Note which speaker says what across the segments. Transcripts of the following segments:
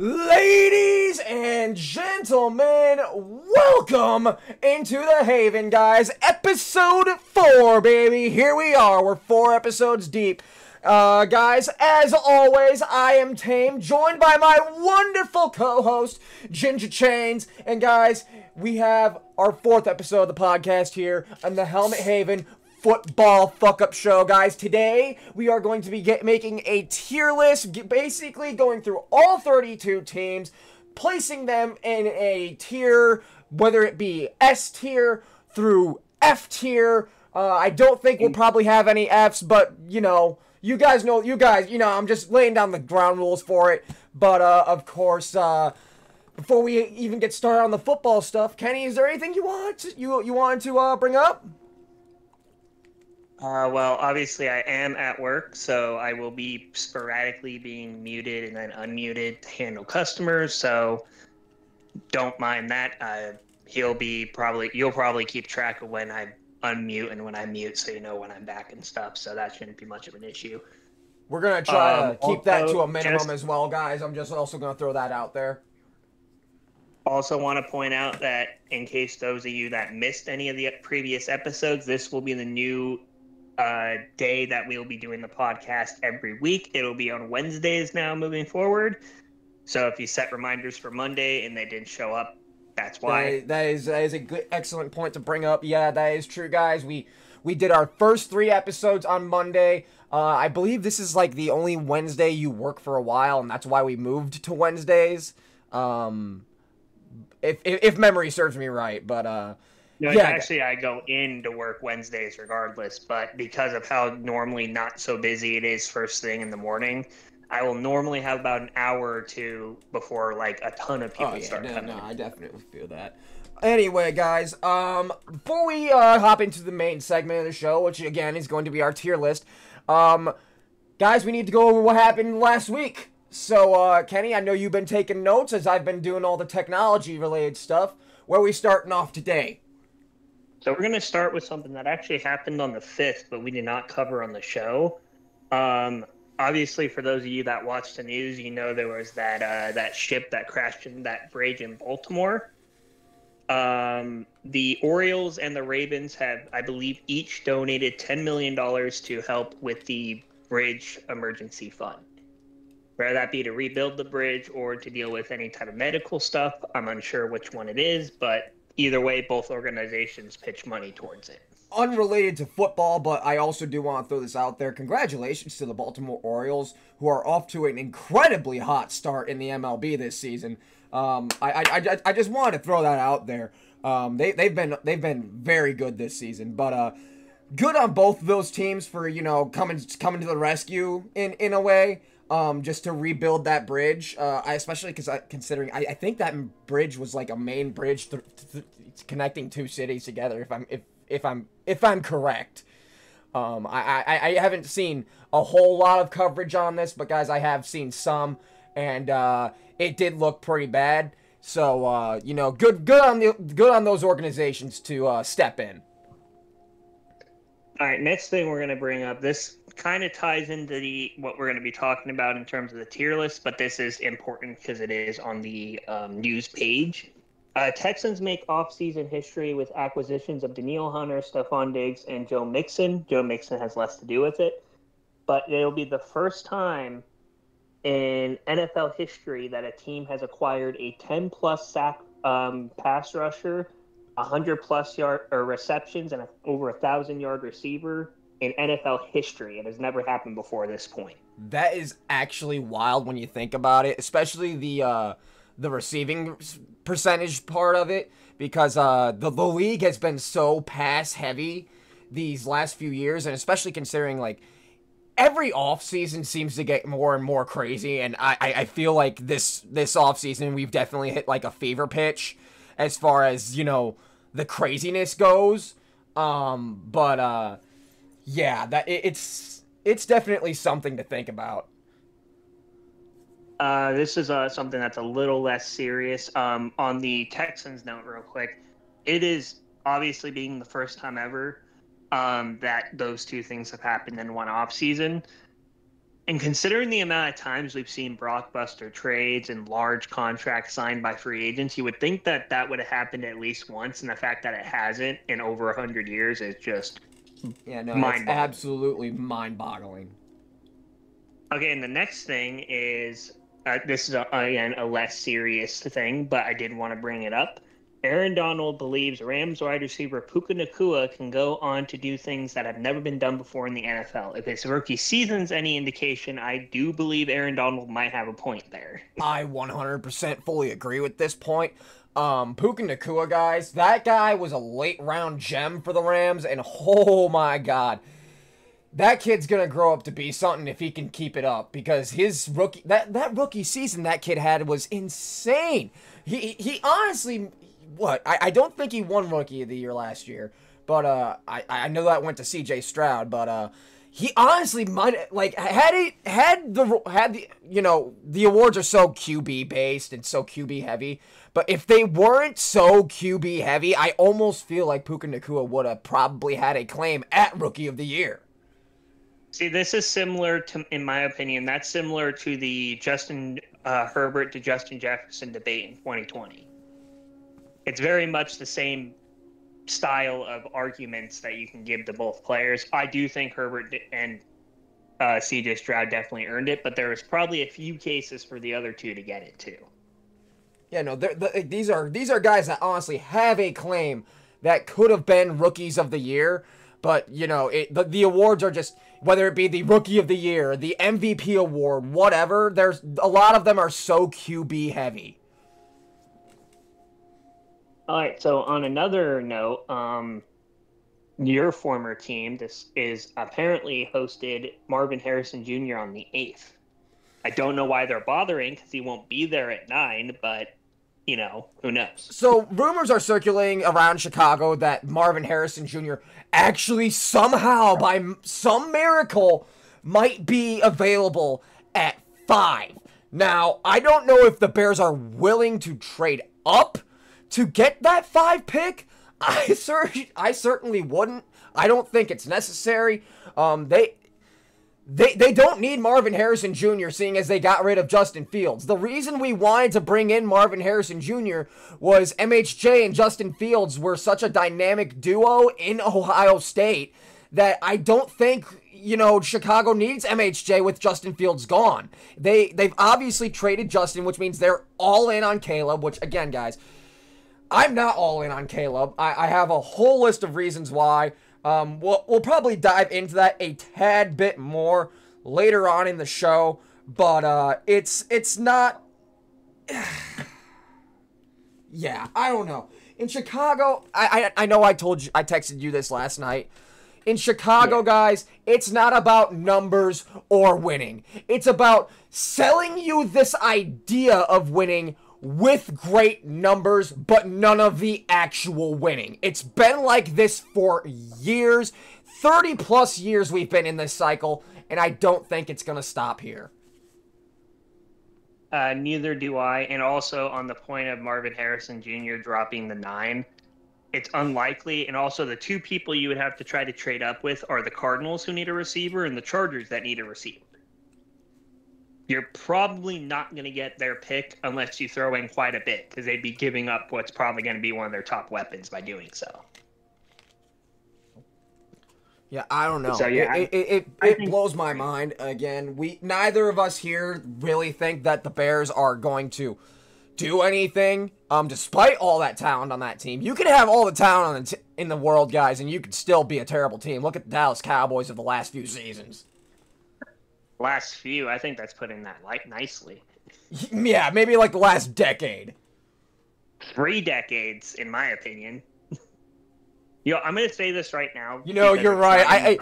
Speaker 1: Ladies and gentlemen, welcome into the Haven, guys. Episode 4, baby. Here we are. We're 4 episodes deep. Guys, as always, I am Tame, joined by my wonderful co-host, Ginger Chains. And guys, we have our 4th episode of the podcast here on the Helmet Haven football fuck-up show, guys. Today, we are going to be making a tier list, basically going through all 32 teams, placing them in a tier, whether it be S tier through F tier. I don't think we'll probably have any Fs, but, you guys, I'm just laying down the ground rules for it. But, of course, before we even get started on the football stuff, Kenny, is there anything you wanted to bring up?
Speaker 2: Well, obviously I am at work, so I will be sporadically being muted and then unmuted to handle customers, so don't mind that. You'll probably keep track of when I unmute and when I mute, so you know when I'm back and stuff, so that shouldn't be much of an issue.
Speaker 1: We're going to try to keep that to a minimum as well, guys. I'm just also going to throw that out there.
Speaker 2: Also want to point out that in case those of you that missed any of the previous episodes, this will be the new day that we'll be doing the podcast every week. It'll be on Wednesdays now moving forward. So if you set reminders for Monday and they didn't show up, that's why.
Speaker 1: That is a good, excellent point to bring up. Yeah, that is true, guys. We did our first 3 episodes on Monday. I believe this is like the only Wednesday you work for a while, and that's why we moved to Wednesdays. If memory serves me right, but
Speaker 2: No, yeah, actually, I go in to work Wednesdays regardless, but because of how normally not so busy it is first thing in the morning, I will normally have about an hour or two before like a ton of people start coming.
Speaker 1: No, I definitely feel that. Anyway, guys, before we hop into the main segment of the show, which again is going to be our tier list, guys, we need to go over what happened last week. So, Kenny, I know you've been taking notes as I've been doing all the technology-related stuff. Where are we starting off today?
Speaker 2: So we're going to start with something that actually happened on the 5th, but we did not cover on the show. Obviously, for those of you that watched the news, you know there was that ship that crashed in that bridge in Baltimore. The Orioles and the Ravens have, I believe, each donated $10 million to help with the bridge emergency fund. Whether that be to rebuild the bridge or to deal with any type of medical stuff, I'm unsure which one it is, but either way, both organizations pitch money towards it.
Speaker 1: Unrelated to football, but I also do want to throw this out there. Congratulations to the Baltimore Orioles, who are off to an incredibly hot start in the MLB this season. I just wanted to throw that out there. They've been very good this season, but good on both of those teams for coming to the rescue in a way. Just to rebuild that bridge, especially considering I think that bridge was like a main bridge connecting 2 cities together. If I'm correct, I haven't seen a whole lot of coverage on this, but guys, I have seen some, and it did look pretty bad. So good on those organizations to step in.
Speaker 2: All right, next thing we're going to bring up, this kind of ties into what we're going to be talking about in terms of the tier list, but this is important because it is on the news page. Texans make offseason history with acquisitions of Danielle Hunter, Stephon Diggs, and Joe Mixon. Joe Mixon has less to do with it, but it'll be the first time in NFL history that a team has acquired a 10-plus sack pass rusher, 100-plus yard or receptions, and over 1,000-yard receiver in NFL history. It has never happened before this point.
Speaker 1: That is actually wild when you think about it, especially the receiving percentage part of it, because the league has been so pass heavy these last few years, and especially considering like every offseason seems to get more and more crazy, and I feel like this offseason we've definitely hit like a fever pitch as far as the craziness goes. Yeah, that it's definitely something to think about.
Speaker 2: This is something that's a little less serious. On the Texans note, real quick, it is obviously being the first time ever that those two things have happened in one off season. And considering the amount of times we've seen blockbuster trades and large contracts signed by free agents, you would think that that would have happened at least once, and the fact that it hasn't in over 100 years is just
Speaker 1: Yeah, no, it's
Speaker 2: mind-boggling.
Speaker 1: absolutely mind-boggling.
Speaker 2: Okay, and the next thing is this is again a less serious thing, but I did want to bring it up. Aaron Donald believes Rams wide receiver Puka Nacua can go on to do things that have never been done before in the NFL. If his rookie season's any indication, I do believe Aaron Donald might have a point there.
Speaker 1: I 100% fully agree with this point. Puka Nacua, guys, that guy was a late round gem for the Rams, and oh my god, that kid's gonna grow up to be something if he can keep it up, because his that rookie season that kid had was insane. He honestly, I don't think he won Rookie of the Year last year, but I know that went to C.J. Stroud, but he honestly might, like, had the you know, the awards are so QB based and so QB heavy, but if they weren't so QB heavy, I almost feel like Puka Nacua would have probably had a claim at Rookie of the Year.
Speaker 2: See, this is similar to, in my opinion, that's similar to the Justin Herbert to Justin Jefferson debate in 2020. It's very much the same style of arguments that you can give to both players. I do think Herbert and C.J. Stroud definitely earned it, but there was probably a few cases for the other two to get it too.
Speaker 1: Yeah, no, these are guys that honestly have a claim that could have been Rookies of the Year, but you know, the awards are just, whether it be the Rookie of the Year, the MVP award, whatever. There's a lot of them are so QB heavy.
Speaker 2: All right, so on another note, your former team, this is apparently hosted Marvin Harrison Jr. on the 8th. I don't know why they're bothering, because he won't be there at 9, but, you know, who knows?
Speaker 1: So rumors are circulating around Chicago that Marvin Harrison Jr. actually somehow, by some miracle, might be available at 5. Now, I don't know if the Bears are willing to trade up to get that 5 pick. I certainly wouldn't. I don't think it's necessary. They don't need Marvin Harrison Jr., seeing as they got rid of Justin Fields. The reason we wanted to bring in Marvin Harrison Jr. was MHJ and Justin Fields were such a dynamic duo in Ohio State that I don't think, you know, Chicago needs MHJ with Justin Fields gone. They've obviously traded Justin, which means they're all in on Caleb, which, again, guys, I'm not all in on Caleb. I have a whole list of reasons why. We'll probably dive into that a tad bit more later on in the show, but it's not. Yeah, I don't know. In Chicago, I know I texted you this last night. In Chicago, guys, it's not about numbers or winning. It's about selling you this idea of winning with great numbers, but none of the actual winning. It's been like this for years. 30 plus years we've been in this cycle, and I don't think it's going to stop here.
Speaker 2: Neither do I. And also on the point of Marvin Harrison Jr. dropping the 9, it's unlikely. And also the two people you would have to try to trade up with are the Cardinals, who need a receiver, and the Chargers that need a receiver. You're probably not going to get their pick unless you throw in quite a bit, because they'd be giving up what's probably going to be one of their top weapons by doing so.
Speaker 1: Yeah, I don't know.
Speaker 2: So, yeah,
Speaker 1: it blows my mind. Again, neither of us here really think that the Bears are going to do anything. Despite all that talent on that team, you can have all the talent in the world, guys, and you could still be a terrible team. Look at the Dallas Cowboys of the last few seasons.
Speaker 2: Last few, I think that's putting that nicely.
Speaker 1: Yeah, maybe like the last decade.
Speaker 2: 3 decades, in my opinion. Yo, I'm gonna say this right now.
Speaker 1: You know, you're right.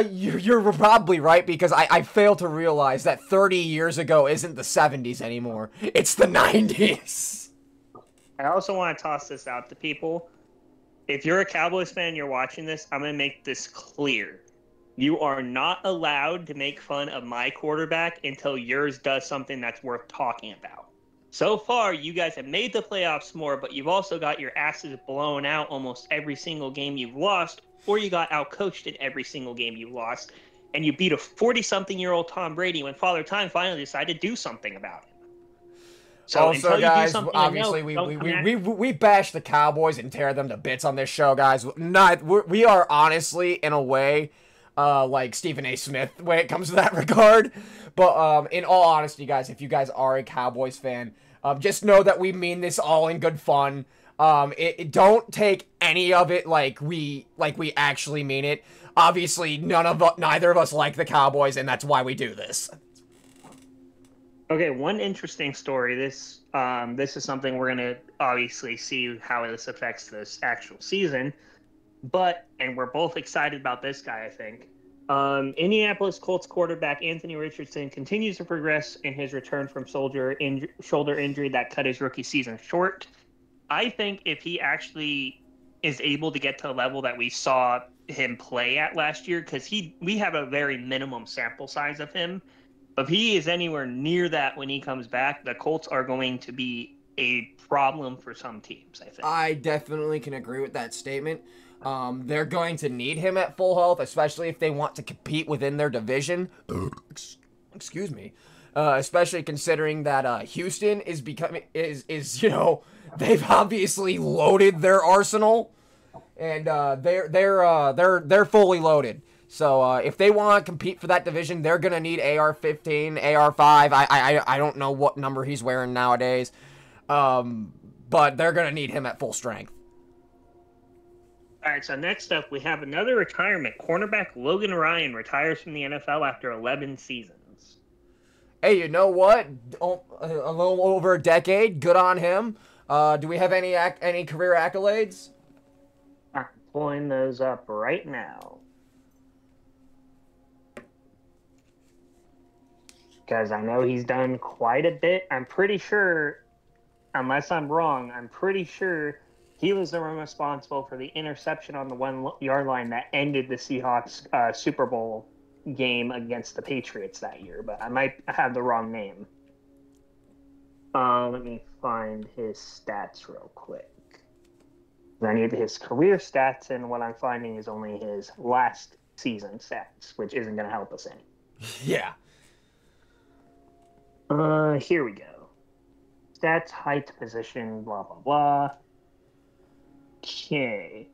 Speaker 1: You're probably right, because I fail to realize that 30 years ago isn't the 70s anymore. It's the 90s.
Speaker 2: I also want to toss this out to people. If you're a Cowboys fan, you're watching this, I'm gonna make this clear. You are not allowed to make fun of my quarterback until yours does something that's worth talking about. So far, you guys have made the playoffs more, but you've also got your asses blown out almost every single game you've lost, or you got outcoached in every single game you've lost. and you beat a 40-something-year-old Tom Brady when Father Time finally decided to do something about it. So
Speaker 1: Also,
Speaker 2: until you do
Speaker 1: guys,
Speaker 2: something,
Speaker 1: obviously we bash the Cowboys and tear them to bits on this show, guys. We are honestly, in a way, like Stephen A. Smith when it comes to that regard. But in all honesty, guys, if you guys are a Cowboys fan, just know that we mean this all in good fun. Don't take any of it like we actually mean it. Obviously, neither of us like the Cowboys, and that's why we do this.
Speaker 2: Okay, one interesting story. This is something we're gonna obviously see how this affects this actual season, and we're both excited about this guy. I think Indianapolis Colts quarterback Anthony Richardson continues to progress in his return from shoulder injury that cut his rookie season short. I think if he actually is able to get to a level that we saw him play at last year, because we have a very minimum sample size of him. If he is anywhere near that when he comes back, the Colts are going to be a problem for some teams, I think.
Speaker 1: I definitely can agree with that statement. They're going to need him at full health, especially if they want to compete within their division. Excuse me. Especially considering that Houston is they've obviously loaded their arsenal, and they're fully loaded. So if they want to compete for that division, they're gonna need AR-15, AR-5. I don't know what number he's wearing nowadays, but they're gonna need him at full strength.
Speaker 2: All right. So next up, we have another retirement. Cornerback Logan Ryan retires from the NFL after 11 seasons.
Speaker 1: Hey, you know what? A little over a decade. Good on him. Do we have any career accolades?
Speaker 2: I'm pulling those up right now. Because I know he's done quite a bit. I'm pretty sure, unless I'm wrong, I'm pretty sure he was the one responsible for the interception on the 1-yard line that ended the Seahawks Super Bowl game against the Patriots that year. But I might have the wrong name. Let me find his stats real quick. I need his career stats, and what I'm finding is only his last season stats, which isn't going to help us any.
Speaker 1: Yeah.
Speaker 2: Here we go. Stats, height, position, blah, blah, blah. Okay.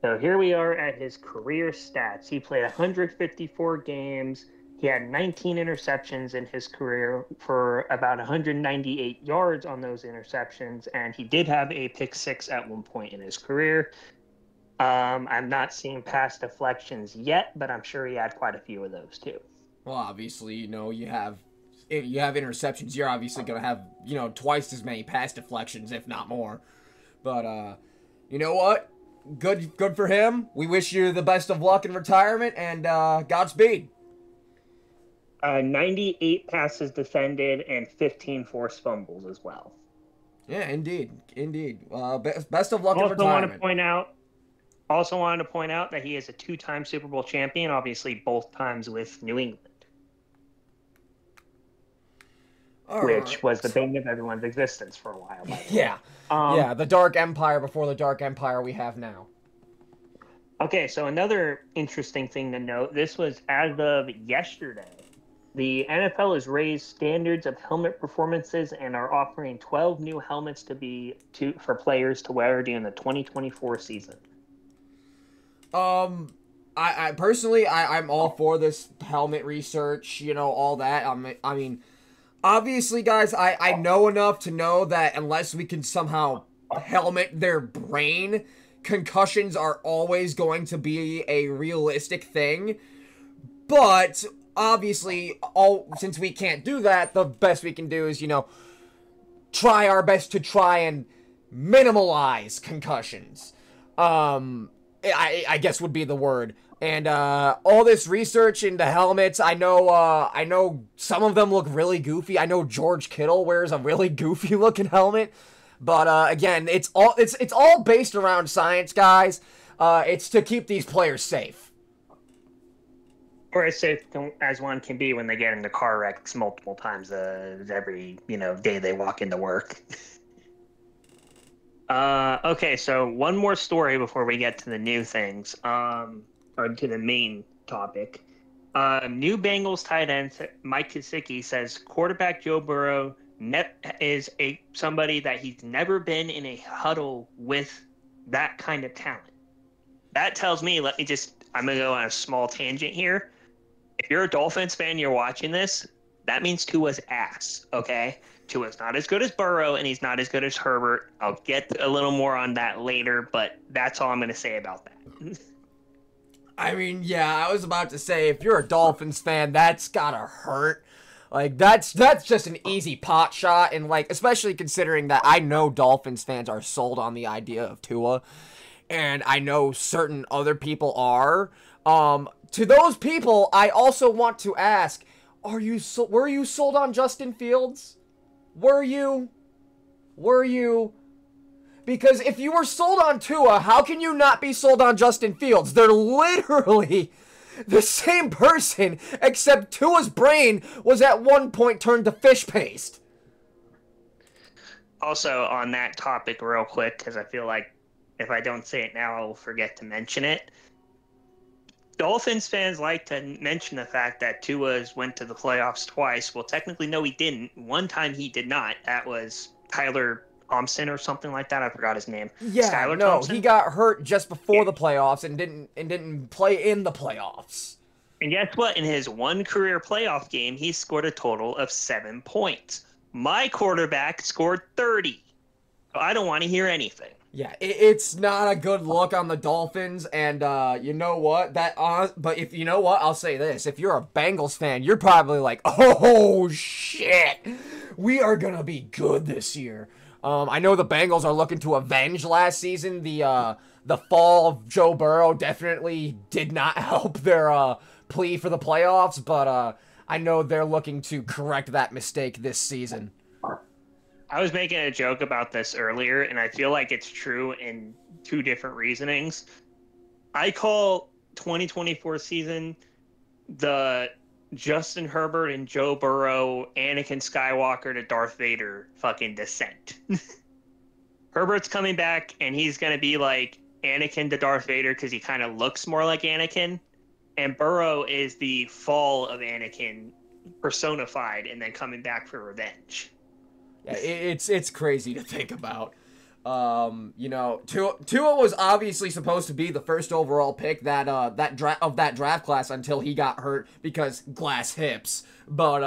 Speaker 2: So here we are at his career stats. He played 154 games. He had 19 interceptions in his career for about 198 yards on those interceptions, and he did have a pick six at one point in his career. I'm not seeing pass deflections yet, but I'm sure he had quite a few of those too.
Speaker 1: Well, obviously, you have interceptions, you're obviously going to have, twice as many pass deflections, if not more. But, you know what? Good for him. We wish you the best of luck in retirement, and Godspeed.
Speaker 2: 98 passes defended and 15 forced fumbles as well.
Speaker 1: Yeah, indeed. Best of luck in retirement.
Speaker 2: Also wanted to point out that he is a 2-time Super Bowl champion, obviously both times with New England. Which was the bane of everyone's existence for a while.
Speaker 1: Yeah. The Dark Empire before the Dark Empire we have now.
Speaker 2: Okay, so another interesting thing to note, this was as of yesterday. The NFL has raised standards of helmet performances and are offering 12 new helmets for players to wear during the 2024 season.
Speaker 1: I personally, I'm all for this helmet research, all that. I mean, obviously, guys, I know enough to know that unless we can somehow helmet their brain, concussions are always going to be a realistic thing. But obviously, since we can't do that, the best we can do is, try our best to try and minimalize concussions. I guess would be the word. And all this research into helmets, I know some of them look really goofy. I know George Kittle wears a really goofy looking helmet. But again, it's all based around science, guys. It's to keep these players safe.
Speaker 2: Or as safe as one can be when they get into car wrecks multiple times every day they walk into work. Okay, so one more story before we get to the new things, or to the main topic. New Bengals tight end Mike Gesicki says quarterback Joe Burrow is somebody that he's never been in a huddle with that kind of talent. That tells me, I'm going to go on a small tangent here. If you're a Dolphins fan, you're watching this, that means Tua's ass, okay? Tua's not as good as Burrow, and he's not as good as Herbert. I'll get a little more on that later, but that's all I'm going to say about that.
Speaker 1: I mean, yeah, I was about to say, if you're a Dolphins fan, that's gotta hurt. Like, that's just an easy pot shot, and, like, especially considering that I know Dolphins fans are sold on the idea of Tua, and I know certain other people are. To those people, I also want to ask, were you sold on Justin Fields? Were you? Because if you were sold on Tua, how can you not be sold on Justin Fields? They're literally the same person, except Tua's brain was at one point turned to fish paste.
Speaker 2: Also, on that topic real quick, because I feel like if I don't say it now, I will forget to mention it. Dolphins fans like to mention the fact that Tua went to the playoffs twice. Well, technically, no, he didn't. One time he did not. That was Tyler Thompson or something like that. I forgot his name.
Speaker 1: Yeah,
Speaker 2: Skylar
Speaker 1: no,
Speaker 2: Thompson?
Speaker 1: He got hurt just before the playoffs and didn't play in the playoffs.
Speaker 2: And guess what? In his one career playoff game, he scored a total of 7 points. My quarterback scored 30. So I don't want to hear anything.
Speaker 1: Yeah, it's not a good look on the Dolphins, and you know what? But if you know what, I'll say this: if you're a Bengals fan, you're probably like, "Oh shit, we are gonna be good this year." I know the Bengals are looking to avenge last season. The fall of Joe Burrow definitely did not help their plea for the playoffs, but I know they're looking to correct that mistake this season.
Speaker 2: I was making a joke about this earlier, and I feel like it's true in two different reasonings. I call 2024 season the Justin Herbert and Joe Burrow, Anakin Skywalker to Darth Vader fucking descent. Herbert's coming back, and he's going to be like Anakin to Darth Vader because he kind of looks more like Anakin. And Burrow is the fall of Anakin personified and then coming back for revenge.
Speaker 1: Yeah, it's crazy to think about. You know, Tua was obviously supposed to be the first overall pick that draft class until he got hurt because glass hips. But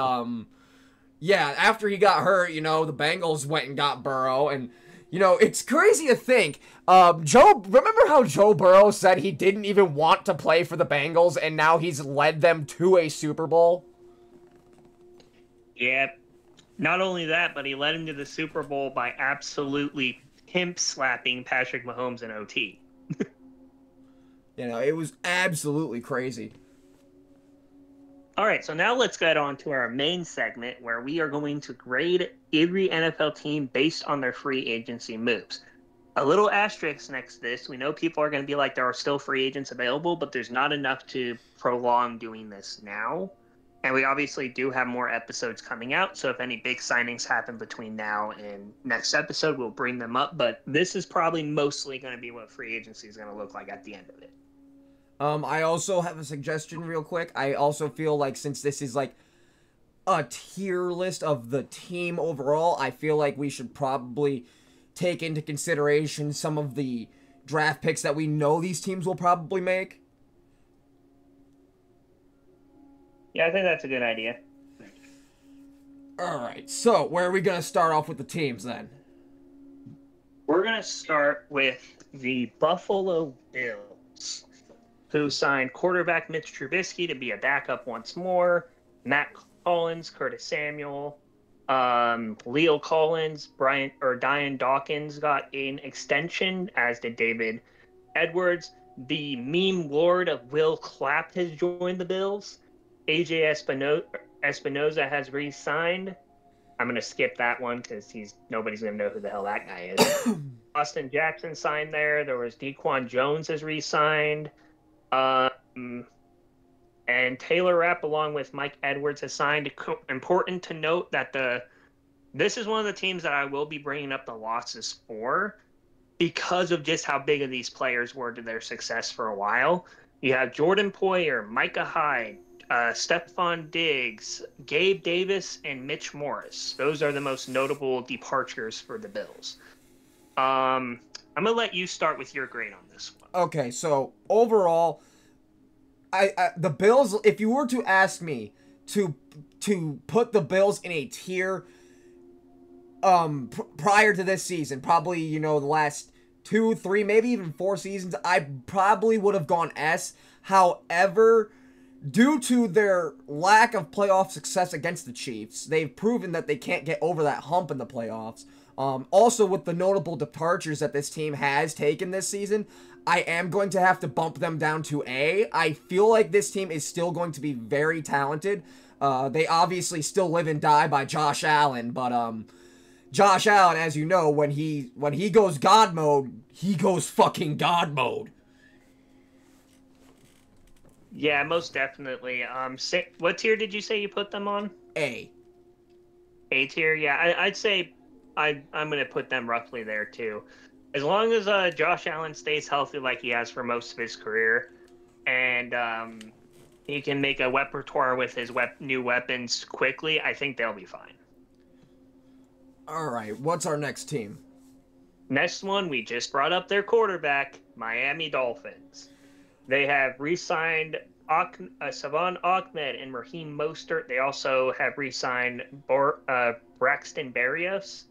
Speaker 1: yeah, after he got hurt, you know, the Bengals went and got Burrow, and you know, it's crazy to think. Remember how Joe Burrow said he didn't even want to play for the Bengals, and now he's led them to a Super Bowl?
Speaker 2: Yeah. Not only that, but he led him to the Super Bowl by absolutely pimp slapping Patrick Mahomes in OT.
Speaker 1: You know, it was absolutely crazy.
Speaker 2: All right, so now let's get on to our main segment where we are going to grade every NFL team based on their free agency moves. A little asterisk next to this. We know people are going to be like, there are still free agents available, but there's not enough to prolong doing this now. And we obviously do have more episodes coming out, so if any big signings happen between now and next episode, we'll bring them up. But this is probably mostly going to be what free agency is going to look like at the end of it.
Speaker 1: I also have a suggestion real quick. I also feel like since this is like a tier list of the team overall, I feel like we should probably take into consideration some of the draft picks that we know these teams will probably make.
Speaker 2: Yeah, I think that's a good idea.
Speaker 1: Alright, so where are we going to start off with the teams then?
Speaker 2: We're going to start with the Buffalo Bills, who signed quarterback Mitch Trubisky to be a backup once more, Matt Collins, Curtis Samuel, Leo Collins, Dion Dawkins got an extension, as did David Edwards. The meme lord of Will Clapp has joined the Bills. AJ Espinoza has re-signed. I'm going to skip that one because nobody's going to know who the hell that guy is. Austin Jackson signed there. There was Dequan Jones has re-signed. And Taylor Rapp, along with Mike Edwards, has signed. Important to note that this is one of the teams that I will be bringing up the losses for because of just how big of these players were to their success for a while. You have Jordan Poyer, Micah Hyde, Stephon Diggs, Gabe Davis, and Mitch Morris. Those are the most notable departures for the Bills. I'm gonna let you start with your grade on this one.
Speaker 1: Okay, so overall, the Bills. If you were to ask me to put the Bills in a tier, prior to this season, probably the last 2, 3, maybe even 4 seasons, I probably would have gone S. However, due to their lack of playoff success against the Chiefs, they've proven that they can't get over that hump in the playoffs. Also, with the notable departures that this team has taken this season, I am going to have to bump them down to A. I feel like this team is still going to be very talented. They obviously still live and die by Josh Allen, but Josh Allen, as you know, when he goes God mode, he goes fucking God mode.
Speaker 2: Yeah, most definitely. What tier did you say you put them on?
Speaker 1: A.
Speaker 2: A tier, yeah. I'd say I'm going to put them roughly there too. As long as Josh Allen stays healthy like he has for most of his career, and he can make a repertoire with his new weapons quickly, I think they'll be fine.
Speaker 1: All right, what's our next team?
Speaker 2: Next one, we just brought up their quarterback, Miami Dolphins. They have re-signed Savon Ahmed and Raheem Mostert. They also have re-signed Braxton Berrios.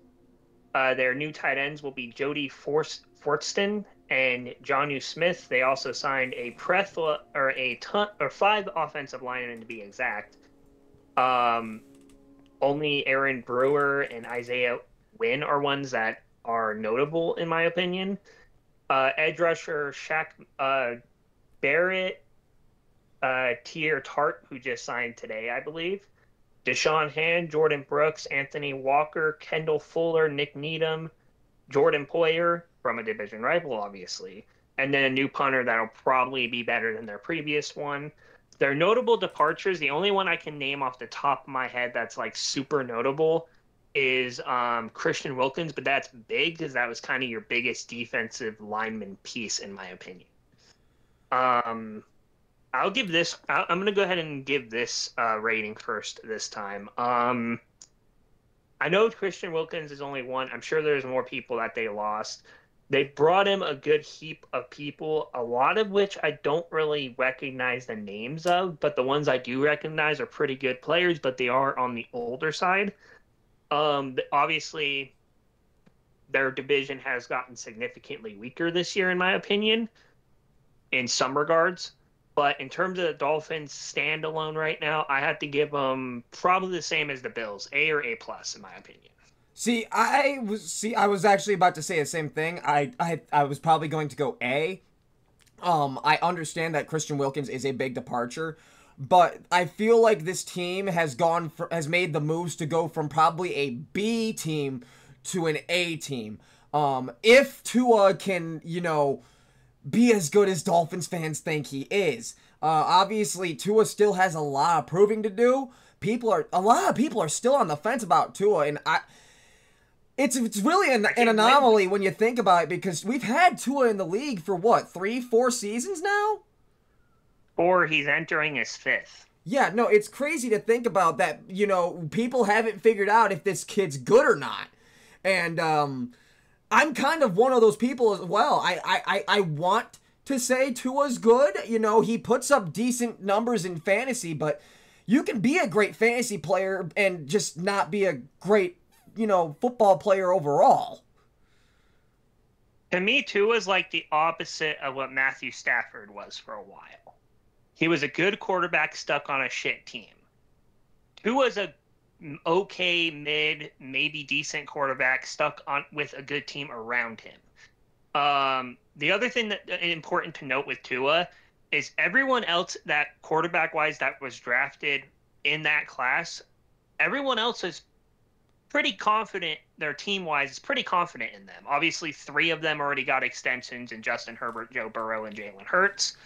Speaker 2: Their new tight ends will be Jody Fortston and Jonnu Smith. They also signed a plethora or 5 offensive linemen to be exact. Only Aaron Brewer and Isaiah Wynn are ones that are notable in my opinion. Edge rusher Shaq Barrett, Tier Tart, who just signed today, I believe. Deshaun Hand, Jordan Brooks, Anthony Walker, Kendall Fuller, Nick Needham, Jordan Poyer, from a division rival, obviously. And then a new punter that'll probably be better than their previous one. Their notable departures, the only one I can name off the top of my head that's like super notable is Christian Wilkins, but that's big because that was kind of your biggest defensive lineman piece, in my opinion. I'm going to go ahead and give this rating first this time. I know Christian Wilkins is only one. I'm sure there's more people that they lost. They brought him a good heap of people, a lot of which I don't really recognize the names of, but the ones I do recognize are pretty good players, but they are on the older side. Obviously, their division has gotten significantly weaker this year, in my opinion, in some regards. But in terms of the Dolphins standalone right now, I have to give them probably the same as the Bills, A or A+, in my opinion.
Speaker 1: I was actually about to say the same thing. I was probably going to go A. I understand that Christian Wilkins is a big departure, but I feel like this team has made the moves to go from probably a B team to an A team. If Tua can, be as good as Dolphins fans think he is. Obviously, Tua still has a lot of proving to do. A lot of people are still on the fence about Tua, and it's really an anomaly when you think about it, because we've had Tua in the league for what, 3, 4 seasons now?
Speaker 2: 4, he's entering his 5th.
Speaker 1: Yeah, no, it's crazy to think about that. People haven't figured out if this kid's good or not, and I'm kind of one of those people as well. I want to say Tua's good. He puts up decent numbers in fantasy, but you can be a great fantasy player and just not be a great, football player overall.
Speaker 2: To me, Tua's like the opposite of what Matthew Stafford was for a while. He was a good quarterback stuck on a shit team. Tua's a okay, mid, maybe decent quarterback stuck on with a good team around him. The other thing that important to note with Tua is everyone else that quarterback-wise that was drafted in that class, everyone else is pretty confident. Their team-wise is pretty confident in them. Obviously, 3 of them already got extensions in Justin Herbert, Joe Burrow, and Jalen Hurts.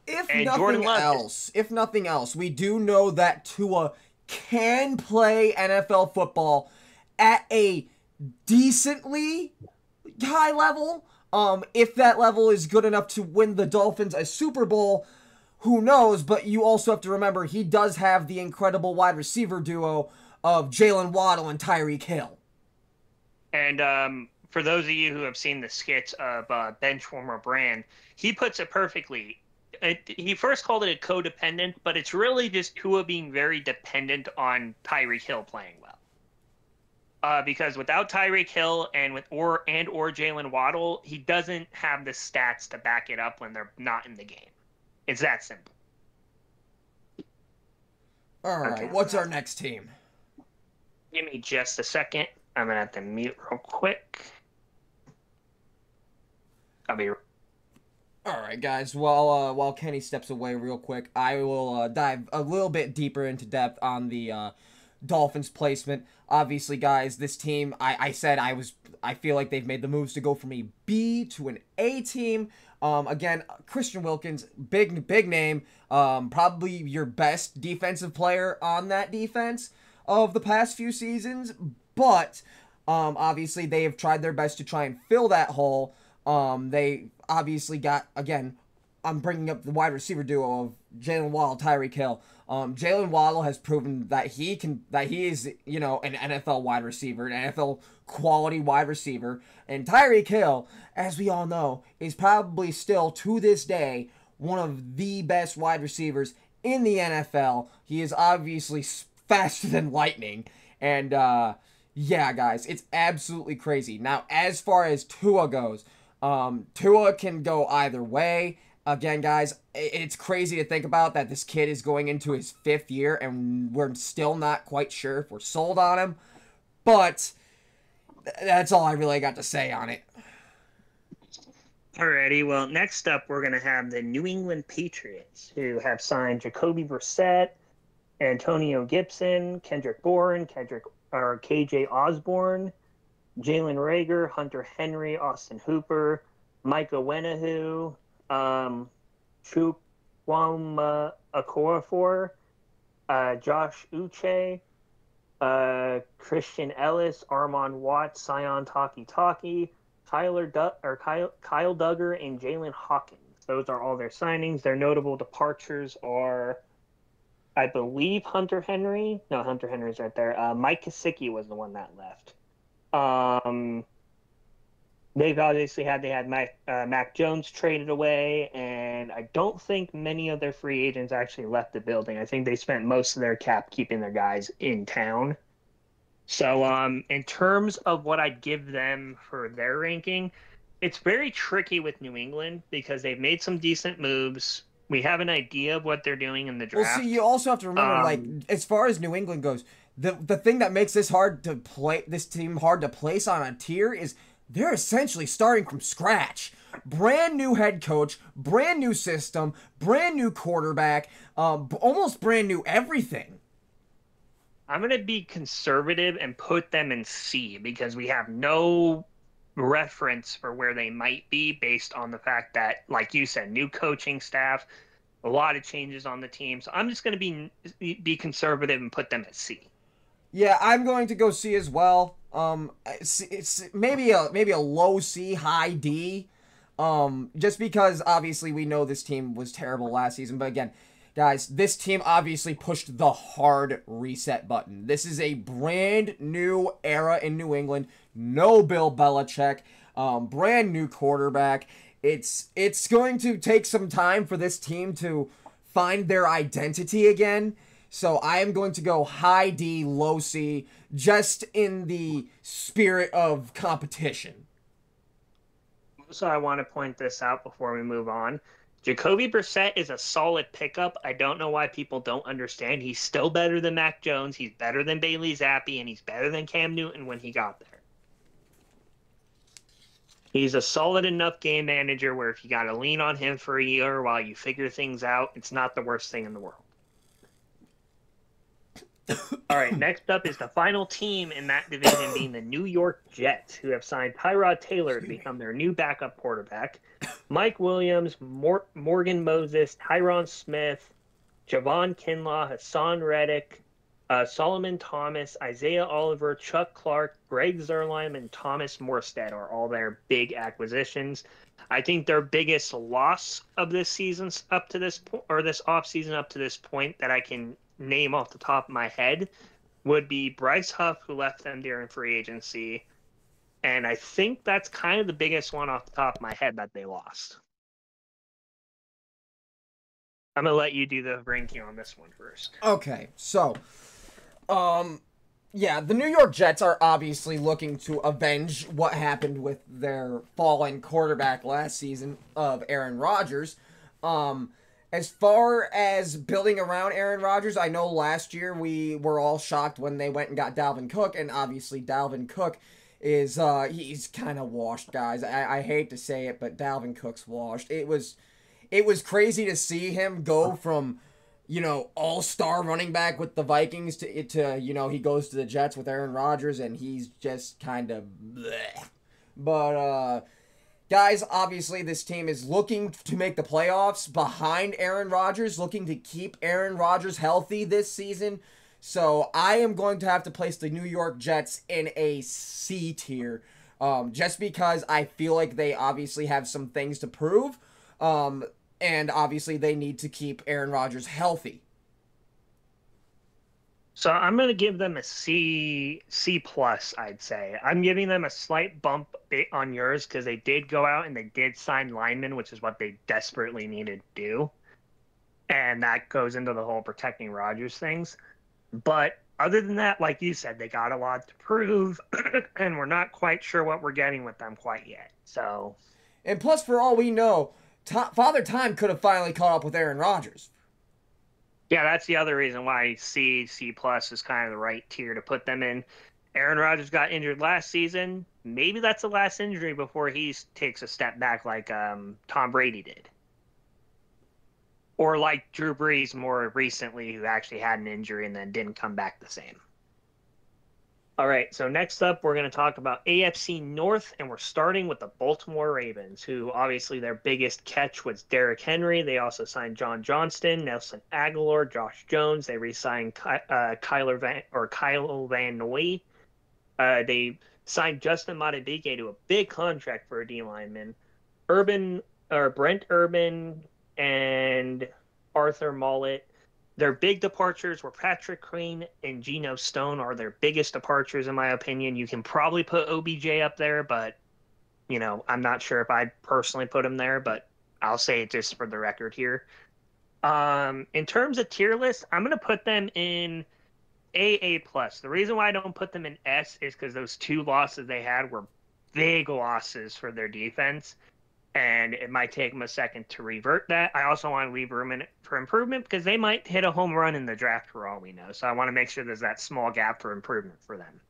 Speaker 1: If nothing else, we do know that Tua can play NFL football at a decently high level. If that level is good enough to win the Dolphins a Super Bowl, who knows? But you also have to remember he does have the incredible wide receiver duo of Jalen Waddle and Tyreek Hill.
Speaker 2: And for those of you who have seen the skits of Benchwarmer Brand, he puts it perfectly. He first called it a codependent, but it's really just Tua being very dependent on Tyreek Hill playing well. Because without Tyreek Hill and or Jalen Waddle, he doesn't have the stats to back it up when they're not in the game. It's that simple.
Speaker 1: All right, okay, what's our next team?
Speaker 2: Give me just a second. I'm gonna have to mute real quick. I'll be.
Speaker 1: All right, guys. While Kenny steps away real quick, I will dive a little bit deeper into depth on the Dolphins placement. Obviously, guys, this team, I said I feel like they've made the moves to go from a B to an A team. Again, Christian Wilkins, big name, probably your best defensive player on that defense of the past few seasons. But obviously, they have tried their best to try and fill that hole. They obviously got, again, I'm bringing up the wide receiver duo of Jalen Waddle, Tyreek Hill. Jalen Waddle has proven that he is, an NFL wide receiver, an NFL quality wide receiver. And Tyreek Hill, as we all know, is probably still, to this day, one of the best wide receivers in the NFL. He is obviously faster than lightning. And, yeah, guys, it's absolutely crazy. Now, as far as Tua goes, Tua can go either way. Again, guys, it's crazy to think about that this kid is going into his 5th year and we're still not quite sure if we're sold on him. But that's all I really got to say on it.
Speaker 2: Alrighty, well, next up we're going to have the New England Patriots, who have signed Jacoby Brissett, Antonio Gibson, Kendrick Bourne, KJ Osborne, Jalen Reagor, Hunter Henry, Austin Hooper, Micah Wenahu, Chukwuma Okorafor, Josh Uche, Christian Ellis, Armon Watts, Sion Taki, Kyle Duggar, and Jalen Hawkins. Those are all their signings. Their notable departures are, I believe, Hunter Henry. No, Hunter Henry's right there. Mike Gesicki was the one that left. They've obviously had Mac Jones traded away, and I don't think many of their free agents actually left the building. I think they spent most of their cap keeping their guys in town. So in terms of what I'd give them for their ranking, it's very tricky with New England because they've made some decent moves. We have an idea of what they're doing in the draft.
Speaker 1: Well, see, you also have to remember, as far as New England goes, the thing that makes this team hard to place on a tier is they're essentially starting from scratch. Brand new head coach, brand new system, brand new quarterback, almost brand new everything.
Speaker 2: I'm going to be conservative and put them in C because we have no reference for where they might be based on the fact that, like you said, new coaching staff, a lot of changes on the team. So I'm just going to be conservative and put them at C.
Speaker 1: Yeah, I'm going to go C as well. It's maybe a low C, high D. Just because obviously we know this team was terrible last season, but again, guys, this team obviously pushed the hard reset button. This is a brand new era in New England. No Bill Belichick. Brand new quarterback. It's going to take some time for this team to find their identity again. So I am going to go high D, low C, just in the spirit of competition.
Speaker 2: So I want to point this out before we move on. Jacoby Brissett is a solid pickup. I don't know why people don't understand. He's still better than Mac Jones. He's better than Bailey Zappi, and he's better than Cam Newton when he got there. He's a solid enough game manager where if you got to lean on him for a year while you figure things out, it's not the worst thing in the world. All right, next up is the final team in that division being the New York Jets, who have signed Tyrod Taylor to become their new backup quarterback. Mike Williams, Morgan Moses, Tyron Smith, Javon Kinlaw, Hassan Reddick, Solomon Thomas, Isaiah Oliver, Chuck Clark, Greg Zerline, and Thomas Morstead are all their big acquisitions. I think their biggest loss of this season up to this point, or this offseason up to this point, that I can name off the top of my head would be Bryce Huff, who left them during free agency. And I think that's kind of the biggest one off the top of my head that they lost. I'm going to let you do the ranking on this one first.
Speaker 1: Okay, so, yeah, the New York Jets are obviously looking to avenge what happened with their fallen quarterback last season of Aaron Rodgers. As far as building around Aaron Rodgers, I know last year we were all shocked when they went and got Dalvin Cook, and obviously Dalvin Cook is, he's kind of washed, guys. I hate to say it, but Dalvin Cook's washed. It was crazy to see him go from, you know, all-star running back with the Vikings to you know, he goes to the Jets with Aaron Rodgers, and he's just kind of bleh. But, guys, obviously this team is looking to make the playoffs behind Aaron Rodgers, looking to keep Aaron Rodgers healthy this season. So I am going to have to place the New York Jets in a C tier, just because I feel like they obviously have some things to prove, and obviously they need to keep Aaron Rodgers healthy.
Speaker 2: So I'm going to give them a C plus, I'd say. I'm giving them a slight bump on yours because they did go out and they did sign linemen, which is what they desperately needed to do. And that goes into the whole protecting Rodgers things. But other than that, like you said, they got a lot to prove, and we're not quite sure what we're getting with them quite yet. So,
Speaker 1: and plus, for all we know, Father Time could have finally caught up with Aaron Rodgers.
Speaker 2: Yeah, that's the other reason why C plus is kind of the right tier to put them in. Aaron Rodgers got injured last season. Maybe that's the last injury before he takes a step back like Tom Brady did. Or like Drew Brees more recently, who actually had an injury and then didn't come back the same. All right, so next up, we're going to talk about AFC North, and we're starting with the Baltimore Ravens, who obviously their biggest catch was Derrick Henry. They also signed John Johnston, Nelson Aguilar, Josh Jones. They re-signed Kyle Van Noy. They signed Justin Madubuike to a big contract for a D lineman. Brent Urban and Arthur Mollett. Their big departures were Patrick Queen and Geno Stone are their biggest departures, in my opinion. You can probably put OBJ up there, but, you know, I'm not sure if I'd personally put him there, but I'll say it just for the record here. In terms of tier list, I'm going to put them in AA+. The reason why I don't put them in S is because those two losses they had were big losses for their defense. And it might take them a second to revert that. I also want to leave room for improvement because they might hit a home run in the draft for all we know. So I want to make sure there's that small gap for improvement for them.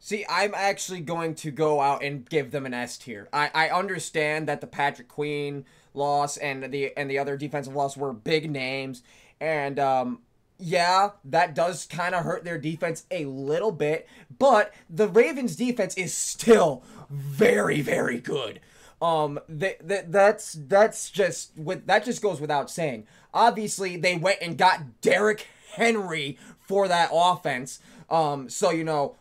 Speaker 1: See, I'm actually going to go out and give them an S tier. I understand that the Patrick Queen loss and the other defensive loss were big names. And, yeah, that does kind of hurt their defense a little bit. But the Ravens' defense is still very, very good. That just goes without saying. Obviously, they went and got Derrick Henry for that offense. So you know,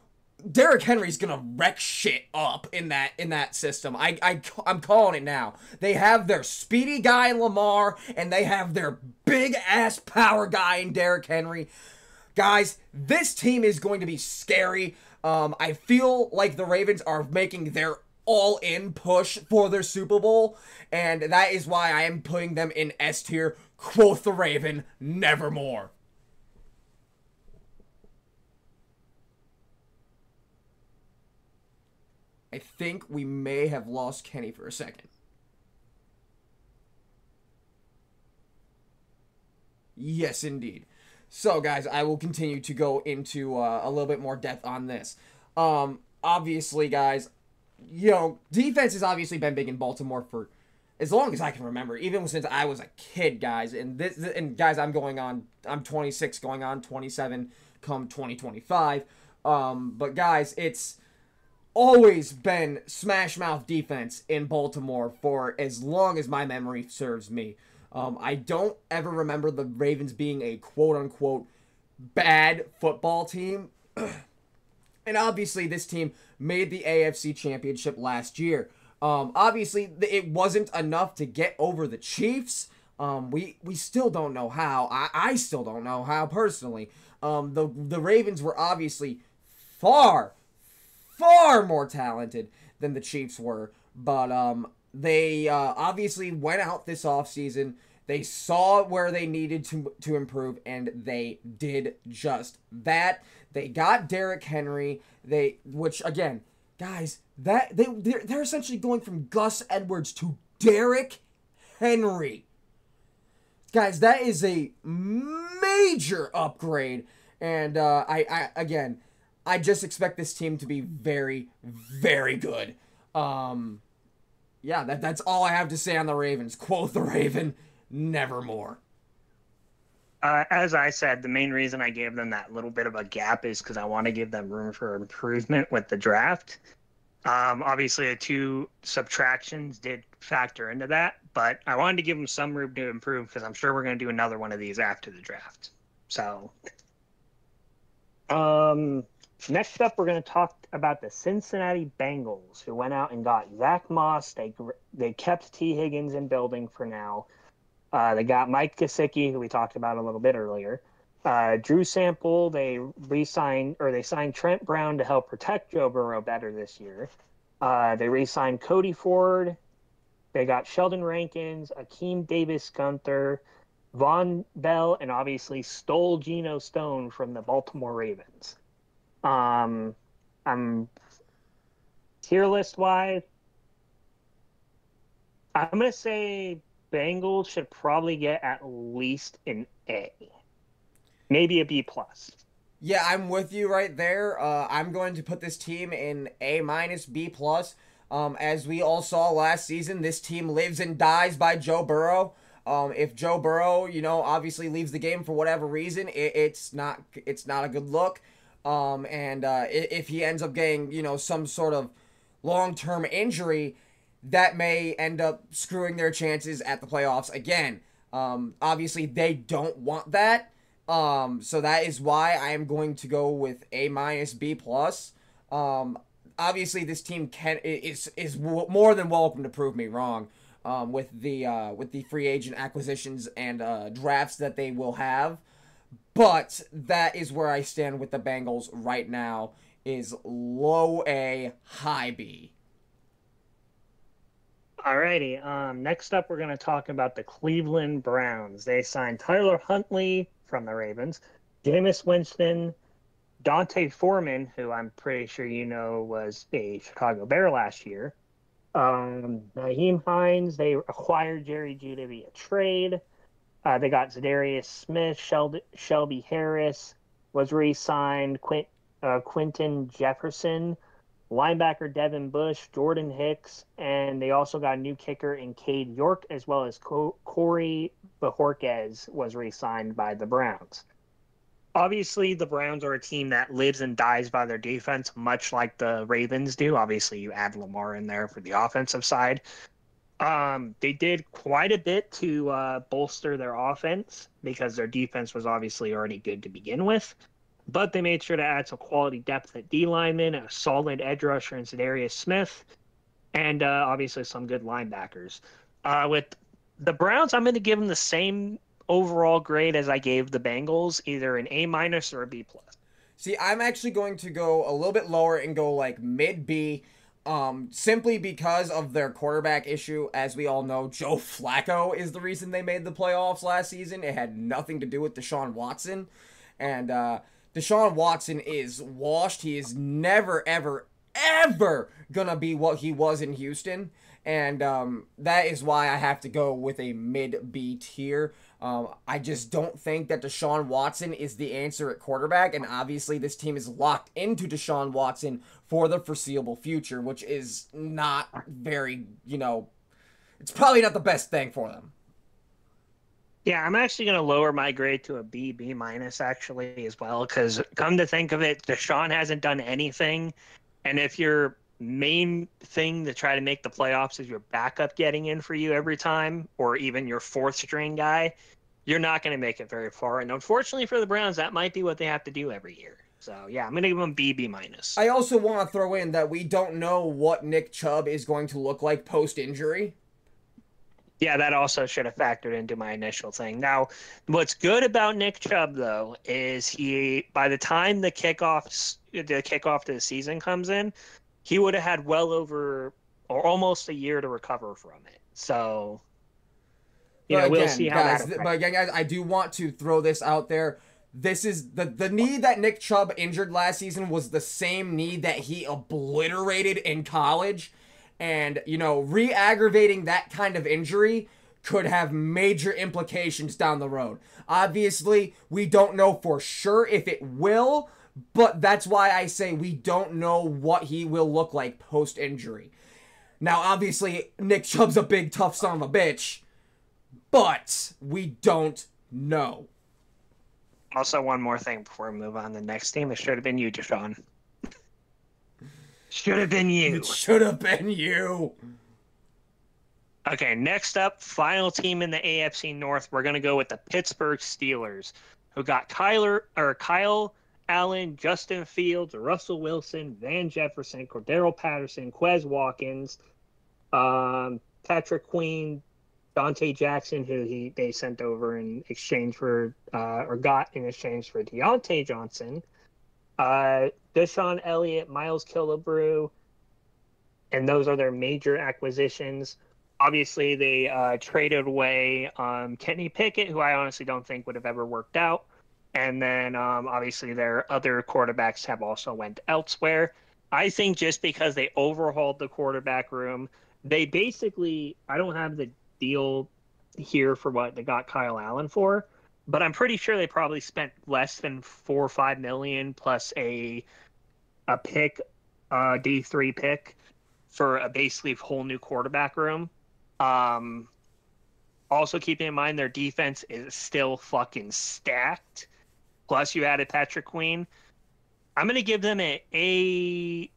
Speaker 1: Derrick Henry's gonna wreck shit up in that system. I'm calling it now. They have their speedy guy in Lamar, and they have their big ass power guy in Derrick Henry. Guys, this team is going to be scary. I feel like the Ravens are making their all-in push for their Super Bowl, and that is why I am putting them in S tier. Quoth the Raven, nevermore. I think we may have lost Kenny for a second. Yes, indeed. So, guys, I will continue to go into a little bit more depth on this. Obviously, guys, you know, defense has obviously been big in Baltimore for as long as I can remember, even since I was a kid, guys. And guys, I'm 26, going on 27 come 2025. But guys, it's always been smash mouth defense in Baltimore for as long as my memory serves me. I don't ever remember the Ravens being a quote unquote bad football team. And obviously, this team made the AFC Championship last year. Obviously, it wasn't enough to get over the Chiefs. We still don't know how. I still don't know how personally. The Ravens were obviously far, far more talented than the Chiefs were. But they obviously went out this offseason. They saw where they needed to improve, and they did just that. They got Derrick Henry. Which again, guys, they're essentially going from Gus Edwards to Derrick Henry. Guys, that is a major upgrade, and I just expect this team to be very, very good. Yeah, that's all I have to say on the Ravens. Quote the Raven, nevermore.
Speaker 2: As I said, the main reason I gave them that little bit of a gap is because I want to give them room for improvement with the draft. Obviously, the two subtractions did factor into that, but I wanted to give them some room to improve because I'm sure we're going to do another one of these after the draft. So, next up, we're going to talk about the Cincinnati Bengals, who went out and got Zach Moss. They kept T. Higgins in building for now. They got Mike Gesicki, who we talked about a little bit earlier. Drew Sample, they signed Trent Brown to help protect Joe Burrow better this year. They re-signed Cody Ford. They got Sheldon Rankins, Akeem Davis-Gunther, Von Bell, and obviously stole Geno Stone from the Baltimore Ravens. I'm tier list wise, I'm gonna say Bengals should probably get at least an A, maybe a B plus.
Speaker 1: Yeah, I'm with you right there. I'm going to put this team in A minus, B plus. As we all saw last season, this team lives and dies by Joe Burrow. If Joe Burrow, obviously leaves the game for whatever reason, it's not a good look. If he ends up getting, some sort of long-term injury, that may end up screwing their chances at the playoffs again. Obviously, they don't want that. So that is why I am going to go with A minus, B plus. Obviously, this team is more than welcome to prove me wrong. With the free agent acquisitions and drafts that they will have. But that is where I stand with the Bengals right now, is low A, high B.
Speaker 2: Alrighty. Next up, we're going to talk about the Cleveland Browns. They signed Tyler Huntley from the Ravens, Jameis Winston, Dante Foreman, who I'm pretty sure was a Chicago Bear last year. Naheem Hines, they acquired Jerry Jeudy via trade. They got Zadarius Smith, Shelby Harris was re-signed, Quentin Jefferson, linebacker Devin Bush, Jordan Hicks, and they also got a new kicker in Cade York, as well as Corey Bojorquez was re-signed by the Browns. Obviously, the Browns are a team that lives and dies by their defense, much like the Ravens do. Obviously, you add Lamar in there for the offensive side. They did quite a bit to bolster their offense because their defense was obviously already good to begin with. But they made sure to add some quality depth at D lineman, a solid edge rusher in Zadarius Smith, and obviously some good linebackers. With the Browns, I'm going to give them the same overall grade as I gave the Bengals, either an A minus or a B plus.
Speaker 1: See, I'm actually going to go a little bit lower and go like mid B, simply because of their quarterback issue. As we all know, Joe Flacco is the reason they made the playoffs last season. It had nothing to do with Deshaun Watson, and Deshaun Watson is washed. He is never, ever, ever gonna be what he was in Houston. And that is why I have to go with a mid-B tier. I just don't think that Deshaun Watson is the answer at quarterback. And obviously this team is locked into Deshaun Watson for the foreseeable future, which is not very, it's probably not the best thing for them.
Speaker 2: Yeah, I'm actually going to lower my grade to a B minus actually as well, because come to think of it, Deshaun hasn't done anything. And if your main thing to try to make the playoffs is your backup getting in for you every time, or even your fourth string guy, you're not going to make it very far. And unfortunately for the Browns, that might be what they have to do every year. So yeah, I'm going to give them B minus.
Speaker 1: I also want to throw in that we don't know what Nick Chubb is going to look like post-injury.
Speaker 2: Yeah, that also should have factored into my initial thing. Now, what's good about Nick Chubb though is by the time the kickoff to the season comes in, he would have had well over or almost a year to recover from it. So, we'll see how that affects.
Speaker 1: But again, guys, I do want to throw this out there. This is the knee that Nick Chubb injured last season was the same knee that he obliterated in college. And, re-aggravating that kind of injury could have major implications down the road. Obviously, we don't know for sure if it will, but that's why I say we don't know what he will look like post-injury. Now, obviously, Nick Chubb's a big, tough son of a bitch, but we don't know.
Speaker 2: Also, one more thing before we move on to the next team. It should have been you, Deshaun. Should have been you.
Speaker 1: It should have been you.
Speaker 2: Okay, next up, final team in the AFC North. We're going to go with the Pittsburgh Steelers, who got Kyle Allen, Justin Fields, Russell Wilson, Van Jefferson, Cordero Patterson, Quez Watkins, Patrick Queen, Dante Jackson, who they sent over in exchange for, or got in exchange for Deontay Johnson, Deshaun Elliott, Miles Killebrew, and those are their major acquisitions. Obviously, they traded away Kenny Pickett, who I honestly don't think would have ever worked out. And then, obviously, their other quarterbacks have also went elsewhere. I think just because they overhauled the quarterback room, they basically, I don't have the deal here for what they got Kyle Allen for, but I'm pretty sure they probably spent less than $4 or $5 million plus a pick, D3 pick for a basically whole new quarterback room. Also keeping in mind their defense is still fucking stacked. Plus you added Patrick Queen. I'm gonna give them A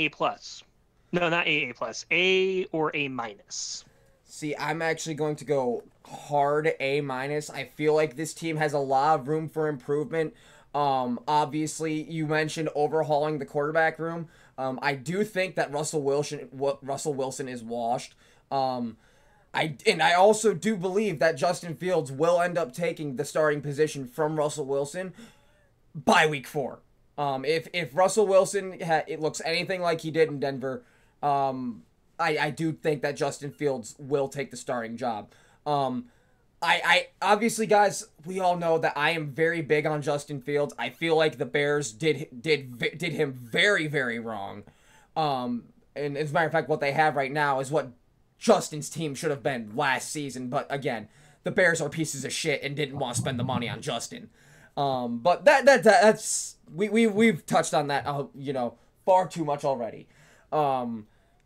Speaker 2: plus. No, not A plus. A or A minus.
Speaker 1: See, I'm actually going to go hard A minus. I feel like this team has a lot of room for improvement. Obviously, you mentioned overhauling the quarterback room. I do think that Russell Wilson is washed. I also do believe that Justin Fields will end up taking the starting position from Russell Wilson by week 4. If Russell Wilson it looks anything like he did in Denver, I do think that Justin Fields will take the starting job. I obviously, guys, we all know that I am very big on Justin Fields. I feel like the Bears did him very, very wrong. And as a matter of fact, what they have right now is what Justin's team should have been last season. But again, the Bears are pieces of shit and didn't want to spend the money on Justin. But that's we've touched on that far too much already.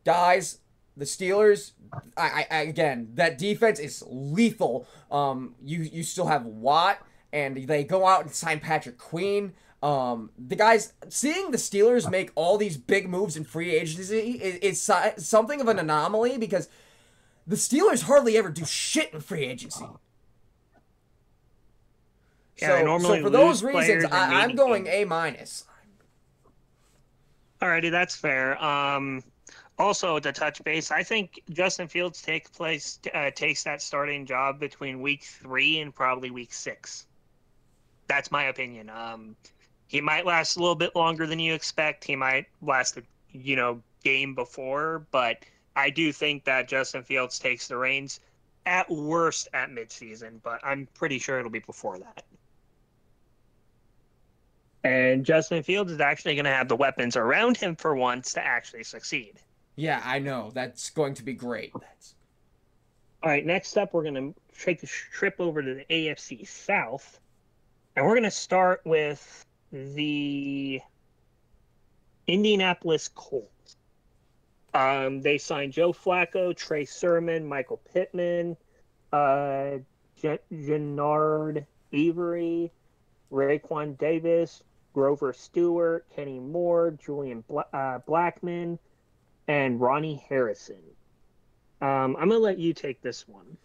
Speaker 1: Guys, the Steelers, I again, that defense is lethal. You still have Watt, and they go out and sign Patrick Queen. The guys, seeing the Steelers make all these big moves in free agency is something of an anomaly because the Steelers hardly ever do shit in free agency.
Speaker 2: Yeah,
Speaker 1: so for those reasons, I'm going A minus.
Speaker 2: Alrighty, that's fair. Also, to touch base, I think Justin Fields takes that starting job between week 3 and probably week 6. That's my opinion. He might last a little bit longer than you expect. He might last a game before, but I do think that Justin Fields takes the reins at worst at midseason, but I'm pretty sure it'll be before that. And Justin Fields is actually going to have the weapons around him for once to actually succeed.
Speaker 1: Yeah, I know. That's going to be great.
Speaker 2: All right, next up, we're going to take a trip over to the AFC South, and we're going to start with the Indianapolis Colts. They signed Joe Flacco, Trey Sermon, Michael Pittman, Gennard Avery, Raekwon Davis, Grover Stewart, Kenny Moore, Julian Blackman, and Ronnie Harrison. I'm going to let you take this one.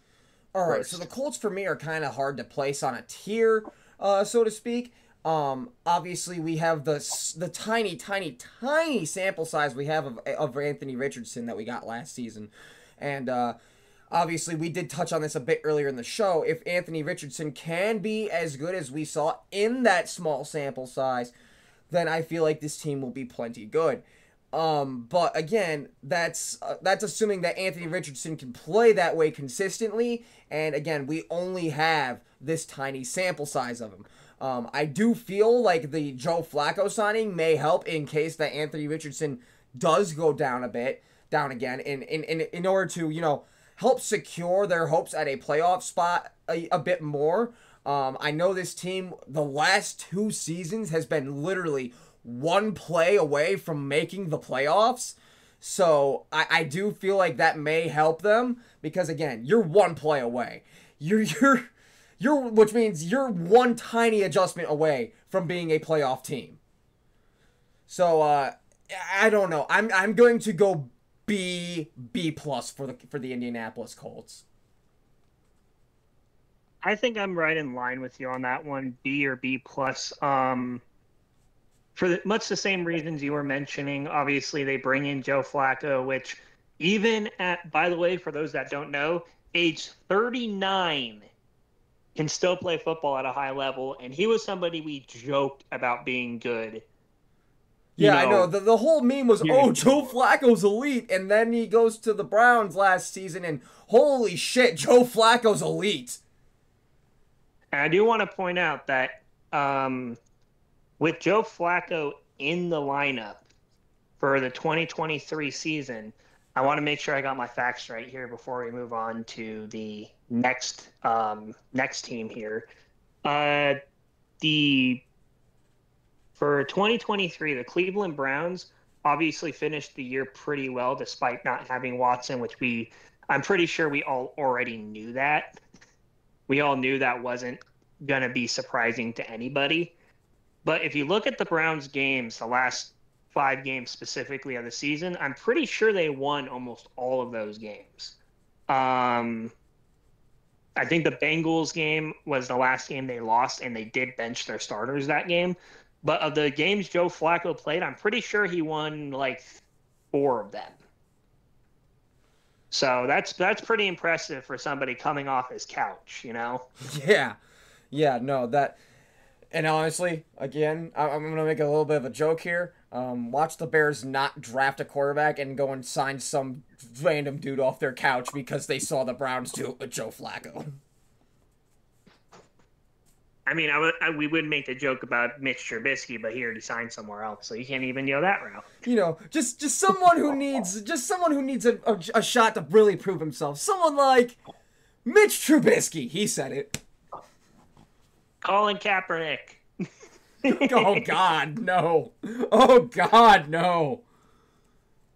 Speaker 1: All right, so
Speaker 2: first.
Speaker 1: the Colts for me are kind of hard to place on a tier, so to speak. Obviously we have the tiny sample size we have of Anthony Richardson that we got last season, and obviously we did touch on this a bit earlier in the show. If Anthony Richardson can be as good as we saw in that small sample size, then I feel like this team will be plenty good. But again, that's assuming that Anthony Richardson can play that way consistently. And again, we only have this tiny sample size of him. I do feel like the Joe Flacco signing may help in case that Anthony Richardson does go down again, in order to, help secure their hopes at a playoff spot a bit more. I know this team, the last 2 seasons, has been literally one play away from making the playoffs. So I do feel like that may help them because, again, you're one play away. Which means you're one tiny adjustment away from being a playoff team. So I don't know. I'm going to go B plus for the Indianapolis Colts.
Speaker 2: I think I'm right in line with you on that one, B or B plus. For much the same reasons you were mentioning. Obviously, they bring in Joe Flacco, which even at, by the way, for those that don't know, age 39 can still play football at a high level, and he was somebody we joked about being good.
Speaker 1: Yeah, I know. The whole meme was, oh, Joe Flacco's elite, and then he goes to the Browns last season, and holy shit, Joe Flacco's elite.
Speaker 2: And I do want to point out that with Joe Flacco in the lineup for the 2023 season, I want to make sure I got my facts right here before we move on to the next team here. For 2023, the Cleveland Browns obviously finished the year pretty well despite not having Watson, which I'm pretty sure we all already knew that. We all knew that wasn't going to be surprising to anybody. But if you look at the Browns games, the last 5 games specifically of the season, I'm pretty sure they won almost all of those games. I think the Bengals game was the last game they lost, and they did bench their starters that game. But of the games Joe Flacco played, I'm pretty sure he won like 4 of them. So that's pretty impressive for somebody coming off his couch,
Speaker 1: Yeah, no, that... And honestly, again, I'm going to make a little bit of a joke here. Watch the Bears not draft a quarterback and go and sign some random dude off their couch because they saw the Browns do it with Joe Flacco.
Speaker 2: I mean, we would make the joke about Mitch Trubisky, but he already signed somewhere else, so you can't even go that route.
Speaker 1: Just someone who needs a shot to really prove himself. Someone like Mitch Trubisky. He said it.
Speaker 2: Colin Kaepernick.
Speaker 1: Oh, God, no. Oh, God, no.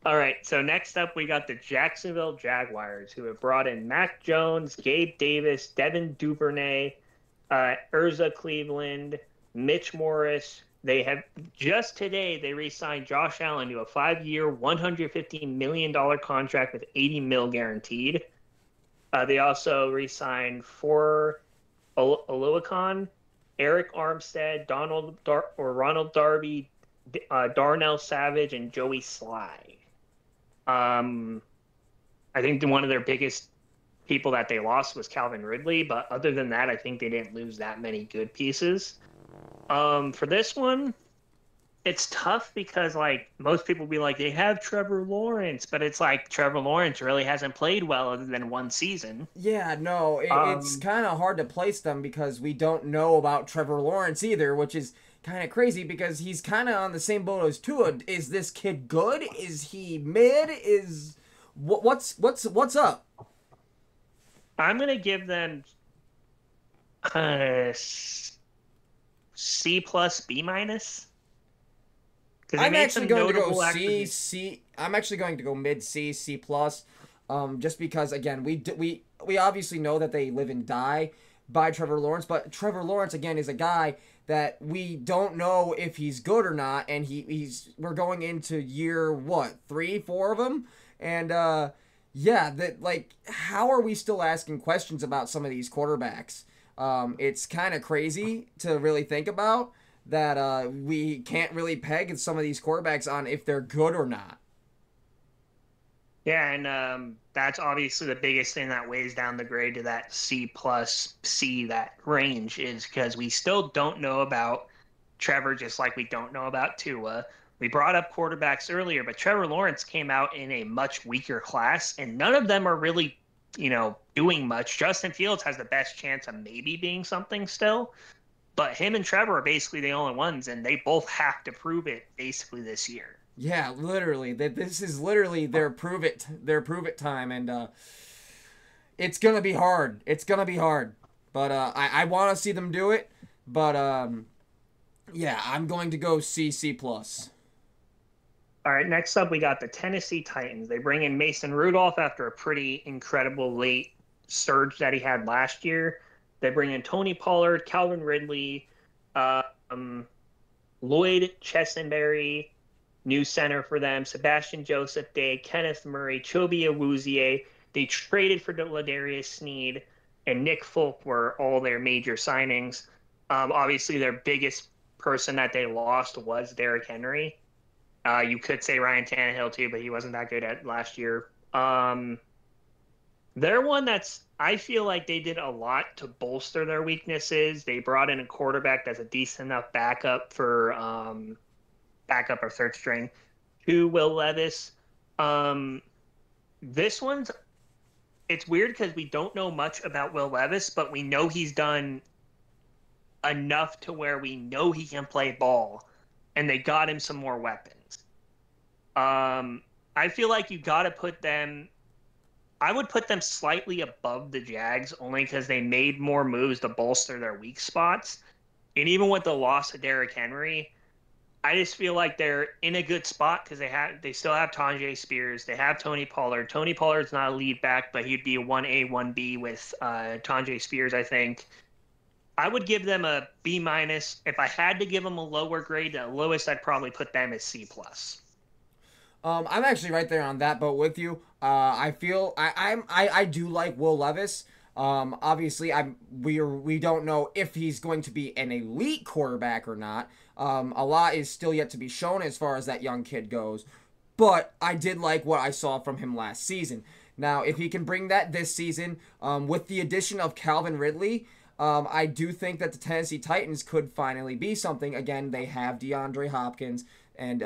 Speaker 2: All right, so next up we got the Jacksonville Jaguars, who have brought in Mac Jones, Gabe Davis, Devin Duvernay, Urza Cleveland, Mitch Morris. They have just today they re-signed Josh Allen to a 5-year, $115 million contract with $80 million guaranteed. They also re-signed for Oluokun, Eric Armstead, Ronald Darby, Darnell Savage, and Joey Sly. I think one of their biggest people that they lost was Calvin Ridley, but other than that, I think they didn't lose that many good pieces. For this one, it's tough because most people be like, they have Trevor Lawrence, but it's like Trevor Lawrence really hasn't played well other than 1 season.
Speaker 1: Yeah, no, it's kind of hard to place them because we don't know about Trevor Lawrence either, which is kind of crazy because he's kind of on the same boat as Tua. Is this kid good? Is he mid? What's up?
Speaker 2: I'm gonna give them C plus B minus.
Speaker 1: I'm actually going to go C. I'm actually going to go mid C, C plus, just because again we obviously know that they live and die by Trevor Lawrence, but Trevor Lawrence again is a guy that we don't know if he's good or not, and we're going into year 3, 4 of him, and Yeah, that like, how are we still asking questions about some of these quarterbacks? It's kind of crazy to really think about that we can't really peg some of these quarterbacks on if they're good or not.
Speaker 2: Yeah, and that's obviously the biggest thing that weighs down the grade to that C plus C, that range, is because we still don't know about Trevor, just like we don't know about Tua. We brought up quarterbacks earlier, but Trevor Lawrence came out in a much weaker class, and none of them are really, doing much. Justin Fields has the best chance of maybe being something still, but him and Trevor are basically the only ones, and they both have to prove it basically this year.
Speaker 1: Yeah, literally. That this is literally their prove it time, and it's gonna be hard. It's gonna be hard, but I want to see them do it. But yeah, I'm going to go C plus.
Speaker 2: All right, next up, we got the Tennessee Titans. They bring in Mason Rudolph after a pretty incredible late surge that he had last year. They bring in Tony Pollard, Calvin Ridley, um, Lloyd Chesenberry, new center for them, Sebastian Joseph Day, Kenneth Murray, Chobi Awuzie. They traded for Ladarius Sneed and Nick Folk were all their major signings. Obviously, their biggest person that they lost was Derrick Henry. You could say Ryan Tannehill too, but he wasn't that good at last year. They're one that's, I feel like they did a lot to bolster their weaknesses. They brought in a quarterback that's a decent enough backup or third string to Will Levis. This one's, it's weird because we don't know much about Will Levis, but we know he's done enough to where we know he can play ball, and they got him some more weapons. I feel like you got to put them. I would put them slightly above the Jags only because they made more moves to bolster their weak spots. And even with the loss of Derrick Henry, I just feel like they're in a good spot because they still have Tajay Spears. They have Tony Pollard. Tony Pollard's not a lead back, but he'd be a 1A, 1B with Tajay Spears, I think. I would give them a B minus. If I had to give them a lower grade, the lowest I'd probably put them as C plus.
Speaker 1: I'm actually right there on that boat with you. I feel I do like Will Levis. Obviously, we don't know if he's going to be an elite quarterback or not. A lot is still yet to be shown as far as that young kid goes. But I did like what I saw from him last season. Now, if he can bring that this season, with the addition of Calvin Ridley, I do think that the Tennessee Titans could finally be something. Again, they have DeAndre Hopkins. And,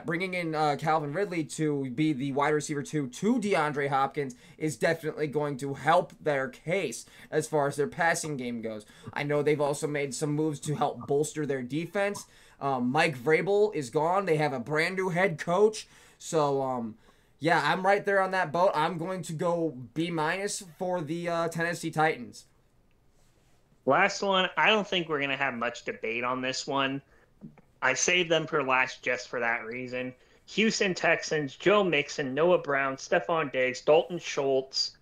Speaker 1: bringing in Calvin Ridley to be the wide receiver 2 to DeAndre Hopkins is definitely going to help their case as far as their passing game goes. I know they've also made some moves to help bolster their defense. Mike Vrabel is gone. They have a brand new head coach. So, yeah, I'm right there on that boat. I'm going to go B minus for the Tennessee Titans.
Speaker 2: Last one, I don't think we're going to have much debate on this one. I saved them for last just for that reason. Houston Texans, Joe Mixon, Noah Brown, Stephon Diggs, Dalton Schultz,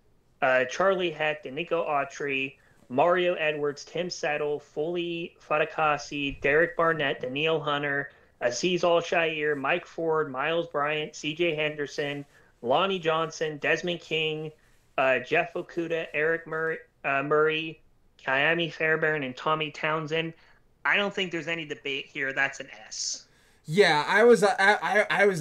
Speaker 2: Charlie Heck, Nico Autry, Mario Edwards, Tim Settle, Foley Fatakasi, Derek Barnett, Daniil Hunter, Azeez Al-Shaair, Mike Ford, Miles Bryant, CJ Henderson, Lonnie Johnson, Desmond King, Jeff Okuda, Eric Murray, Kiami Fairbairn, and Tommy Townsend. I don't think there's any debate here. That's an S.
Speaker 1: Yeah, I was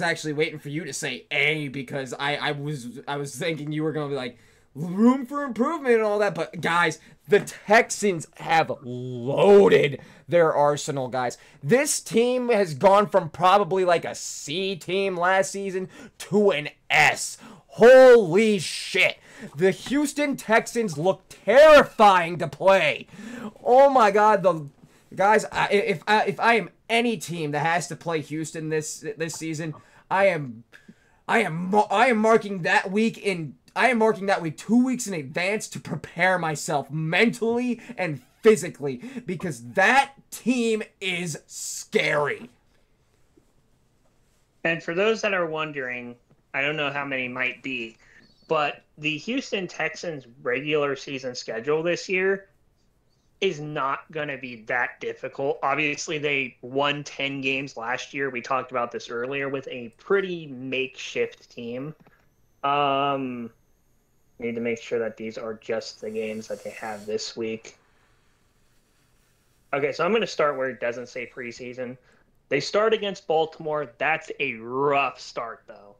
Speaker 1: actually waiting for you to say A because I was thinking you were gonna be like room for improvement and all that. But guys, the Texans have loaded their arsenal, guys. This team has gone from probably like a C team last season to an S. Holy shit. The Houston Texans look terrifying to play. Oh my god, guys, if I am any team that has to play Houston this season, I am marking that week 2 weeks in advance to prepare myself mentally and physically because that team is scary.
Speaker 2: And for those that are wondering, I don't know how many might be, but the Houston Texans regular season schedule this year is not going to be that difficult. Obviously, they won 10 games last year. We talked about this earlier with a pretty makeshift team. Um, Need to make sure that these are just the games that they have this week. Okay, so I'm going to start where it doesn't say preseason. They start against Baltimore. That's a rough start, though.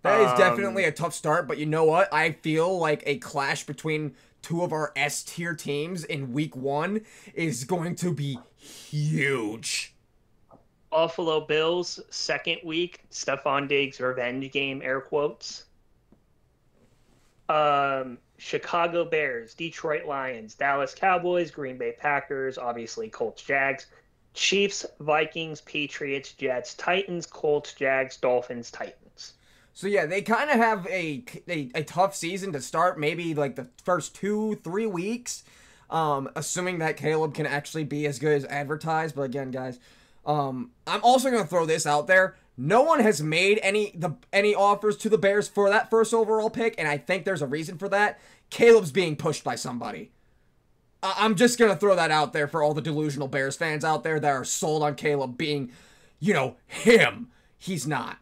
Speaker 1: That is definitely a tough start, but you know what? I feel like a clash between two of our S tier teams in week 1 is going to be huge.
Speaker 2: Buffalo Bills, second week. Stephon Diggs revenge game, air quotes. Chicago Bears, Detroit Lions, Dallas Cowboys, Green Bay Packers, obviously Colts Jags, Chiefs, Vikings, Patriots, Jets, Titans, Colts, Jags, Dolphins, Titans.
Speaker 1: So yeah, they kind of have a tough season to start, maybe like the first 2-3 weeks, assuming that Caleb can actually be as good as advertised. But again, guys, I'm also gonna throw this out there. No one has made any offers to the Bears for that first overall pick, and I think there's a reason for that. Caleb's being pushed by somebody. I'm just gonna throw that out there for all the delusional Bears fans out there that are sold on Caleb being, him. He's not.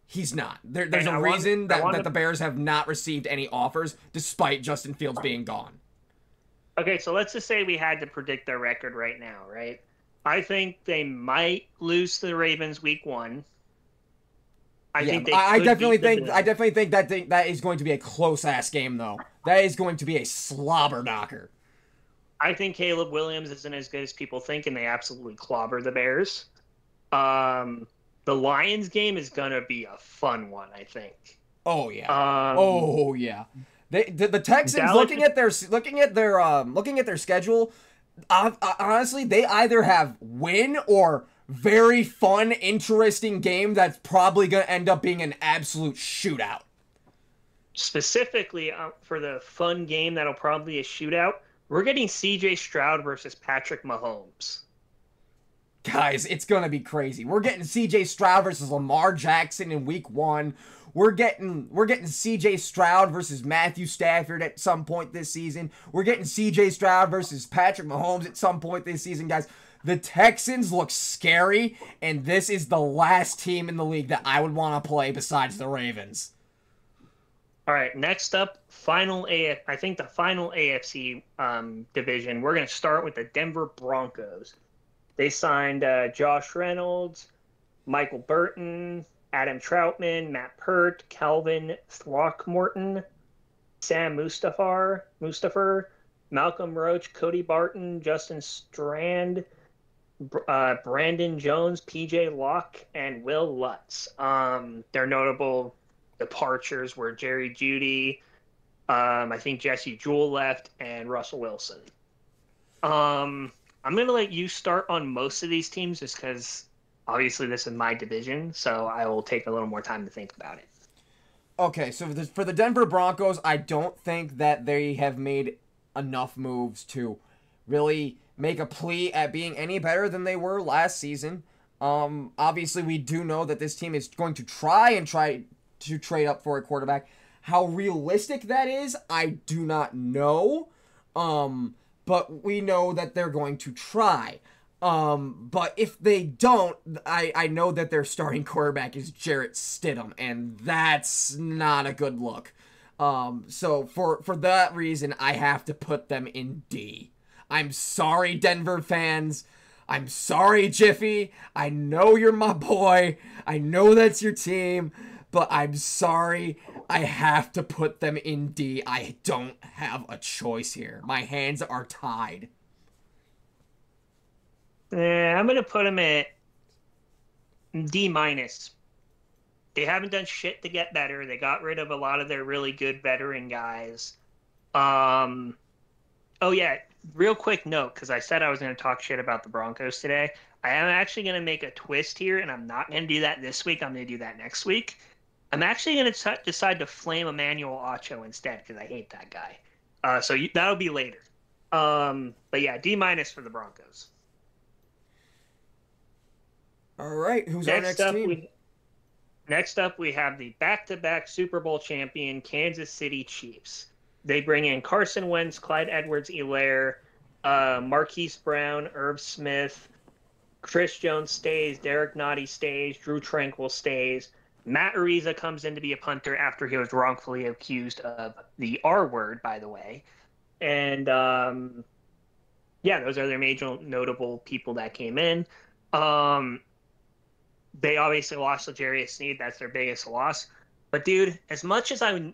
Speaker 1: He's not. There's a reason that the Bears have not received any offers despite Justin Fields being gone.
Speaker 2: Okay, so let's just say we had to predict their record right now, right? I think they might lose to the Ravens week 1.
Speaker 1: I definitely think that is going to be a close ass game though. That is going to be a slobber knocker.
Speaker 2: I think Caleb Williams isn't as good as people think, and they absolutely clobber the Bears. The Lions game is gonna be a fun one, I think.
Speaker 1: Oh yeah. The Texans Dallas, looking at their schedule. Honestly, they either have win or very fun, interesting game that's probably gonna end up being an absolute shootout.
Speaker 2: Specifically for the fun game that'll probably be a shootout, we're getting C.J. Stroud versus Patrick Mahomes.
Speaker 1: Guys, it's gonna be crazy. We're getting C.J. Stroud versus Lamar Jackson in week 1. We're getting C.J. Stroud versus Matthew Stafford at some point this season. We're getting C.J. Stroud versus Patrick Mahomes at some point this season, guys. The Texans look scary, and this is the last team in the league that I would want to play besides the Ravens.
Speaker 2: All right, next up, the final AFC division. We're going to start with the Denver Broncos. They signed Josh Reynolds, Michael Burton, Adam Troutman, Matt Pert, Calvin Throckmorton, Sam Mustapher, Malcolm Roach, Cody Barton, Justin Strand, Brandon Jones, PJ Locke, and Will Lutz. Their notable departures were Jerry Jeudy, I think Jesse Jewell left, and Russell Wilson. I'm going to let you start on most of these teams just because obviously this is my division, so I will take a little more time to think about it.
Speaker 1: Okay, so for the Denver Broncos, I don't think that they have made enough moves to really make a plea at being any better than they were last season. Obviously, we do know that this team is going to try to trade up for a quarterback. How realistic that is, I do not know. But we know that they're going to try. But if they don't, I know that their starting quarterback is Jarrett Stidham, and that's not a good look. So for that reason, I have to put them in D. I'm sorry, Denver fans. I'm sorry, Jiffy. I know you're my boy. I know that's your team. But I'm sorry, I have to put them in D. I don't have a choice here. My hands are tied.
Speaker 2: I'm going to put them at D-. They haven't done shit to get better. They got rid of a lot of their really good veteran guys. Oh, yeah, real quick note, because I said I was going to talk shit about the Broncos today. I am actually going to make a twist here, and I'm not going to do that this week. I'm going to do that next week. I'm actually going to decide to flame Emmanuel Acho instead because I hate that guy. That'll be later. But yeah, D- for the Broncos.
Speaker 1: All right, who's our next team?
Speaker 2: Next up, we have the back-to-back Super Bowl champion Kansas City Chiefs. They bring in Carson Wentz, Clyde Edwards-Helaire, Marquise Brown, Irv Smith, Chris Jones stays, Derek Nottie stays, Drew Tranquill stays. Matt Ariza comes in to be a punter after he was wrongfully accused of the R word, by the way. And yeah, those are their major notable people that came in. Um, they obviously lost L'Jarius Sneed. That's their biggest loss. But dude, as much as I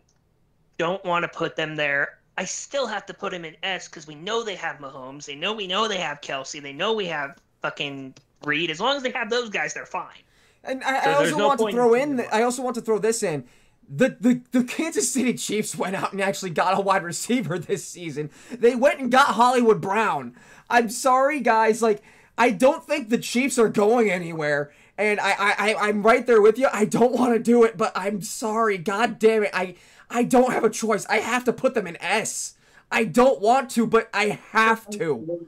Speaker 2: don't want to put them there, I still have to put them in S because we know they have Mahomes. We know they have Kelsey. They know we have fucking Reed. As long as they have those guys, they're fine.
Speaker 1: And I
Speaker 2: So there's
Speaker 1: also
Speaker 2: no
Speaker 1: want to
Speaker 2: point
Speaker 1: throw
Speaker 2: in
Speaker 1: in. I also want to throw this in. The Kansas City Chiefs went out and actually got a wide receiver this season. They went and got Hollywood Brown. I'm sorry, guys. Like, I don't think the Chiefs are going anywhere. And I'm right there with you. I don't want to do it, but I'm sorry. God damn it. I don't have a choice. I have to put them in S. I don't want to, but I have to.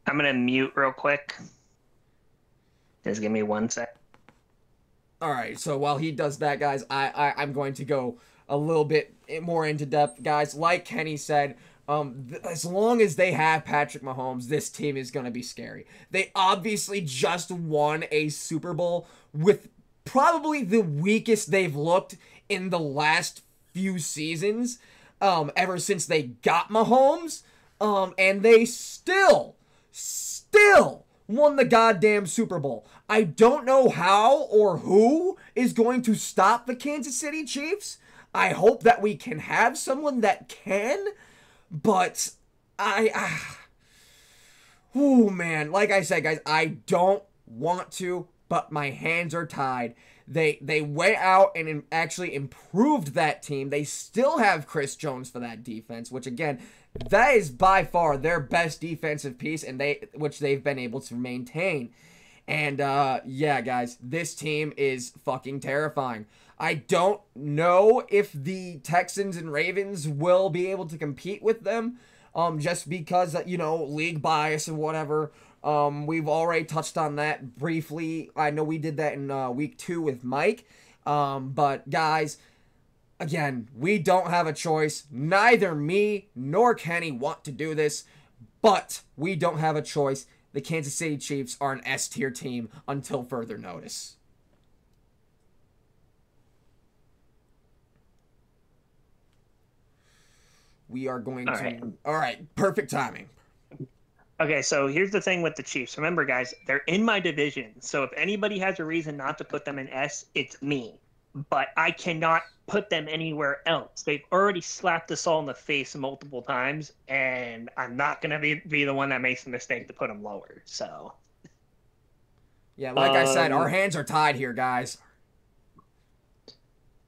Speaker 2: I'm going to mute real quick. Just give me 1 sec.
Speaker 1: All right, so while he does that, guys, I'm going to go a little bit more into depth, guys. Like Kenny said, as long as they have Patrick Mahomes, this team is going to be scary. They obviously just won a Super Bowl with probably the weakest they've looked in the last few seasons, ever since they got Mahomes, and they still won the goddamn Super Bowl. I don't know how or who is going to stop the Kansas City Chiefs. I hope that we can have someone that can, but oh man, like I said, guys, I don't want to, but my hands are tied. They went out and actually improved that team. They still have Chris Jones for that defense, which again, that is by far their best defensive piece, and which they've been able to maintain. And yeah, guys, this team is fucking terrifying. I don't know if the Texans and Ravens will be able to compete with them, just because, league bias and whatever. We've already touched on that briefly. I know we did that in week 2 with Mike. But guys, again, we don't have a choice. Neither me nor Kenny want to do this, but we don't have a choice. The Kansas City Chiefs are an S-tier team until further notice. We are going to... All right, perfect timing.
Speaker 2: Okay, so here's the thing with the Chiefs. Remember, guys, they're in my division. So if anybody has a reason not to put them in S, it's me. But I cannot put them anywhere else. They've already slapped us all in the face multiple times, and I'm not going to be the one that makes the mistake to put them lower. So,
Speaker 1: yeah, like I said, our hands are tied here, guys.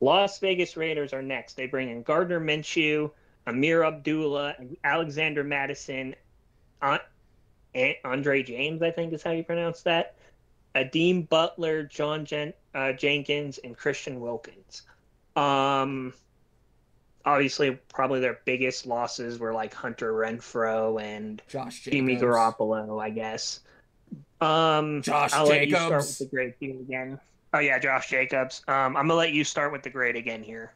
Speaker 2: Las Vegas Raiders are next. They bring in Gardner Minshew, Amir Abdullah, Alexander Madison, Andre James, I think is how you pronounce that, Adeem Butler, John Jenkins, and Christian Wilkins. Obviously, probably their biggest losses were like Hunter Renfrow and Jimmy Garoppolo, I guess. I'll let you start with the grade team again. Oh yeah, Josh Jacobs. I'm gonna let you start with the grade again here.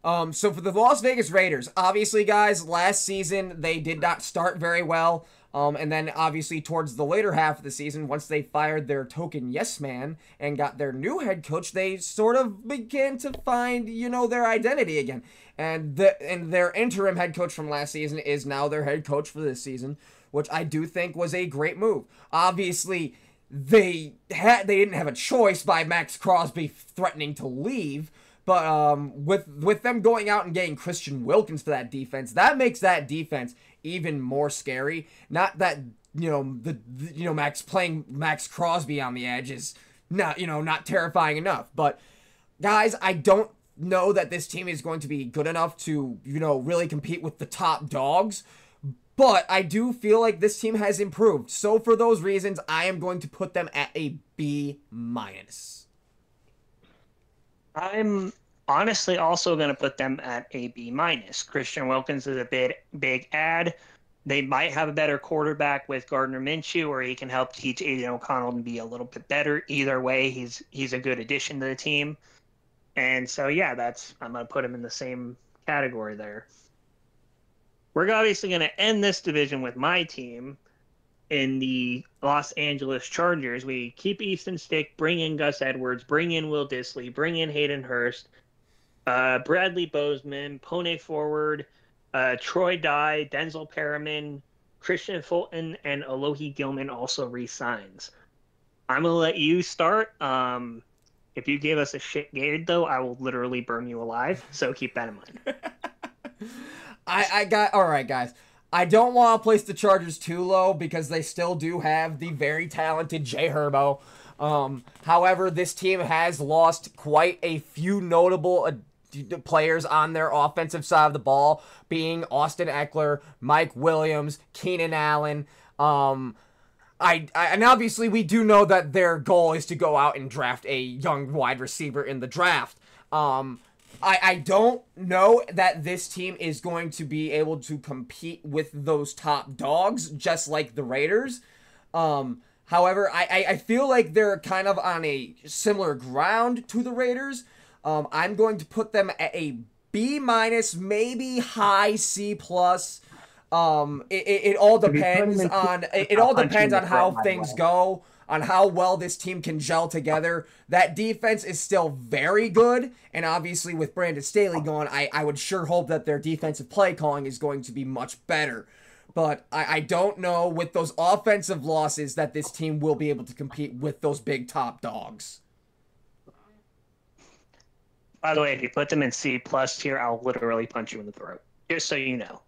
Speaker 1: So for the Las Vegas Raiders, obviously, guys, last season they did not start very well. And then obviously towards the later half of the season, once they fired their token yes man and got their new head coach, they sort of began to find, their identity again. And their interim head coach from last season is now their head coach for this season, which I do think was a great move. Obviously, they didn't have a choice by Max Crosby threatening to leave. But with them going out and getting Christian Wilkins for that defense, that makes that defense even more scary. Not that Max playing Max Crosby on the edge is not terrifying enough. But guys, I don't know that this team is going to be good enough to really compete with the top dogs. But I do feel like this team has improved. So for those reasons, I am going to put them at a B-.
Speaker 2: I'm honestly also going to put them at a B-. Christian Wilkins is a big add. They might have a better quarterback with Gardner Minshew, or he can help teach Aiden O'Connell to be a little bit better. Either way, he's a good addition to the team. And so, yeah, I'm going to put him in the same category there. We're obviously going to end this division with my team. in the Los Angeles Chargers, we keep Easton Stick, bring in Gus Edwards, bring in Will Dissly, bring in Hayden Hurst, Bradley Bozeman, Pone Forward, Troy Dye, Denzel Perriman, Christian Fulton, and Alohi Gilman also re-signs. I'm gonna let you start. If you give us a shit grade, though, I will literally burn you alive. So keep that in mind.
Speaker 1: I got all right, guys. I don't want to place the Chargers too low because they still do have the very talented Jay Herbo. However, this team has lost quite a few notable players on their offensive side of the ball, being Austin Eckler, Mike Williams, Keenan Allen. And obviously we do know that their goal is to go out and draft a young wide receiver in the draft. I don't know that this team is going to be able to compete with those top dogs, just like the Raiders. However, I feel like they're kind of on a similar ground to the Raiders. I'm going to put them at a B-, maybe high C+. It all depends on how things go, on how well this team can gel together. That defense is still very good, and obviously with Brandon Staley gone, I would sure hope that their defensive play calling is going to be much better. But I don't know with those offensive losses that this team will be able to compete with those big top dogs.
Speaker 2: By the way, if you put them in C+ tier, I'll literally punch you in the throat. Just so you know.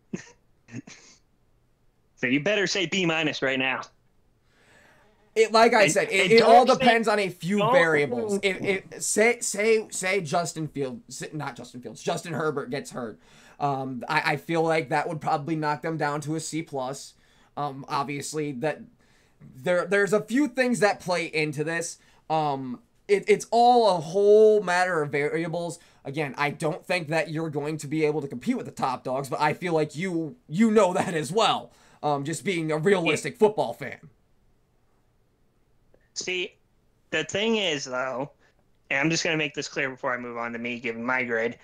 Speaker 2: So you better say B- right now.
Speaker 1: Like I said, it all depends on a few variables. Say Justin Herbert gets hurt. I feel like that would probably knock them down to a C+. Obviously, that there's a few things that play into this. It's all a whole matter of variables. Again, I don't think that you're going to be able to compete with the top dogs, but I feel like you know that as well. Just being a realistic football fan.
Speaker 2: See, the thing is, though, and I'm just going to make this clear before I move on to me giving my grade.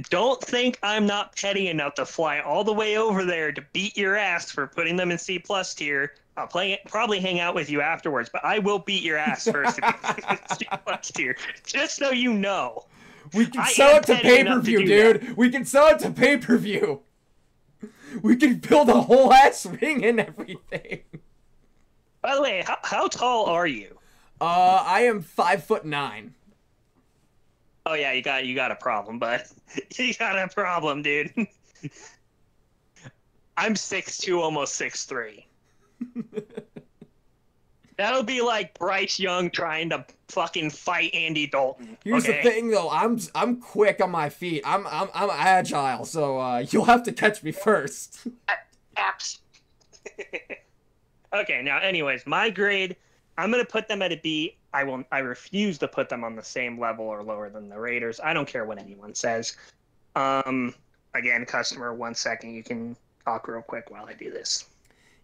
Speaker 2: Don't think I'm not petty enough to fly all the way over there to beat your ass for putting them in C+ tier. I'll probably hang out with you afterwards, but I will beat your ass first to be in C+ tier, just so you know.
Speaker 1: We can sell it to pay-per-view, dude. That. We can sell it to pay-per-view. We can build a whole ass ring and everything.
Speaker 2: By the way, how tall are you?
Speaker 1: I am 5'9".
Speaker 2: Oh yeah, you got a problem, bud. You got a problem, dude. I'm 6'2", almost 6'3". That'll be like Bryce Young trying to fucking fight Andy Dalton.
Speaker 1: Here's the thing, though. I'm quick on my feet. I'm agile, so you'll have to catch me first.
Speaker 2: Apps. Okay, now, anyways, my grade, I'm gonna put them at a B. I refuse to put them on the same level or lower than the Raiders. I don't care what anyone says. Again, customer, 1 second. You can talk real quick while I do this.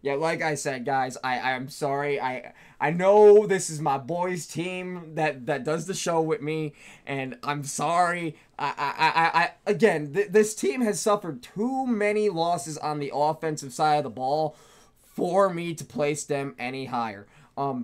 Speaker 1: Yeah, like I said, guys, I'm sorry. I know this is my boys' team that does the show with me, and I'm sorry. Again, this team has suffered too many losses on the offensive side of the ball for me to place them any higher.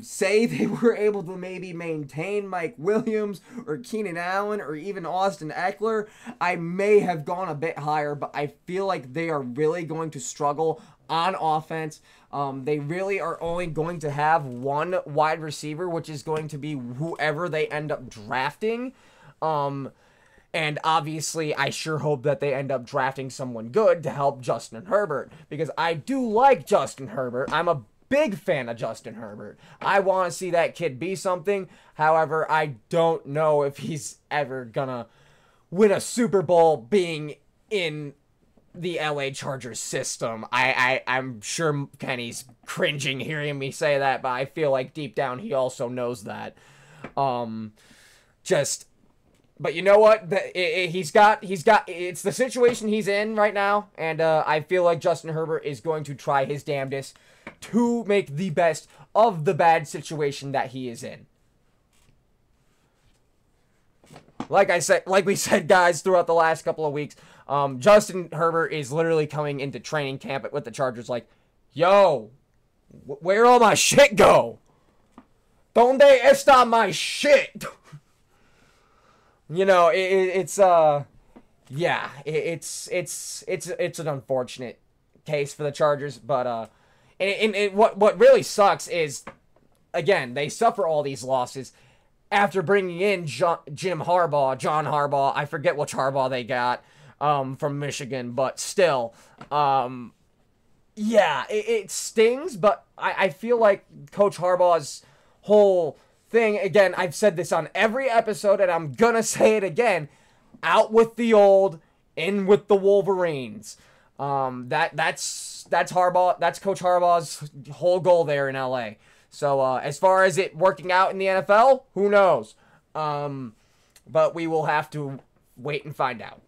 Speaker 1: Say they were able to maybe maintain Mike Williams or Keenan Allen or even Austin Eckler, I may have gone a bit higher, but I feel like they are really going to struggle on offense. They really are only going to have one wide receiver, which is going to be whoever they end up drafting. And obviously, I sure hope that they end up drafting someone good to help Justin Herbert, because I do like Justin Herbert. I'm a big fan of Justin Herbert. I want to see that kid be something. However, I don't know if he's ever gonna win a Super Bowl being in the LA Chargers system. I'm sure Kenny's cringing hearing me say that, but I feel like deep down he also knows that. But you know what? He's got. It's the situation he's in right now, and I feel like Justin Herbert is going to try his damnedest to make the best of the bad situation that he is in. Like we said, guys, throughout the last couple of weeks, Justin Herbert is literally coming into training camp with the Chargers like, yo, Where all my shit go? Donde está my shit? You know, it's an unfortunate case for the Chargers, but what really sucks is, again, they suffer all these losses after bringing in John Harbaugh. I forget which Harbaugh they got from Michigan, but still, it stings. But I feel like Coach Harbaugh's whole thing, again, I've said this on every episode, and I'm gonna say it again: out with the old, in with the Wolverines. That's Harbaugh. That's Coach Harbaugh's whole goal there in LA. So as far as it working out in the NFL, who knows? But we will have to wait and find out.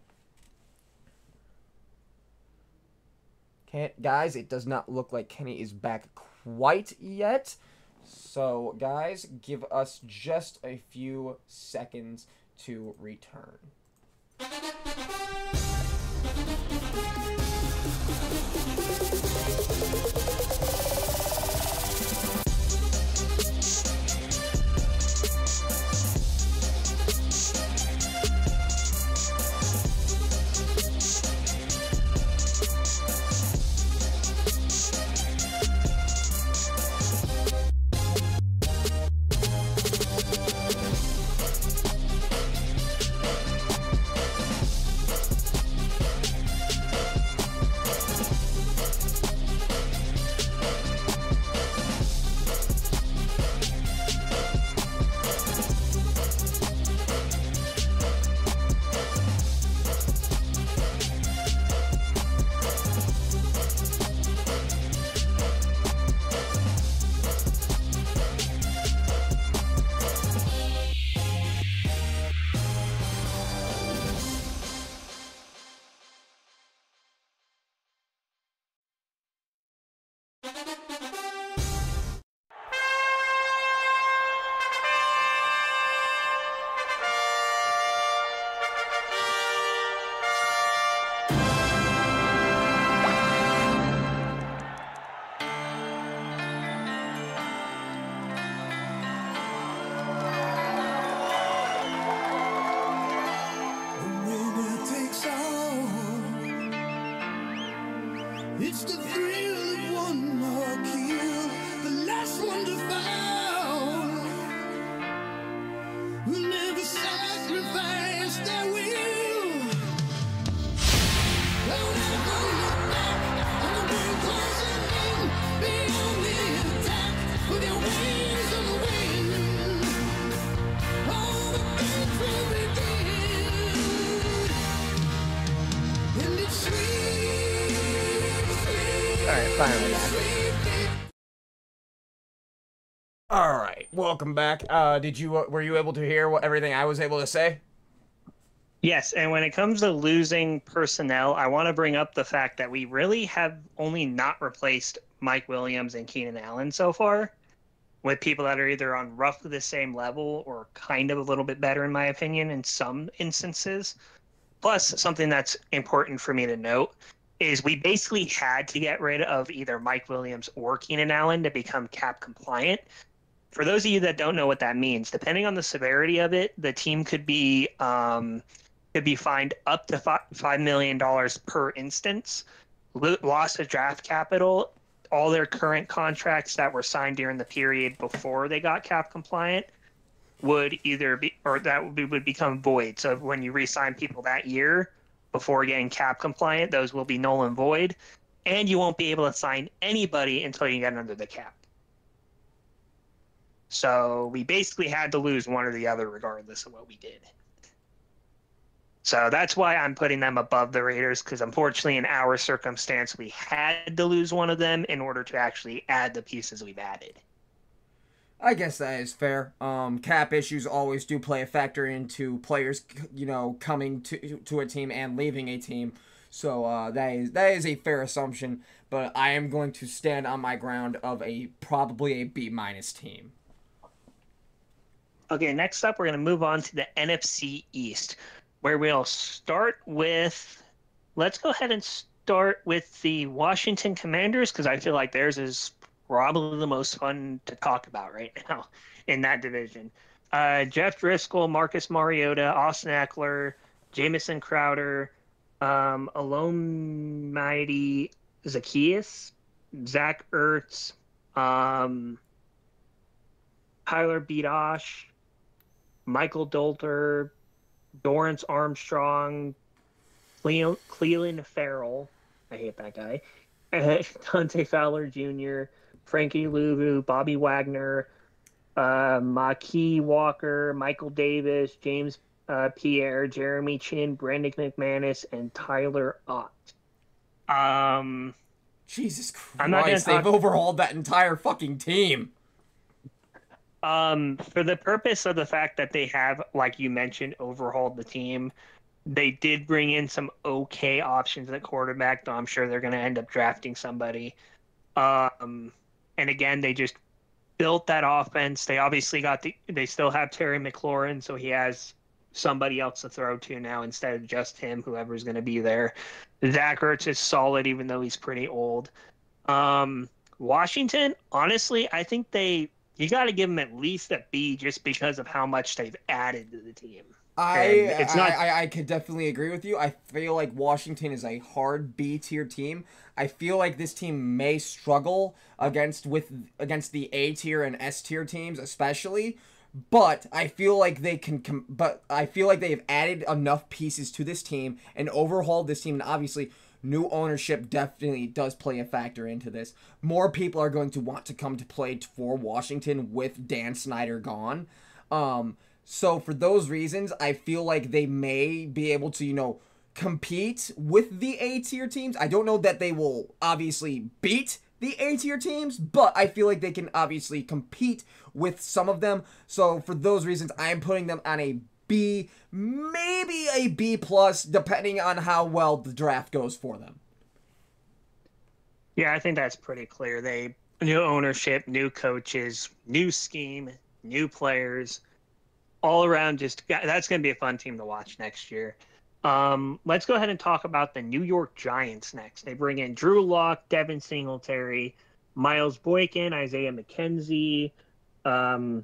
Speaker 1: Guys, it does not look like Kenny is back quite yet. So, guys, give us just a few seconds to return.
Speaker 3: It's the thrill of one more kill, the last one to fall. We'll never sacrifice their will. Don't ever look back on the world closing in. Be on the attack with your wings on the wind. All the things will begin, and it's sweet.
Speaker 1: Alright, finally back. Alright, welcome back. Were you able to hear everything I was able to say?
Speaker 2: Yes, and when it comes to losing personnel, I want to bring up the fact that we really have only not replaced Mike Williams and Keenan Allen so far with people that are either on roughly the same level or kind of a little bit better, in my opinion, in some instances. Plus, something that's important for me to note is we basically had to get rid of either Mike Williams or Keenan Allen to become cap compliant. For those of you that don't know what that means, depending on the severity of it, the team could be fined up to $5 million per instance, loss of draft capital, all their current contracts that were signed during the period before they got cap compliant would either be, or that would become void. So when you re-sign people that year, before getting cap compliant, those will be null and void, and you won't be able to sign anybody until you get under the cap. So we basically had to lose one or the other regardless of what we did. So that's why I'm putting them above the Raiders, because unfortunately in our circumstance, we had to lose one of them in order to actually add the pieces we've added.
Speaker 1: I guess that is fair. Cap issues always do play a factor into players, coming to a team and leaving a team. So that is a fair assumption. But I am going to stand on my ground of probably a B- team.
Speaker 2: Okay, next up, we're going to move on to the NFC East, where we'll start with. Let's go ahead and start with the Washington Commanders, because I feel like theirs is probably the most fun to talk about right now in that division. Jeff Driscoll, Marcus Mariota, Austin Eckler, Jamison Crowder, Alomidi Zacchaeus, Zach Ertz, Tyler Biadasz, Michael Dolter, Dorrance Armstrong, Cleveland Farrell. I hate that guy. Dante Fowler Jr., Frankie Louvu, Bobby Wagner, Makee Walker, Michael Davis, James Pierre, Jeremy Chin, Brandon McManus, and Tyler Ott.
Speaker 1: Jesus
Speaker 2: I'm not gonna
Speaker 1: Christ, they've
Speaker 2: talk.
Speaker 1: overhauled that entire fucking team.
Speaker 2: For the purpose of the fact that they have, like you mentioned, overhauled the team, they did bring in some okay options at quarterback, though I'm sure they're going to end up drafting somebody. And again, they just built that offense. They obviously they still have Terry McLaurin, so he has somebody else to throw to now instead of just him, whoever's going to be there. Zach Ertz is solid, even though he's pretty old. Washington, honestly, I think you got to give them at least a B just because of how much they've added to the team.
Speaker 1: I could definitely agree with you. I feel like Washington is a hard B tier team. I feel like this team may struggle against the A tier and S tier teams, especially. But I feel like they can. But I feel like they have added enough pieces to this team and overhauled this team. And obviously, new ownership definitely does play a factor into this. More people are going to want to come to play for Washington with Dan Snyder gone. So for those reasons, I feel like they may be able to, compete with the A-tier teams. I don't know that they will obviously beat the A-tier teams, but I feel like they can obviously compete with some of them. So for those reasons, I am putting them on a B, maybe a B+, depending on how well the draft goes for them.
Speaker 2: Yeah, I think that's pretty clear. New ownership, new coaches, new scheme, new players. All around, that's going to be a fun team to watch next year. Let's go ahead and talk about the New York Giants next. They bring in Drew Lock, Devin Singletary, Miles Boykin, Isaiah McKenzie, 5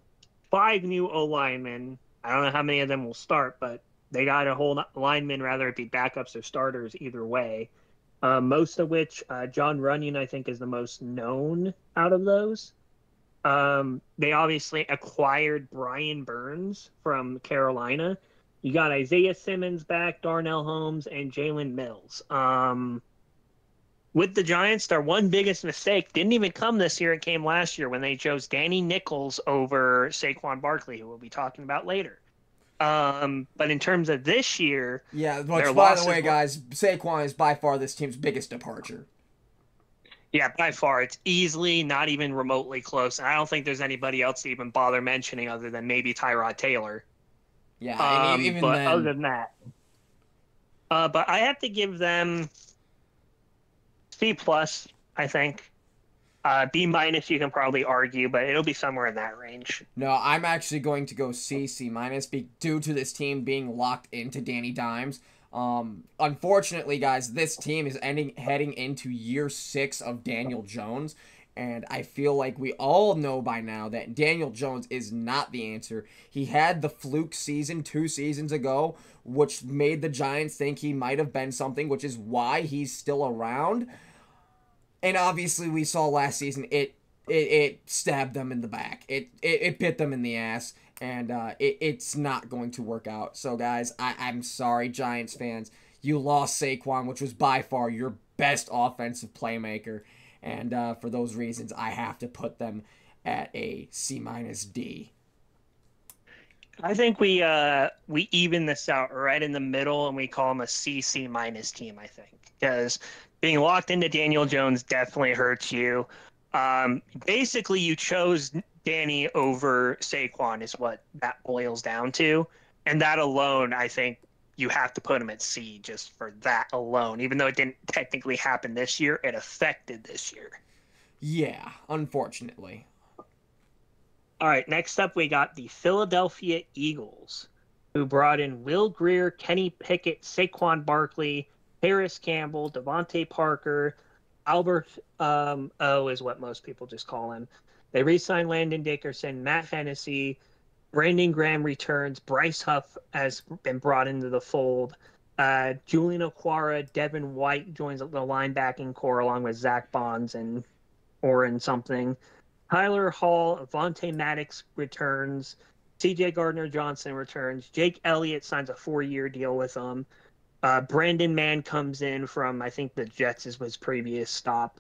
Speaker 2: new O-linemen. I don't know how many of them will start, but they got a whole linemen, rather it be backups or starters, either way. Most of which, John Runyon, I think, is the most known out of those. They obviously acquired Brian Burns from Carolina. You got Isaiah Simmons back, Darnell Holmes, and Jalen Mills. With the Giants, their one biggest mistake didn't even come this year. It came last year when they chose Danny Nichols over Saquon Barkley, who we'll be talking about later. But in terms of this year...
Speaker 1: Yeah, which, by the way, guys, Saquon is by far this team's biggest departure.
Speaker 2: Yeah, by far. It's easily not even remotely close. And I don't think there's anybody else to even bother mentioning other than maybe Tyrod Taylor.
Speaker 1: Yeah, and even
Speaker 2: but
Speaker 1: then...
Speaker 2: other than that. But I have to give them C+, I think. B- you can probably argue, but it'll be somewhere in that range.
Speaker 1: No, I'm actually going to go C, C-, due to this team being locked into Danny Dimes. Unfortunately, guys, this team is heading into year 6 of Daniel Jones, and I feel like we all know by now that Daniel Jones is not the answer. He had the fluke season 2 seasons ago, which made the Giants think he might have been something, which is why he's still around. And obviously, we saw last season it stabbed them in the back. It bit them in the ass. And it's not going to work out. So, guys, I'm sorry, Giants fans. You lost Saquon, which was by far your best offensive playmaker. And for those reasons, I have to put them at a C- D.
Speaker 2: I think we even this out right in the middle, and we call them a C- team, I think. Because being locked into Daniel Jones definitely hurts you. Basically, you chose Danny over Saquon is what that boils down to. And that alone, I think you have to put him at C just for that alone. Even though it didn't technically happen this year, it affected this year.
Speaker 1: Yeah, unfortunately.
Speaker 2: All right, next up we got the Philadelphia Eagles, who brought in Will Grier, Kenny Pickett, Saquon Barkley, Harris Campbell, Devontae Parker, Albert O is what most people just call him. They re-signed Landon Dickerson, Matt Hennessy, Brandon Graham returns, Bryce Huff has been brought into the fold. Julian Okwara, Devin White joins the linebacking core along with Zach Bonds and Oren something. Tyler Hall, Avonte Maddox returns. CJ Gardner-Johnson returns. Jake Elliott signs a 4-year deal with them. Brandon Mann comes in from, I think, the Jets is his previous stop.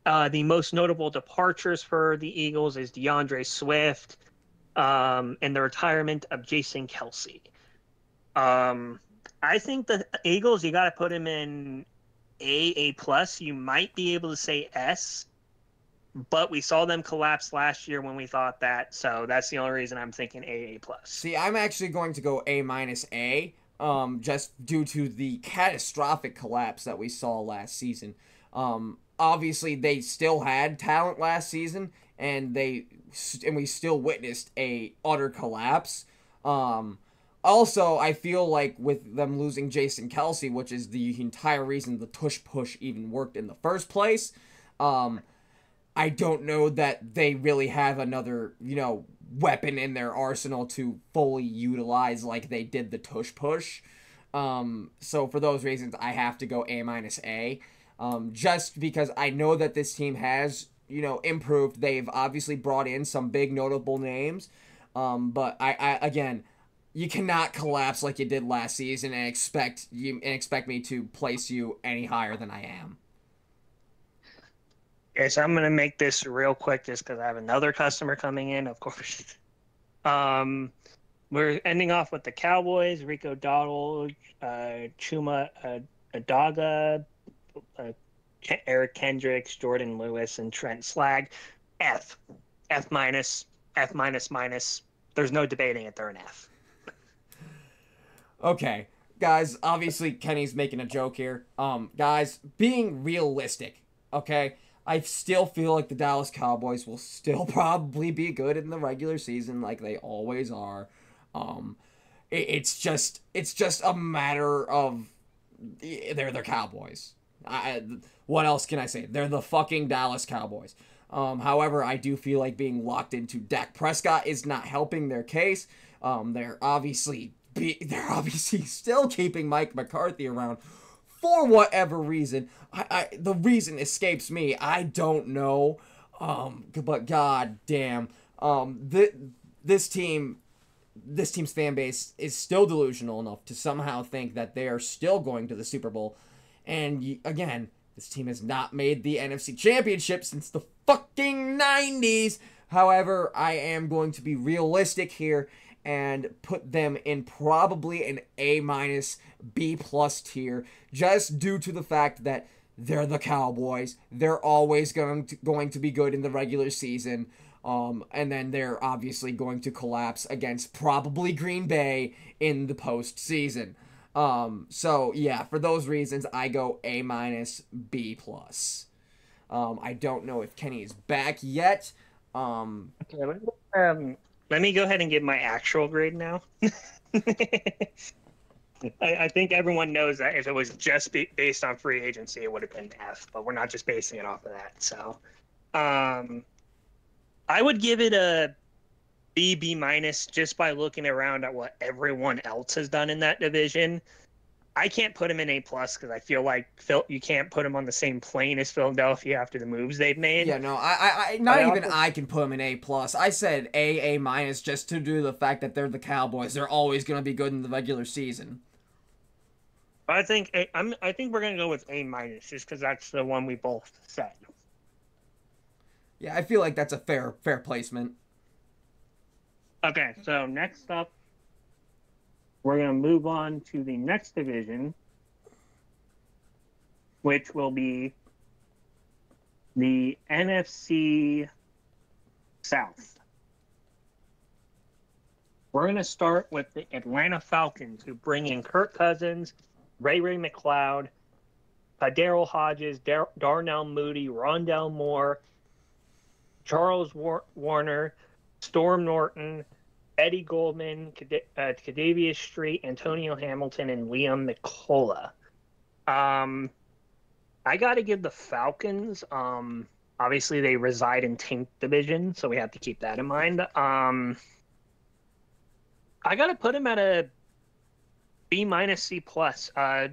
Speaker 2: The most notable departures for the Eagles is DeAndre Swift and the retirement of Jason Kelsey. I think the Eagles, you got to put him in A plus. You might be able to say S, but we saw them collapse last year when we thought that, so that's the only reason I'm thinking A plus.
Speaker 1: See, I'm actually going to go A-A, just due to the catastrophic collapse that we saw last season. Obviously, they still had talent last season, and we still witnessed a utter collapse. Also, I feel like with them losing Jason Kelsey, which is the entire reason the tush push even worked in the first place, I don't know that they really have another, weapon in their arsenal to fully utilize like they did the tush push. So for those reasons, I have to go A-A. Just because I know that this team has, improved. They've obviously brought in some big notable names. But I again, you cannot collapse like you did last season and expect me to place you any higher than I am.
Speaker 2: Okay, so I'm going to make this real quick just because I have another customer coming in, of course. We're ending off with the Cowboys, Rico Dowdle, Chuma Adaga, Eric Kendricks, Jordan Lewis, and Trent Slag. F minus. There's no debating it. They're an F.
Speaker 1: Okay, guys, obviously Kenny's making a joke here. Guys, being realistic, okay? I still feel like the Dallas Cowboys will still probably be good in the regular season like they always are. It's just a matter of they're the Cowboys. What else can I say? They're the fucking Dallas Cowboys. However, I do feel like being locked into Dak Prescott is not helping their case. They're obviously still keeping Mike McCarthy around for whatever reason. The reason escapes me. I don't know. But god damn. This team's fan base is still delusional enough to somehow think that they are still going to the Super Bowl. And again, this team has not made the NFC Championship since the fucking 90s. However, I am going to be realistic here and put them in probably an A-B+ tier, just due to the fact that they're the Cowboys. They're always going to be good in the regular season. And then they're obviously going to collapse against probably Green Bay in the postseason. So yeah, for those reasons, I go A-B+. I don't know if Kenny is back yet.
Speaker 2: Okay, let me go ahead and give my actual grade now. I think everyone knows that if it was just based on free agency, it would have been F, but we're not just basing it off of that. So I would give it a B just by looking around at what everyone else has done in that division. I can't put him in A+ because I feel like you can't put him on the same plane as Philadelphia after the moves they've made.
Speaker 1: Yeah, no, I can put him in A+. I said A- just to do the fact that they're the Cowboys. They're always going to be good in the regular season.
Speaker 2: I think we're gonna go with A- just because that's the one we both said.
Speaker 1: Yeah, I feel like that's a fair placement.
Speaker 2: Okay, so next up, we're going to move on to the next division, which will be the NFC South. We're going to start with the Atlanta Falcons, who bring in Kirk Cousins, Ray McLeod, Daryl Hodges, Darnell Mooney, Rondell Moore, Charles Warner, Storm Norton, Eddie Goldman, Kadavius Street, Antonio Hamilton, and Liam McCullough. I got to give the Falcons. Obviously they reside in Tank Division, so we have to keep that in mind. I got to put them at a B minus C plus.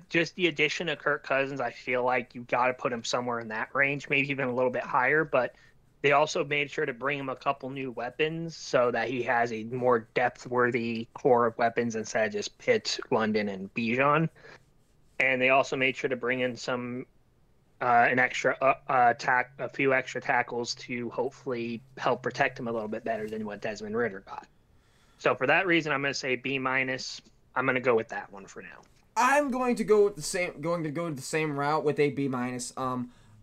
Speaker 2: Just the addition of Kirk Cousins, I feel like you got to put him somewhere in that range, maybe even a little bit higher. But they also made sure to bring him a couple new weapons so that he has a more depth-worthy core of weapons instead of just Pitts, London, and Bijan. And they also made sure to bring in some a few extra tackles to hopefully help protect him a little bit better than what Desmond Ridder got. So for that reason, I'm going to say B minus. I'm going to go with that one for now.
Speaker 1: I'm going to go with the same route with a B minus.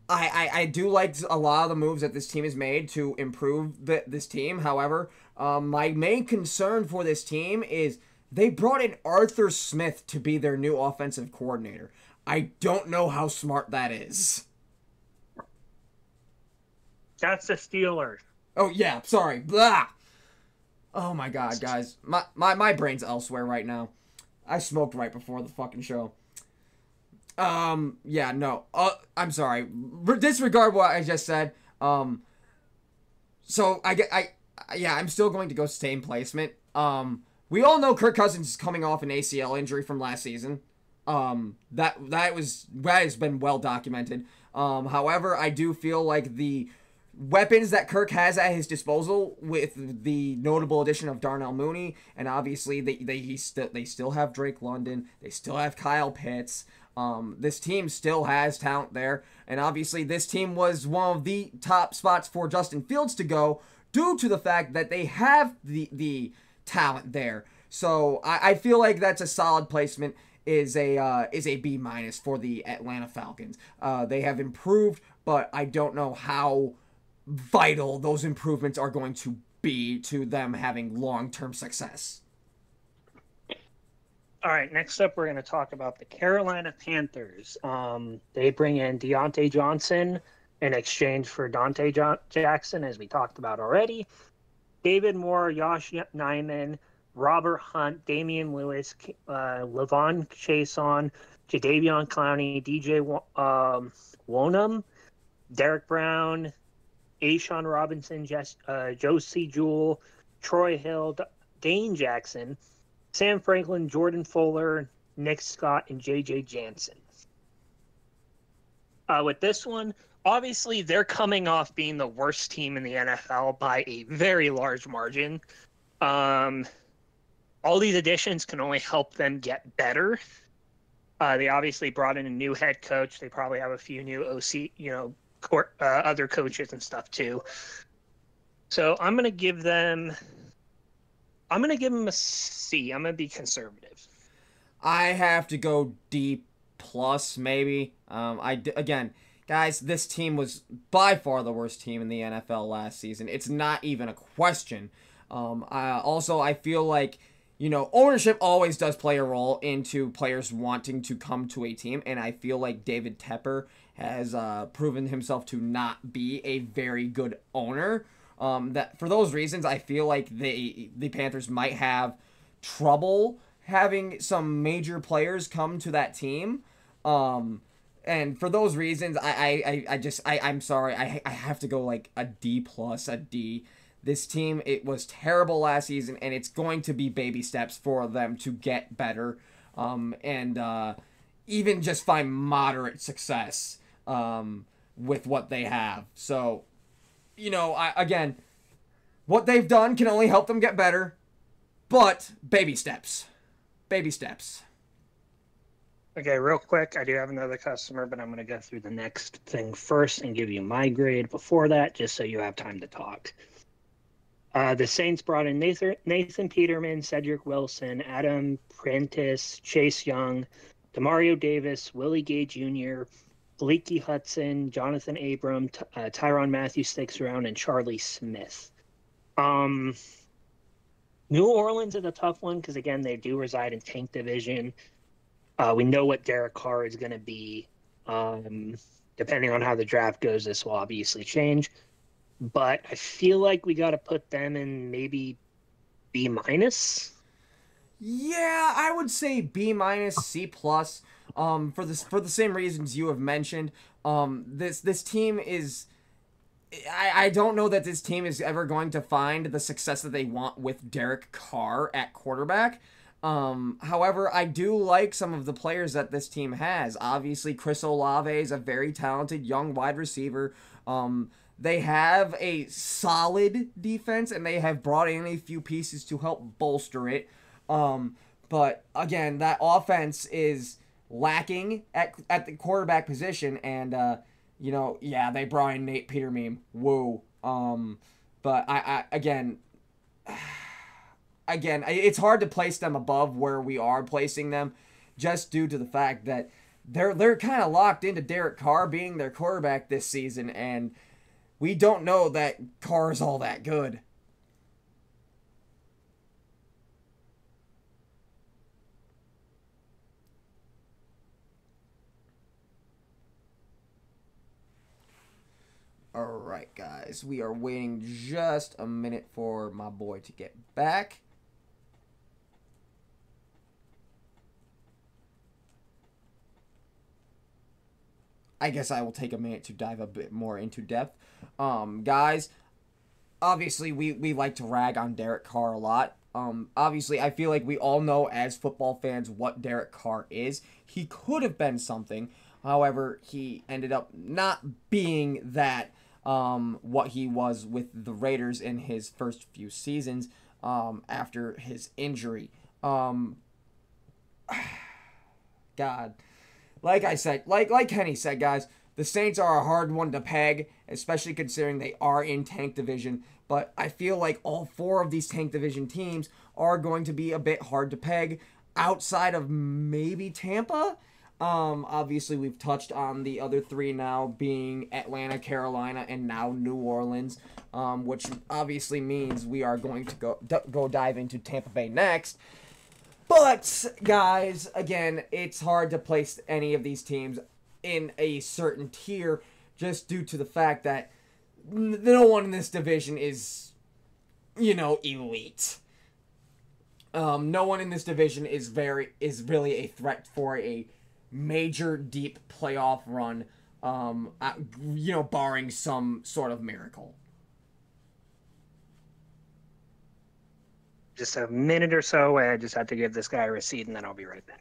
Speaker 1: I do like a lot of the moves that this team has made to improve this team. However, my main concern for this team is they brought in Arthur Smith to be their new offensive coordinator. I don't know how smart that is.
Speaker 2: That's the Steelers.
Speaker 1: Oh yeah, sorry. Blah. Oh my god, guys. My brain's elsewhere right now. I smoked right before the fucking show. Yeah, no. I'm sorry. Disregard what I just said. So I'm still going to go same placement. We all know Kirk Cousins is coming off an ACL injury from last season. That has been well documented. However, I do feel like the weapons that Kirk has at his disposal, with the notable addition of Darnell Mooney, and obviously they still have Drake London, they still have Kyle Pitts. This team still has talent there, and obviously this team was one of the top spots for Justin Fields to go due to the fact that they have the talent there. So I feel like that's a solid placement. Is a B minus for the Atlanta Falcons. They have improved, but I don't know how vital those improvements are going to be to them having long-term success.
Speaker 2: All right, next up, we're going to talk about the Carolina Panthers. They bring in Deontay Johnson in exchange for Dante Jackson, as we talked about already. David Moore, Josh Nyman, Robert Hunt, Damian Lewis, Levon Chason, Jadeveon Clowney, DJ Wonham, Derek Brown, Ashawn Robinson, Josie Jewell, Troy Hill, Dane Jackson, Sam Franklin, Jordan Fuller, Nick Scott, and JJ Jansen. With this one, obviously they're coming off being the worst team in the NFL by a very large margin. All these additions can only help them get better. They obviously brought in a new head coach. They probably have a few new OC, other coaches and stuff too. So I'm gonna give them a C. I'm gonna be conservative.
Speaker 1: I have to go D plus maybe. Again, guys, this team was by far the worst team in the NFL last season. It's not even a question. I feel like, ownership always does play a role into players wanting to come to a team, and I feel like David Tepper has proven himself to not be a very good owner. That for those reasons, I feel like the Panthers might have trouble having some major players come to that team. And for those reasons, I'm sorry, I have to go like a D plus, a D. This team, it was terrible last season, and it's going to be baby steps for them to get better, and even just find moderate success with what they have. So, again, what they've done can only help them get better, but baby steps. Baby steps.
Speaker 2: Okay, real quick, I do have another customer, but I'm going to go through the next thing first and give you my grade before that, just so you have time to talk. The Saints brought in Nathan Peterman, Cedric Wilson, Adam Prentice, Chase Young, Demario Davis, Willie Gay Jr., Leaky Hudson, Jonathan Abram, Tyrann Matthew sticks around, and Charlie Smith. New Orleans is a tough one because, again, they do reside in Tank Division. We know what Derek Carr is going to be. Depending on how the draft goes, this will obviously change. But I feel like we got to put them in maybe B minus.
Speaker 1: Yeah, I would say B minus, C plus. For the same reasons you have mentioned. This team is. I don't know that this team is ever going to find the success that they want with Derek Carr at quarterback. However, I do like some of the players that this team has. Obviously, Chris Olave is a very talented young wide receiver. They have a solid defense, and they have brought in a few pieces to help bolster it. But again, that offense is lacking at the quarterback position, and yeah, they brought in Nate Peter meme. Woo. But I again, it's hard to place them above where we are placing them, just due to the fact that they're kind of locked into Derek Carr being their quarterback this season, and we don't know that Carr is all that good. Alright, guys. We are waiting just a minute for my boy to get back. I guess I will take a minute to dive a bit more into depth. Guys, obviously we like to rag on Derek Carr a lot. Obviously, I feel like we all know as football fans what Derek Carr is. He could have been something. However, he ended up not being that what he was with the Raiders in his first few seasons after his injury. God. Like I said, like Kenny said, guys, the Saints are a hard one to peg, especially considering they are in tank division. But I feel like all four of these tank division teams are going to be a bit hard to peg outside of maybe Tampa. Obviously, we've touched on the other three now being Atlanta, Carolina, and now New Orleans, which obviously means we are going to go dive into Tampa Bay next. But, guys, again, it's hard to place any of these teams in a certain tier just due to the fact that no one in this division is, elite. No one in this division is really a threat for a major deep playoff run, barring some sort of miracle.
Speaker 2: Just a minute or so. I just have to give this guy a receipt, and then I'll be right back.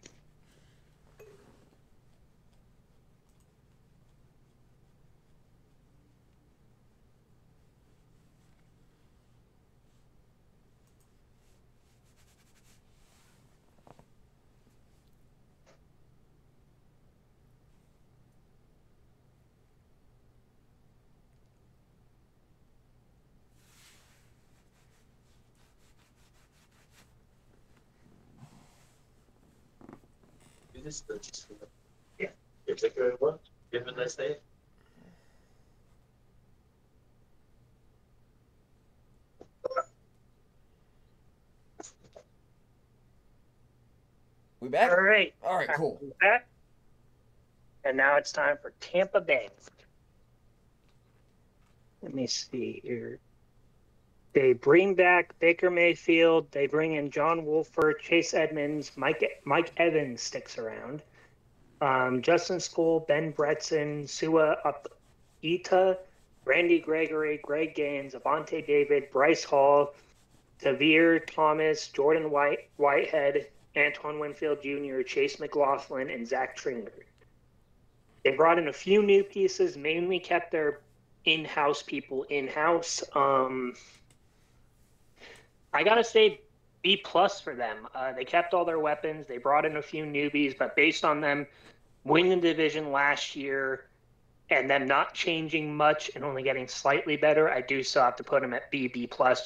Speaker 4: Yeah. You take care of what? You have a nice day.
Speaker 1: We back?
Speaker 2: All right.
Speaker 1: All right, cool.
Speaker 2: I'm back. And now it's time for Tampa Bay. Let me see here. They bring back Baker Mayfield. They bring in John Wolford, Chase Edmonds, Mike Evans sticks around. Justin School, Ben Bretson, Sua Ita, Randy Gregory, Greg Gaines, Avante David, Bryce Hall, Tavir Thomas, Jordan Whitehead, Antoine Winfield Jr., Chase McLaughlin, and Zach Tringer. They brought in a few new pieces, mainly kept their in-house people in-house. I gotta say B+ for them. They kept all their weapons. They brought in a few newbies, but based on them winning the division last year and them not changing much and only getting slightly better, I do still have to put them at B+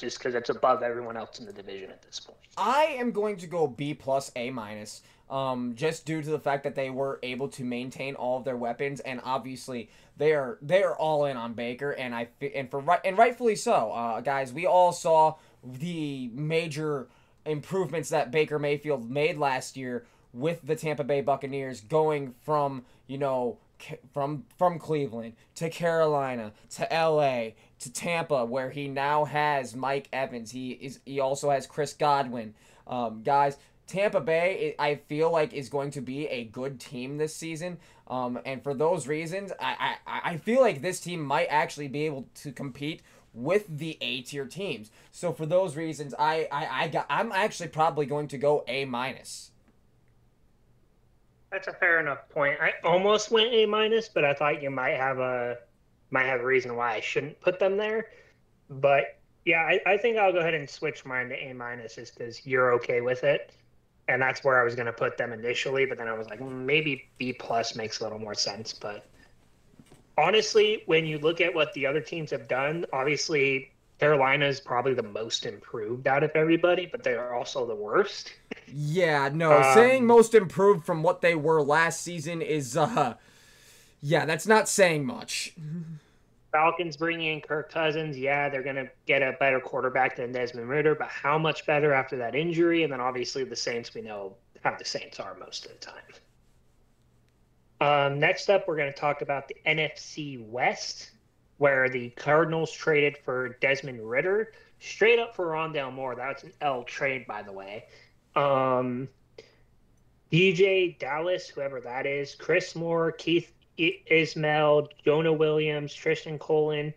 Speaker 2: just because it's above everyone else in the division at this point.
Speaker 1: I am going to go B+, A-, just due to the fact that they were able to maintain all of their weapons, and obviously they are all in on Baker, and rightfully so. Guys, we all saw the major improvements that Baker Mayfield made last year with the Tampa Bay Buccaneers, going from from Cleveland to Carolina to LA to Tampa, where he now has Mike Evans. He also has Chris Godwin. Guys, Tampa Bay, I feel like, is going to be a good team this season. And for those reasons, I feel like this team might actually be able to compete with the A-tier teams. So for those reasons, I'm actually probably going to go A-.
Speaker 2: That's a fair enough point. I almost went A minus, but I thought you might have a reason why I shouldn't put them there. But yeah, I think I'll go ahead and switch mine to A minus just because you're okay with it. And that's where I was going to put them initially, but then I was like, maybe B plus makes a little more sense. But honestly, when you look at what the other teams have done, obviously Carolina is probably the most improved out of everybody, but they are also the worst.
Speaker 1: Yeah, no, saying most improved from what they were last season is, yeah, that's not saying much.
Speaker 2: Falcons bringing in Kirk Cousins, yeah, they're going to get a better quarterback than Desmond Ridder, but how much better after that injury? And then obviously the Saints, we know how the Saints are most of the time. Next up, we're going to talk about the NFC West, where the Cardinals traded for Desmond Ridder, straight up for Rondale Moore. That's an L trade, by the way. DJ Dallas, whoever that is, Chris Moore, Keith Ismail, Jonah Williams, Tristan Colin,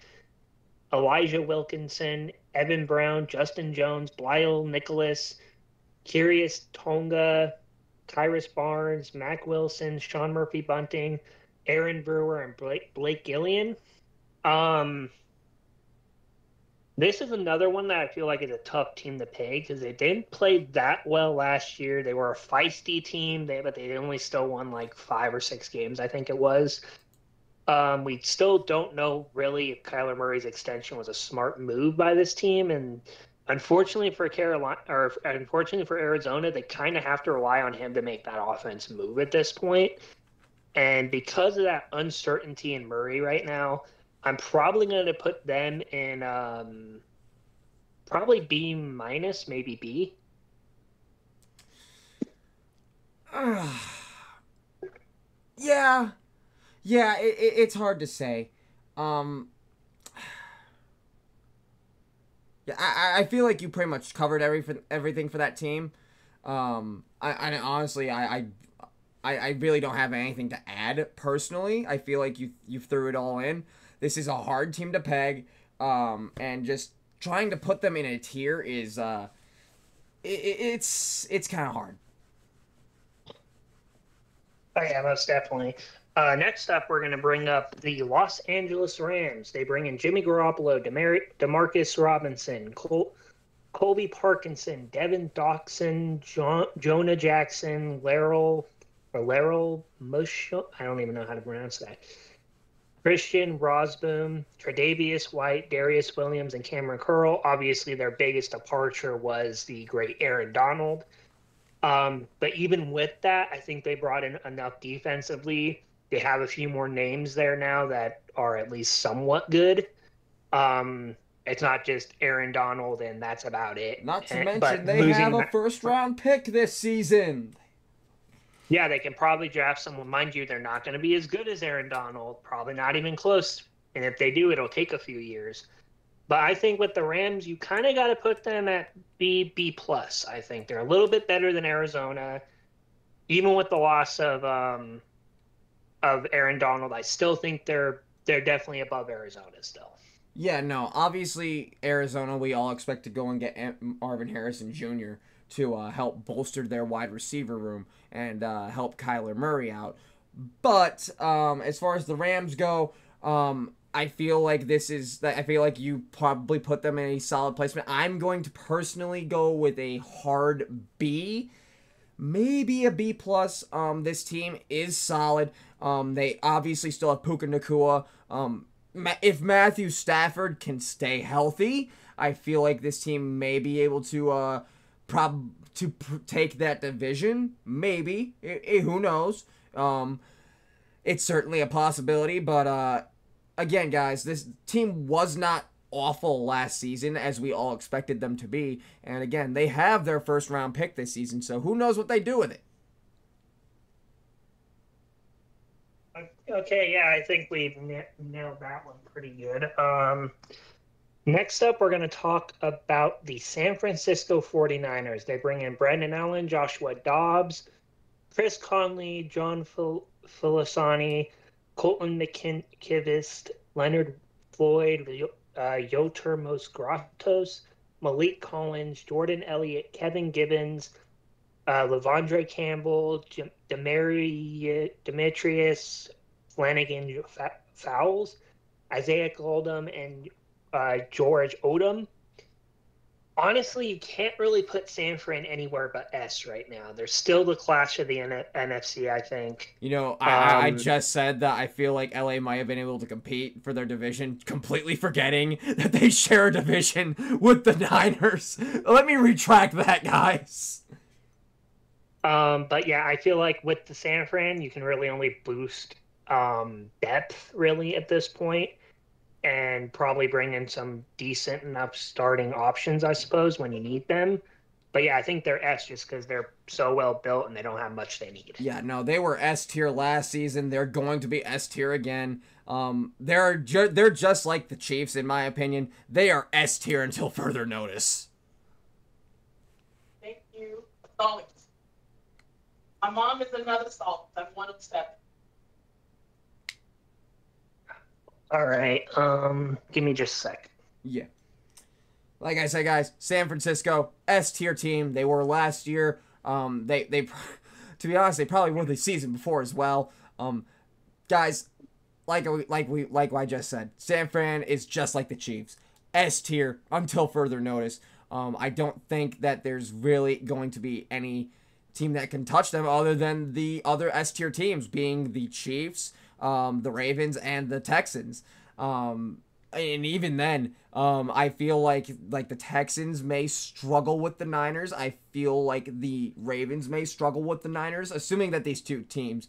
Speaker 2: Elijah Wilkinson, Evan Brown, Justin Jones, Blyle Nicholas, Curious Tonga, Tyrus Barnes, Mac Wilson, Sean Murphy Bunting, Aaron Brewer, and Blake Gillian. This is another one that I feel like is a tough team to pay because they didn't play that well last year. They were a feisty team, but they only still won like 5 or 6 games, I think it was. We still don't know really if Kyler Murray's extension was a smart move by this team, and unfortunately for Arizona, they kind of have to rely on him to make that offense move at this point. And because of that uncertainty in Murray right now, I'm probably going to put them in probably B minus, maybe B.
Speaker 1: Yeah, it's hard to say. Yeah, I feel like you pretty much covered everything for that team. I honestly, I really don't have anything to add personally. I feel like you threw it all in. This is a hard team to peg, and just trying to put them in a tier is it's kind of hard.
Speaker 2: Oh, yeah, most definitely. Next up, we're going to bring up the Los Angeles Rams. They bring in Jimmy Garoppolo, Demarcus Robinson, Colby Parkinson, Devin Dotson, Jonah Jackson, Laryl Mush. I don't even know how to pronounce that. Christian Rosboom, Tre'Davious White, Darius Williams, and Cameron Curl. Obviously, their biggest departure was the great Aaron Donald. But even with that, I think they brought in enough defensively. They have a few more names there now that are at least somewhat good. It's not just Aaron Donald, and that's about it.
Speaker 1: Not to mention they have a first-round pick this season.
Speaker 2: Yeah, they can probably draft someone. Mind you, they're not going to be as good as Aaron Donald. Probably not even close. And if they do, it'll take a few years. But I think with the Rams, you kind of got to put them at B plus. I think they're a little bit better than Arizona, even with the loss of Aaron Donald. I still think they're definitely above Arizona still.
Speaker 1: Yeah, no, obviously Arizona, we all expect to go and get Marvin Harrison Jr. to help bolster their wide receiver room and help Kyler Murray out. But as far as the Rams go, I feel like you probably put them in a solid placement. I'm going to personally go with a hard B, maybe a B plus. This team is solid. They obviously still have Puka Nacua. If Matthew Stafford can stay healthy, I feel like this team may be able to take that division. Maybe. Who knows? It's certainly a possibility, but again, guys, this team was not awful last season as we all expected them to be. And again, they have their first round pick this season, so who knows what they do with it.
Speaker 2: Okay, yeah, I think we've nailed that one pretty good. Next up, we're going to talk about the San Francisco 49ers. They bring in Brendan Allen, Joshua Dobbs, Chris Conley, John Filisani, Colton McKivist, Leonard Floyd, Yoter Mosgratos, Malik Collins, Jordan Elliott, Kevin Gibbons, Levandre Campbell, Demetrius Flanagan Fowles, Isaiah Goldham, and George Odom. Honestly, you can't really put San Fran anywhere but S right now. They're still the clash of the NFC, I think.
Speaker 1: You know, I just said that I feel like LA might have been able to compete for their division, completely forgetting that they share a division with the Niners. Let me retract that, guys.
Speaker 2: But yeah, I feel like with the San Fran, you can really only boost depth really at this point, and probably bring in some decent enough starting options, I suppose, when you need them. But yeah, I think they're S just because they're so well built and they don't have much they need.
Speaker 1: Yeah, no, they were S tier last season. They're going to be S tier again. They're just like the Chiefs, in my opinion. They are S tier until further notice.
Speaker 5: Thank you. Salt. My mom is another salt. I'm one of seven.
Speaker 2: All right. Give me just a sec.
Speaker 1: Yeah. Like I said, guys, San Francisco, S tier team. They were last year. They to be honest, they probably were the season before as well. Guys, like I just said, San Fran is just like the Chiefs, S tier until further notice. I don't think that there's really going to be any team that can touch them other than the other S tier teams, being the Chiefs, the Ravens, and the Texans. And even then, I feel like the Texans may struggle with the Niners. I feel like the Ravens may struggle with the Niners, assuming that these teams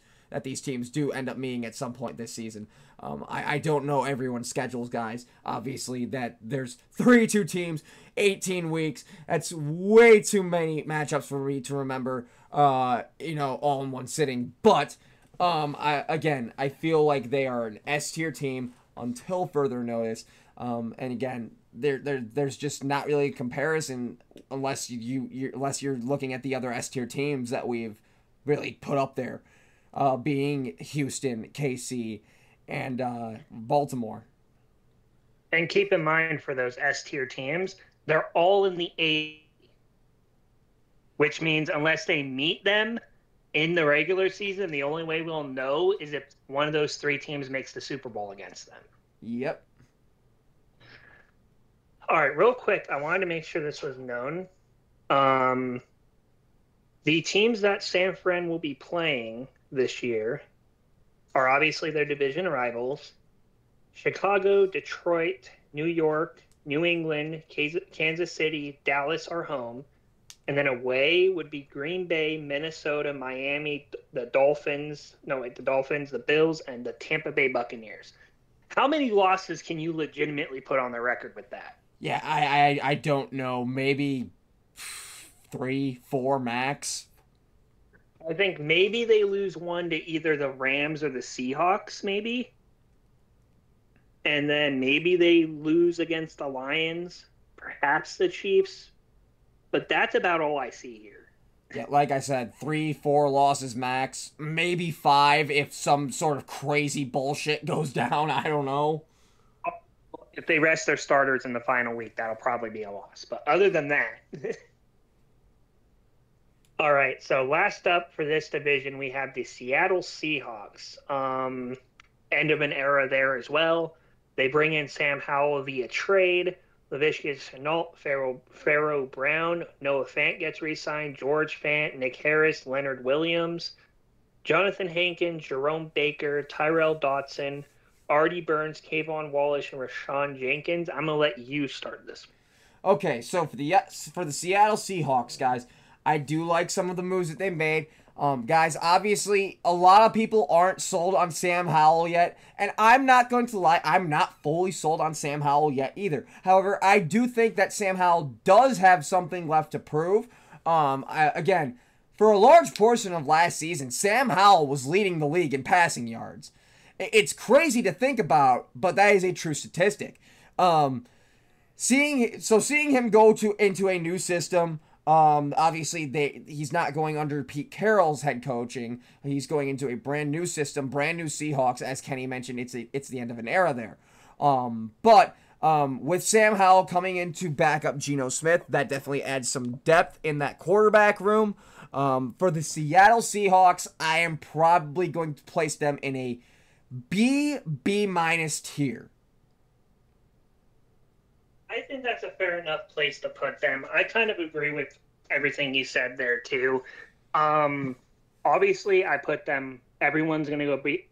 Speaker 1: do end up meeting at some point this season. I don't know everyone's schedules, guys. Obviously, that there's 32 teams, 18 weeks. That's way too many matchups for me to remember, all in one sitting. But I feel like they are an S tier team until further notice. And again, there's just not really a comparison unless you're looking at the other S tier teams that we've really put up there, being Houston, KC, and Baltimore.
Speaker 2: And keep in mind, for those S tier teams, they're all in the A, which means unless they meet them in the regular season, the only way we'll know is if one of those three teams makes the Super Bowl against them.
Speaker 1: Yep.
Speaker 2: All right, real quick, I wanted to make sure this was known. The teams that San Fran will be playing this year are obviously their division rivals: Chicago, Detroit, New York, New England, Kansas City, Dallas are home. And then away would be Green Bay, Minnesota, Miami, the Dolphins, the Bills, and the Tampa Bay Buccaneers. How many losses can you legitimately put on the record with that?
Speaker 1: Yeah, I don't know. Maybe 3, 4 max.
Speaker 2: I think maybe they lose one to either the Rams or the Seahawks, maybe. And then maybe they lose against the Lions, perhaps the Chiefs. But that's about all I see here.
Speaker 1: Yeah, like I said, 3, 4 losses max. Maybe 5 if some sort of crazy bullshit goes down. I don't know.
Speaker 2: If they rest their starters in the final week, that'll probably be a loss. But other than that... All right, so last up for this division, we have the Seattle Seahawks. End of an era there as well. They bring in Sam Howell via trade. Laviska Shenault, Pharaoh Brown, Noah Fant gets re-signed, George Fant, Nick Harris, Leonard Williams, Jonathan Hankins, Jerome Baker, Tyrell Dotson, Artie Burns, Kayvon Wallace, and Rashawn Jenkins. I'm going to let you start this.
Speaker 1: Okay, so for the Seattle Seahawks, guys, I do like some of the moves that they made. Guys, obviously, a lot of people aren't sold on Sam Howell yet, and I'm not going to lie, I'm not fully sold on Sam Howell yet either. However, I do think that Sam Howell does have something left to prove. Again, for a large portion of last season, Sam Howell was leading the league in passing yards. It's crazy to think about, but that is a true statistic. seeing him go into a new system. Obviously he's not going under Pete Carroll's head coaching. He's going into a brand new system, brand new Seahawks. As Kenny mentioned, it's the end of an era there. But with Sam Howell coming in to back up Geno Smith, that definitely adds some depth in that quarterback room. For the Seattle Seahawks, I am probably going to place them in a B minus tier.
Speaker 2: I think that's a fair enough place to put them. I kind of agree with everything you said there too. Obviously, I put them. Everyone's going to go be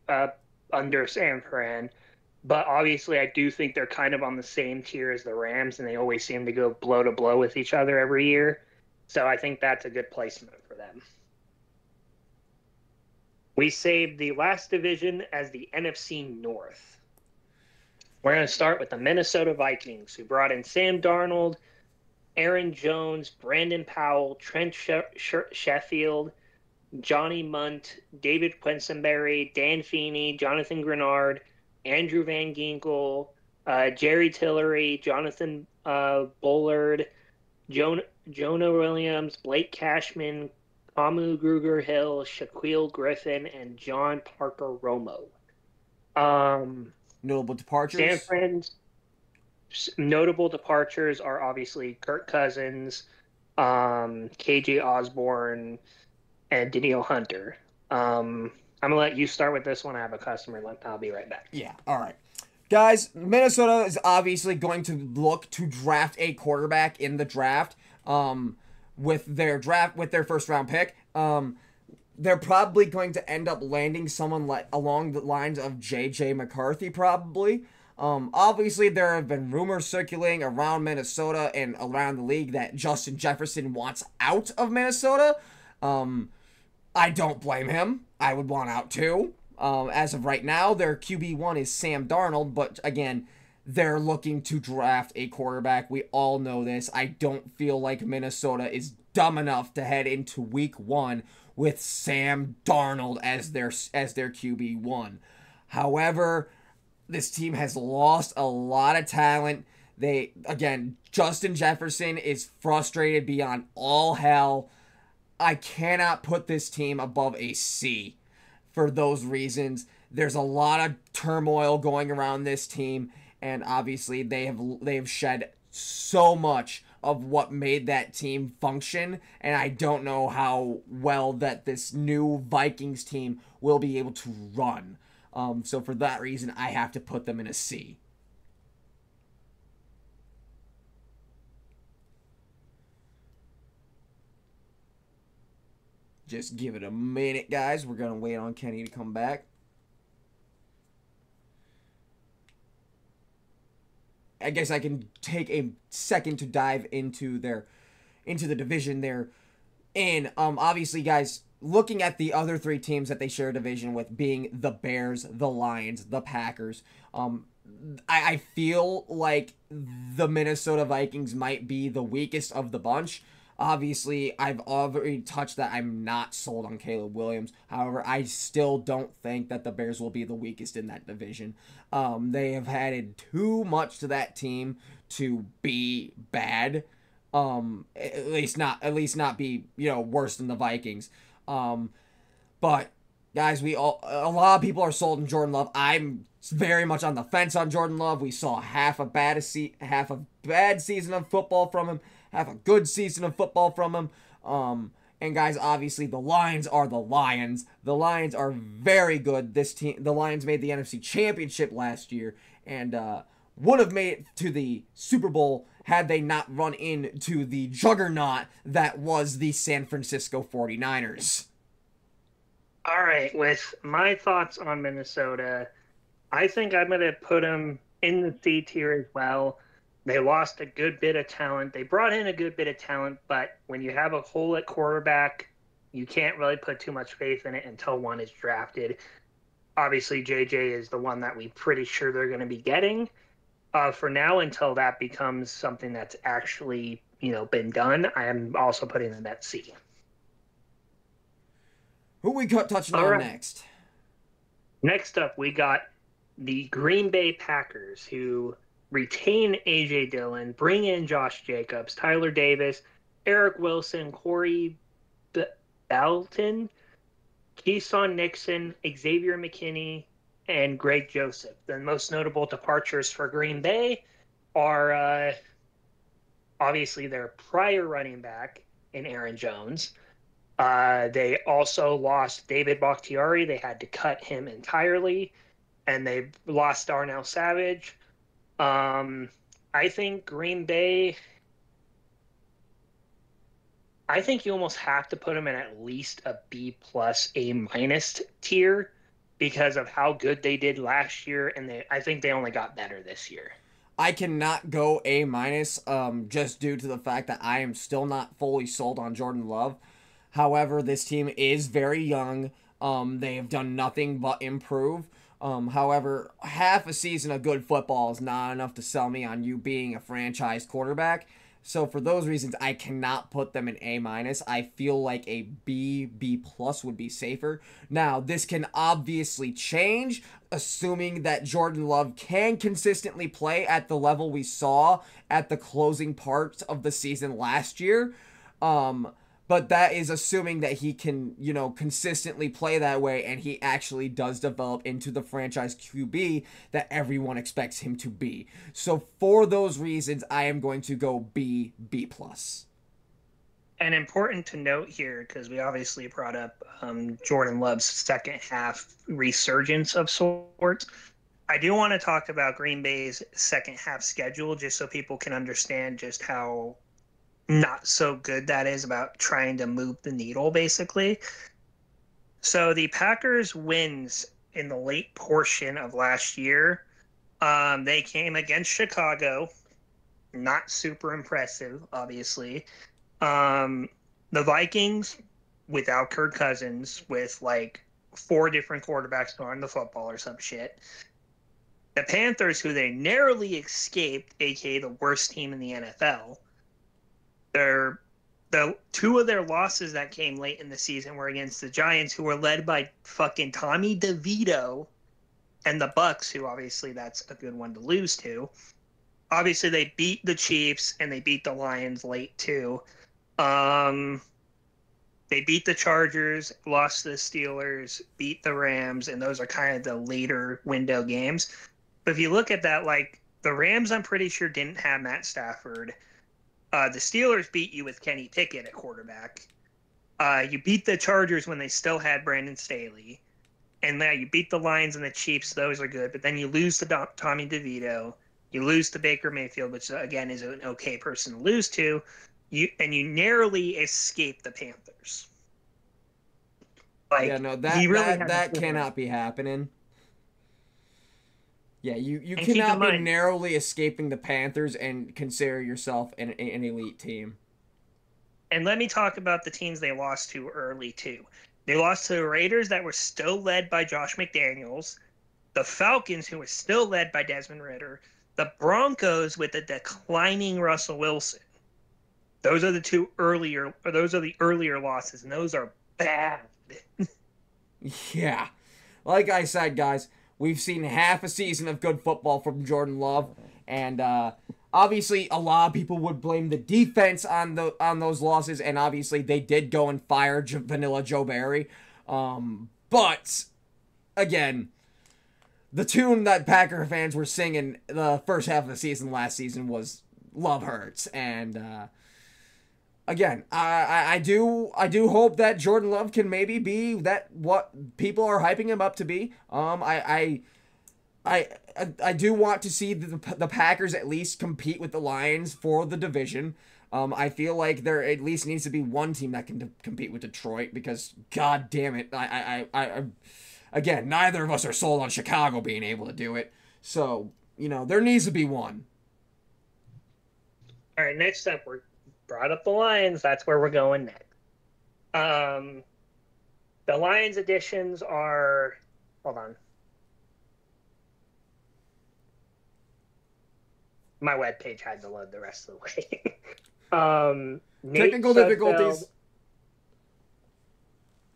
Speaker 2: under San Fran, but obviously, I do think they're kind of on the same tier as the Rams, and they always seem to go blow to blow with each other every year. So I think that's a good placement for them. We saved the last division as the NFC North. We're going to start with the Minnesota Vikings, who brought in Sam Darnold, Aaron Jones, Brandon Powell, Trent Sheffield, Johnny Munt, David Quisenberry, Dan Feeney, Jonathan Grenard, Andrew Van Ginkel, Jerry Tillery, Jonathan Bullard, Jonah Williams, Blake Cashman, Kamu Gruger-Hill, Shaquille Griffin, and John Parker Romo.
Speaker 1: Notable departures.
Speaker 2: San Fran's notable departures are obviously Kirk Cousins, KJ Osborne, and Danielle Hunter. I'm going to let you start with this one. I have a customer. I'll be right back.
Speaker 1: Yeah, all right. Guys, Minnesota is obviously going to look to draft a quarterback in the draft with their first round pick. They're probably going to end up landing someone along the lines of J.J. McCarthy, probably. Obviously, there have been rumors circulating around Minnesota and around the league that Justin Jefferson wants out of Minnesota. I don't blame him. I would want out too. As of right now, their QB1 is Sam Darnold, but again, they're looking to draft a quarterback. We all know this. I don't feel like Minnesota is dumb enough to head into week 1 with Sam Darnold as their QB1. However, this team has lost a lot of talent. Justin Jefferson is frustrated beyond all hell. I cannot put this team above a C for those reasons. There's a lot of turmoil going around this team, and obviously they have shed so much of what made that team function, and I don't know how well that this new Vikings team will be able to run. So for that reason, I have to put them in a C. Just give it a minute, guys. We're going to wait on Kenny to come back. I guess I can take a second to dive into the division there. And obviously, guys, looking at the other 3 teams that they share a division with, being the Bears, the Lions, the Packers, I feel like the Minnesota Vikings might be the weakest of the bunch. Obviously, I've already touched that I'm not sold on Caleb Williams. However, I still don't think that the Bears will be the weakest in that division. They have added too much to that team to be bad. At least not be, worse than the Vikings. But guys, a lot of people are sold on Jordan Love. I'm very much on the fence on Jordan Love. We saw half a bad season of football from him, half a good season of football from him. And guys, obviously the Lions are the Lions. The Lions are very good. The Lions made the NFC Championship last year and would have made it to the Super Bowl had they not run into the juggernaut that was the San Francisco 49ers.
Speaker 2: All right, with my thoughts on Minnesota, I think I'm going to put them in the C tier as well. They lost a good bit of talent. They brought in a good bit of talent, but when you have a hole at quarterback, you can't really put too much faith in it until one is drafted. Obviously, JJ is the one that we're pretty sure they're going to be getting. For now, until that becomes something that's actually, been done, I am also putting them at C.
Speaker 1: Who we touching on next?
Speaker 2: Next up, we got the Green Bay Packers, who retain A.J. Dillon, bring in Josh Jacobs, Tyler Davis, Eric Wilson, Corey Belton, Keyshawn Nixon, Xavier McKinney, and Greg Joseph. The most notable departures for Green Bay are obviously their prior running back in Aaron Jones. They also lost David Bakhtiari. They had to cut him entirely. And they lost Darnell Savage. I think Green Bay, I think you almost have to put them in at least a B plus, A minus tier because of how good they did last year. And I think they only got better this year.
Speaker 1: I cannot go A minus, just due to the fact that I am still not fully sold on Jordan Love. However, this team is very young. They have done nothing but improve. However, half a season of good football is not enough to sell me on you being a franchise quarterback. So for those reasons, I cannot put them in A minus. I feel like a B plus would be safer. Now, this can obviously change, assuming that Jordan Love can consistently play at the level we saw at the closing parts of the season last year. But that is assuming that he can, consistently play that way and he actually does develop into the franchise QB that everyone expects him to be. So for those reasons, I am going to go B plus.
Speaker 2: And important to note here, because we obviously brought up Jordan Love's second half resurgence of sorts. I do want to talk about Green Bay's second half schedule just so people can understand just how not so good that is about trying to move the needle, basically. So the Packers' wins in the late portion of last year, they came against Chicago. Not super impressive, obviously. The Vikings, without Kirk Cousins, with like 4 different quarterbacks throwing the football or some shit. The Panthers, who they narrowly escaped, aka the worst team in the NFL. The 2 of their losses that came late in the season were against the Giants, who were led by fucking Tommy DeVito, and the Bucks, who obviously that's a good one to lose to. Obviously, they beat the Chiefs and they beat the Lions late too. They beat the Chargers, lost to the Steelers, beat the Rams, and those are kind of the later window games. But if you look at that, like the Rams, I'm pretty sure didn't have Matt Stafford. The Steelers beat you with Kenny Pickett at quarterback. You beat the Chargers when they still had Brandon Staley. And now you beat the Lions and the Chiefs. Those are good. But then you lose to Tommy DeVito. You lose to Baker Mayfield, which, again, is an okay person to lose to. You narrowly escape the Panthers.
Speaker 1: That cannot be happening. Yeah, you cannot be narrowly escaping the Panthers and consider yourself an elite team.
Speaker 2: And let me talk about the teams they lost to early, too. They lost to the Raiders that were still led by Josh McDaniels, the Falcons, who were still led by Desmond Ridder, the Broncos with a declining Russell Wilson. Those are the earlier losses, and those are bad.
Speaker 1: Yeah. Like I said, guys, we've seen half a season of good football from Jordan Love, and obviously a lot of people would blame the defense on those losses, and obviously they did go and fire Vanilla Joe Barry. But again, the tune that Packer fans were singing the first half of the season last season was "Love Hurts," and again, I do hope that Jordan Love can maybe be what people are hyping him up to be. I do want to see the Packers at least compete with the Lions for the division. I feel like there at least needs to be one team that can compete with Detroit because, god damn it, again, neither of us are sold on Chicago being able to do it. So, there needs to be one.
Speaker 2: All right, next up, we're brought up the Lions. That's where we're going next. The Lions additions are... Hold on. My webpage had to load the rest of the way.
Speaker 1: Technical difficulties.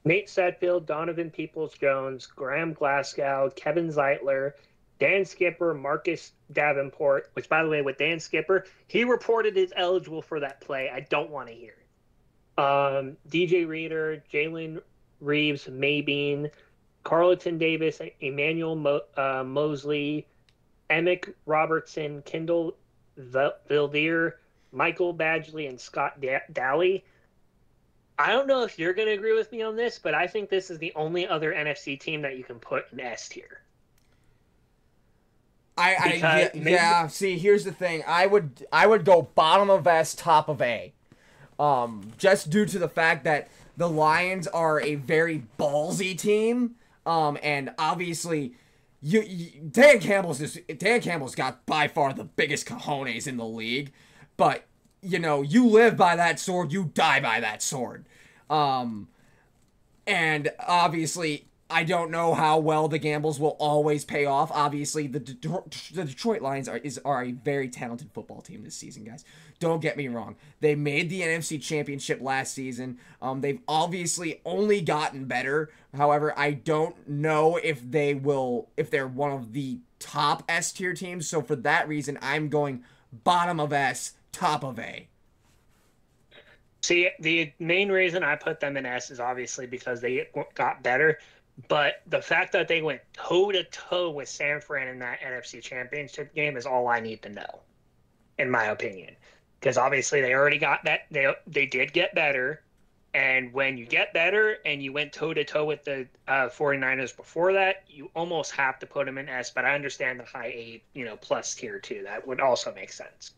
Speaker 2: Nate Sudfeld, Donovan Peoples-Jones, Graham Glasgow, Kevin Zeitler, Dan Skipper, Marcus Davenport, which, by the way, with Dan Skipper, he reported is eligible for that play. I don't want to hear it. DJ Reader, Jalen Reeves, Maybeen, Carlton Davis, Emmanuel Mosley, Emick Robertson, Kendall Vildier, Michael Badgley, and Scott Daly. I don't know if you're going to agree with me on this, but I think this is the only other NFC team that you can put in S tier.
Speaker 1: Yeah. See, here's the thing. I would go bottom of S, top of A. Just due to the fact that the Lions are a very ballsy team. And obviously, Dan Campbell's got by far the biggest cojones in the league. But you live by that sword, you die by that sword. And obviously, I don't know how well the gambles will always pay off. Obviously, the Detroit Lions are a very talented football team this season, guys. Don't get me wrong. They made the NFC Championship last season. They've obviously only gotten better. However, I don't know if they're one of the top S tier teams. So for that reason, I'm going bottom of S, top of A.
Speaker 2: See, the main reason I put them in S is obviously because they got better. But the fact that they went toe-to-toe with San Fran in that NFC Championship game is all I need to know, in my opinion. Because obviously they already got that. They did get better. And when you get better and you went toe-to-toe with the 49ers before that, you almost have to put them in S. But I understand the high A, plus tier too. That would also make sense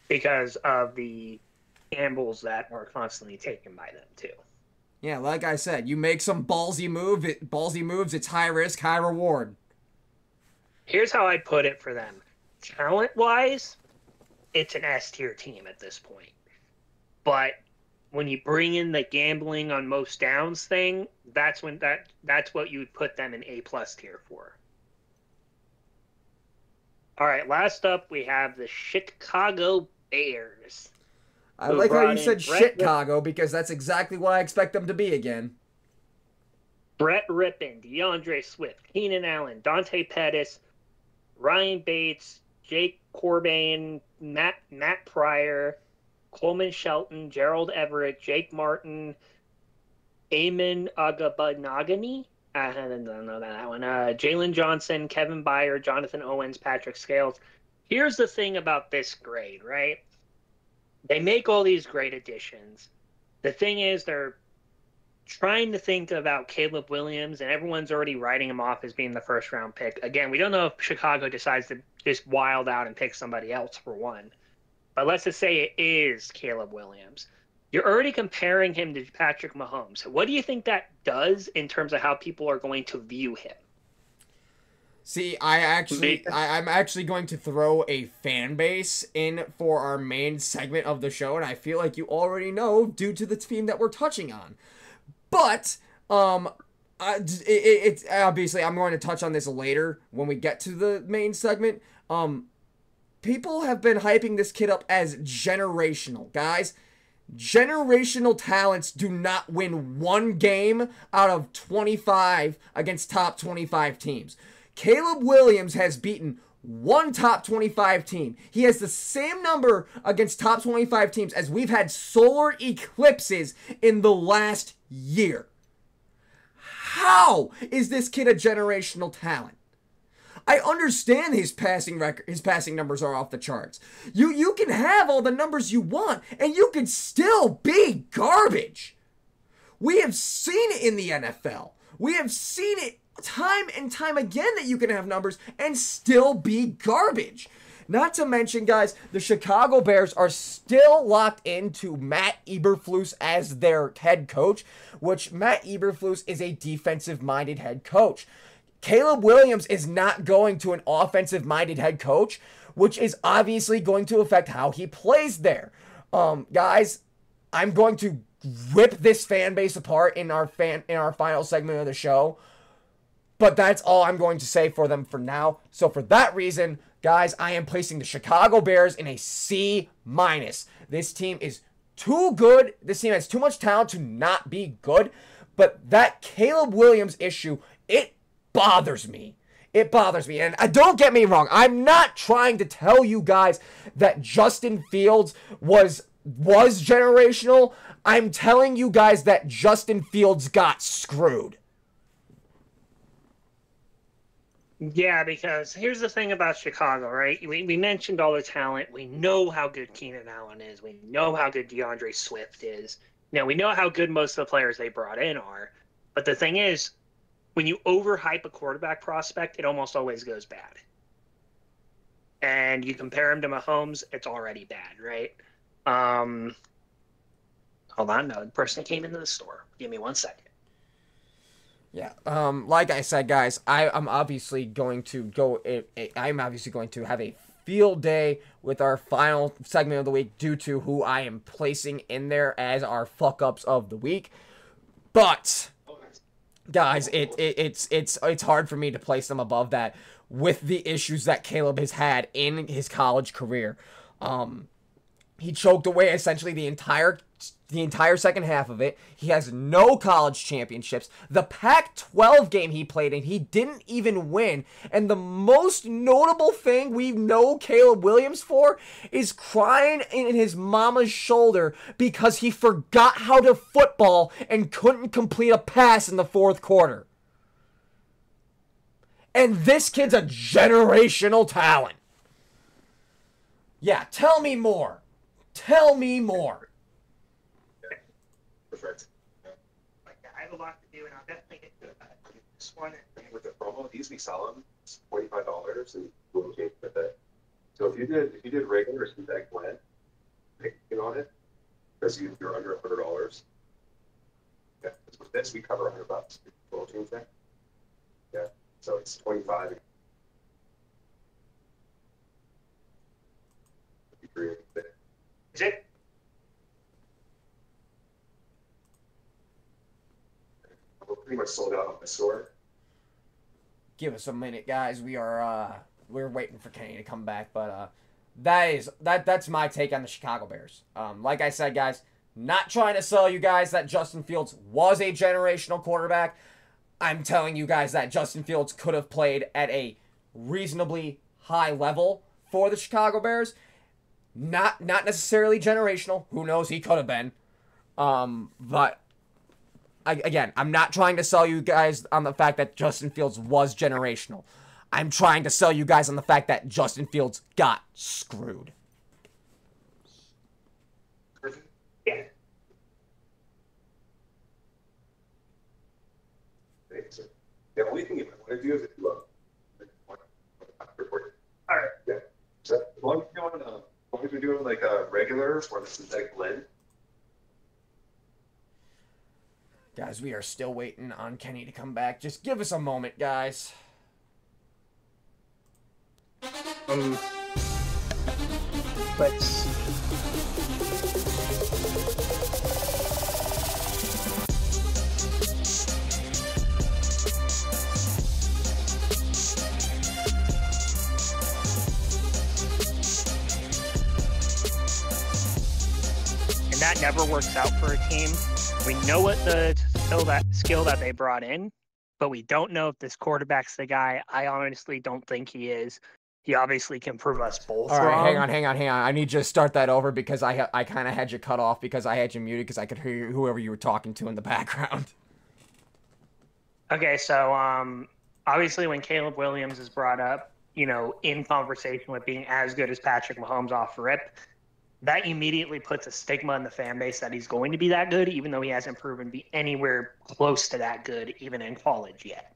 Speaker 2: because of the gambles that are constantly taken by them too.
Speaker 1: Yeah, like I said, you make some ballsy moves, it's high risk, high reward.
Speaker 2: Here's how I put it for them. Talent-wise, it's an S-tier team at this point. But when you bring in the gambling on most downs thing, that's what you would put them in A+ tier for. All right, last up we have the Chicago Bears.
Speaker 1: I like how you said Chicago because that's exactly what I expect them to be again.
Speaker 2: Brett Rippon, DeAndre Swift, Keenan Allen, Dante Pettis, Ryan Bates, Jake Corbin, Matt Pryor, Coleman Shelton, Gerald Everett, Jake Martin, Eamon Agabunagani, I don't know that one, Jalen Johnson, Kevin Byard, Jonathan Owens, Patrick Scales. Here's the thing about this grade, right? They make all these great additions. The thing is, they're trying to think about Caleb Williams, and everyone's already writing him off as being the first-round pick. Again, we don't know if Chicago decides to just wild out and pick somebody else for one. But let's just say it is Caleb Williams. You're already comparing him to Patrick Mahomes. What do you think that does in terms of how people are going to view him?
Speaker 1: See, I'm actually going to throw a fan base in for our main segment of the show, and I feel like you already know due to the team that we're touching on. But, it's obviously, I'm going to touch on this later when we get to the main segment. People have been hyping this kid up as generational. Guys, generational talents do not win one game out of 25 against top 25 teams. Caleb Williams has beaten one top 25 team. He has the same number against top 25 teams as we've had solar eclipses in the last year. How is this kid a generational talent? I understand his passing numbers are off the charts. You can have all the numbers you want, and you can still be garbage. We have seen it in the NFL. We have seen it time and time again that you can have numbers and still be garbage. Not to mention, guys, the Chicago Bears are still locked into Matt Eberflus as their head coach, which Matt Eberflus is a defensive-minded head coach. Caleb Williams is not going to an offensive-minded head coach, which is obviously going to affect how he plays there. Guys, I'm going to rip this fan base apart in our final segment of the show. But that's all I'm going to say for them for now. So for that reason, guys, I am placing the Chicago Bears in a C-. This team is too good. This team has too much talent to not be good. But that Caleb Williams issue, it bothers me. It bothers me. And don't get me wrong. I'm not trying to tell you guys that Justin Fields was generational. I'm telling you guys that Justin Fields got screwed.
Speaker 2: Yeah, because here's the thing about Chicago, right? We mentioned all the talent. We know how good Keenan Allen is. We know how good DeAndre Swift is. Now, we know how good most of the players they brought in are. But the thing is, when you overhype a quarterback prospect, it almost always goes bad. And you compare him to Mahomes, it's already bad, right? Hold on, no, the person came into the store. Give me 1 second.
Speaker 1: Yeah. Like I said, guys, I'm obviously going to have a field day with our final segment of the week due to who I am placing in there as our fuck ups of the week. But guys, it's hard for me to place them above that with the issues that Caleb has had in his college career. He choked away essentially the entire second half of it. He has no college championships. The Pac-12 game he played in, he didn't even win. And the most notable thing we know Caleb Williams for is crying in his mama's shoulder because he forgot how to football and couldn't complete a pass in the fourth quarter. And this kid's a generational talent. Yeah, tell me more. Tell me more.
Speaker 4: Perfect.
Speaker 2: I have a lot to do, and I'll definitely get to this one.
Speaker 4: With the promo, these we sell them. It's $45, and we'll okay with it. So if you did regular synthetic blend, on it, because you're under $100. Yeah, with this we cover $100. Protein thing. Yeah, so it's 25.
Speaker 2: Is it?
Speaker 4: We're pretty much sold out on the store.
Speaker 1: Give us a minute, guys. We're waiting for Kenny to come back, but that's my take on the Chicago Bears. Like I said, guys, not trying to sell you guys that Justin Fields was a generational quarterback. I'm telling you guys that Justin Fields could have played at a reasonably high level for the Chicago Bears. Not necessarily generational. Who knows? He could have been. But again, I'm not trying to sell you guys on the fact that Justin Fields was generational. I'm trying to sell you guys on the fact that Justin Fields got screwed.
Speaker 2: Yeah.
Speaker 4: The only thing you might want to do is if you
Speaker 2: All right.
Speaker 4: yeah. So as long as you're doing like a regular or the synthetic blend.
Speaker 1: Guys, we are still waiting on Kenny to come back. Just give us a moment, guys.
Speaker 2: Let's see. And that never works out for a team. We know what the skill that they brought in, but we don't know if this quarterback's the guy. I honestly don't think he is. He obviously can prove us both
Speaker 1: All right,
Speaker 2: wrong.
Speaker 1: hang on. I need you to start that over because I kind of had you cut off because I had you muted because I could hear whoever you were talking to in the background.
Speaker 2: Okay, so obviously when Caleb Williams is brought up, in conversation with being as good as Patrick Mahomes off rip, that immediately puts a stigma in the fan base that he's going to be that good, even though he hasn't proven to be anywhere close to that good, even in college yet.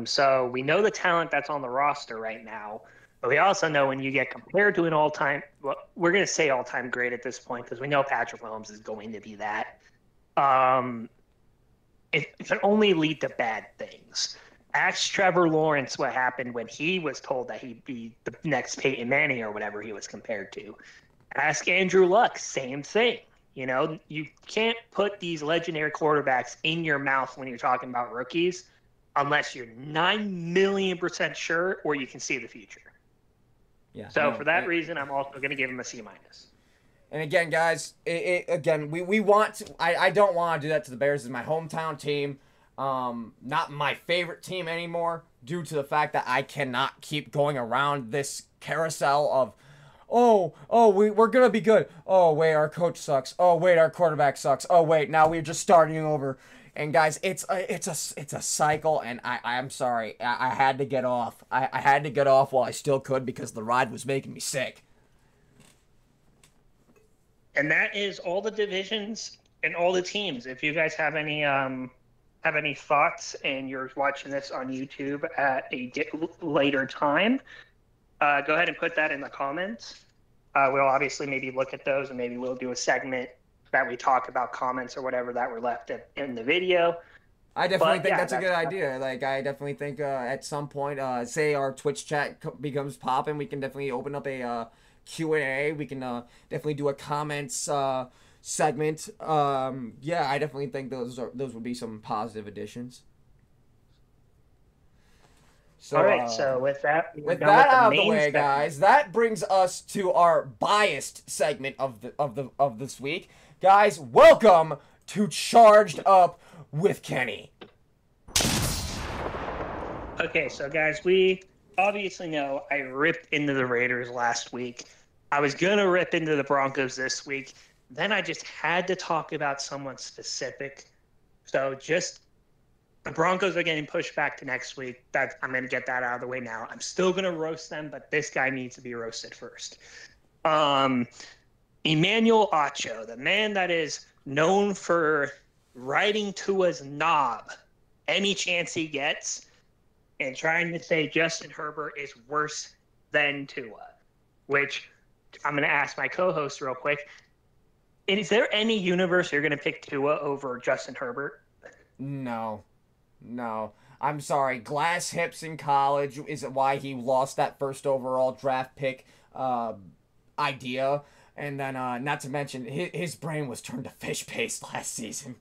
Speaker 2: So we know the talent that's on the roster right now, but we also know when you get compared to an all-time, well, we're going to say all-time great at this point because we know Patrick Mahomes is going to be that. It can only lead to bad things. Ask Trevor Lawrence what happened when he was told that he'd be the next Peyton Manning or whatever he was compared to. Ask Andrew Luck, same thing. You can't put these legendary quarterbacks in your mouth when you're talking about rookies unless you're 9,000,000% sure or you can see the future.
Speaker 1: Yeah.
Speaker 2: So for that reason, I'm also going to give him a C-.
Speaker 1: And again, guys, we want to. I don't want to do that to the Bears. It's my hometown team. Not my favorite team anymore. due to the fact that I cannot keep going around this carousel of, we're gonna be good. Oh wait, our coach sucks. Oh wait, our quarterback sucks. Oh wait, now we're just starting over. And guys, it's a cycle, and I'm sorry, I had to get off. I had to get off while I still could because the ride was making me sick.
Speaker 2: And that is all the divisions and all the teams. If you guys have any thoughts and you're watching this on YouTube at a later time, go ahead and put that in the comments. We'll obviously maybe look at those, and maybe we'll do a segment that we talk about comments or whatever that were left in the video.
Speaker 1: I definitely think that's a good idea. Like, I definitely think at some point, say our Twitch chat becomes popping, we can definitely open up a Q&A. We can definitely do a comments segment. Yeah, I definitely think those would be some positive additions. So,
Speaker 2: all right, so with that
Speaker 1: out of the way, guys, that brings us to our biased segment of this week. Guys, welcome to Charged Up with Kenny.
Speaker 2: Okay, so guys, we obviously know I ripped into the Raiders last week. I was going to rip into the Broncos this week. Then I just had to talk about someone specific. So just the Broncos are getting pushed back to next week. I'm going to get that out of the way now. I'm still going to roast them, but this guy needs to be roasted first. Emmanuel Acho, the man that is known for riding Tua's knob any chance he gets and trying to say Justin Herbert is worse than Tua, which I'm going to ask my co-host real quick. Is there any universe you're going to pick Tua over Justin Herbert?
Speaker 1: No. I'm sorry. Glass hips in college is why he lost that first overall draft pick idea. And then, not to mention, his brain was turned to fish paste last season.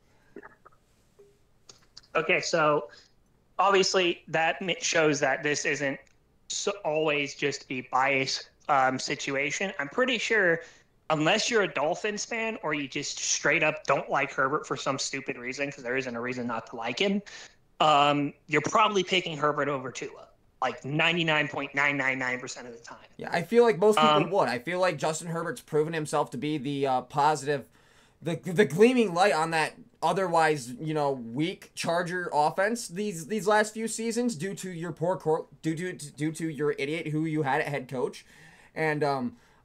Speaker 1: Okay,
Speaker 2: so obviously that shows that this isn't always just a bias situation. I'm pretty sure, unless you're a Dolphins fan or you just straight up don't like Herbert for some stupid reason, because there isn't a reason not to like him, you're probably picking Herbert over Tua. Like 99.999% of the time.
Speaker 1: Yeah, I feel like most people would. I feel like Justin Herbert's proven himself to be the positive, the gleaming light on that otherwise, weak Charger offense these last few seasons due to your due to your idiot who you had at head coach, and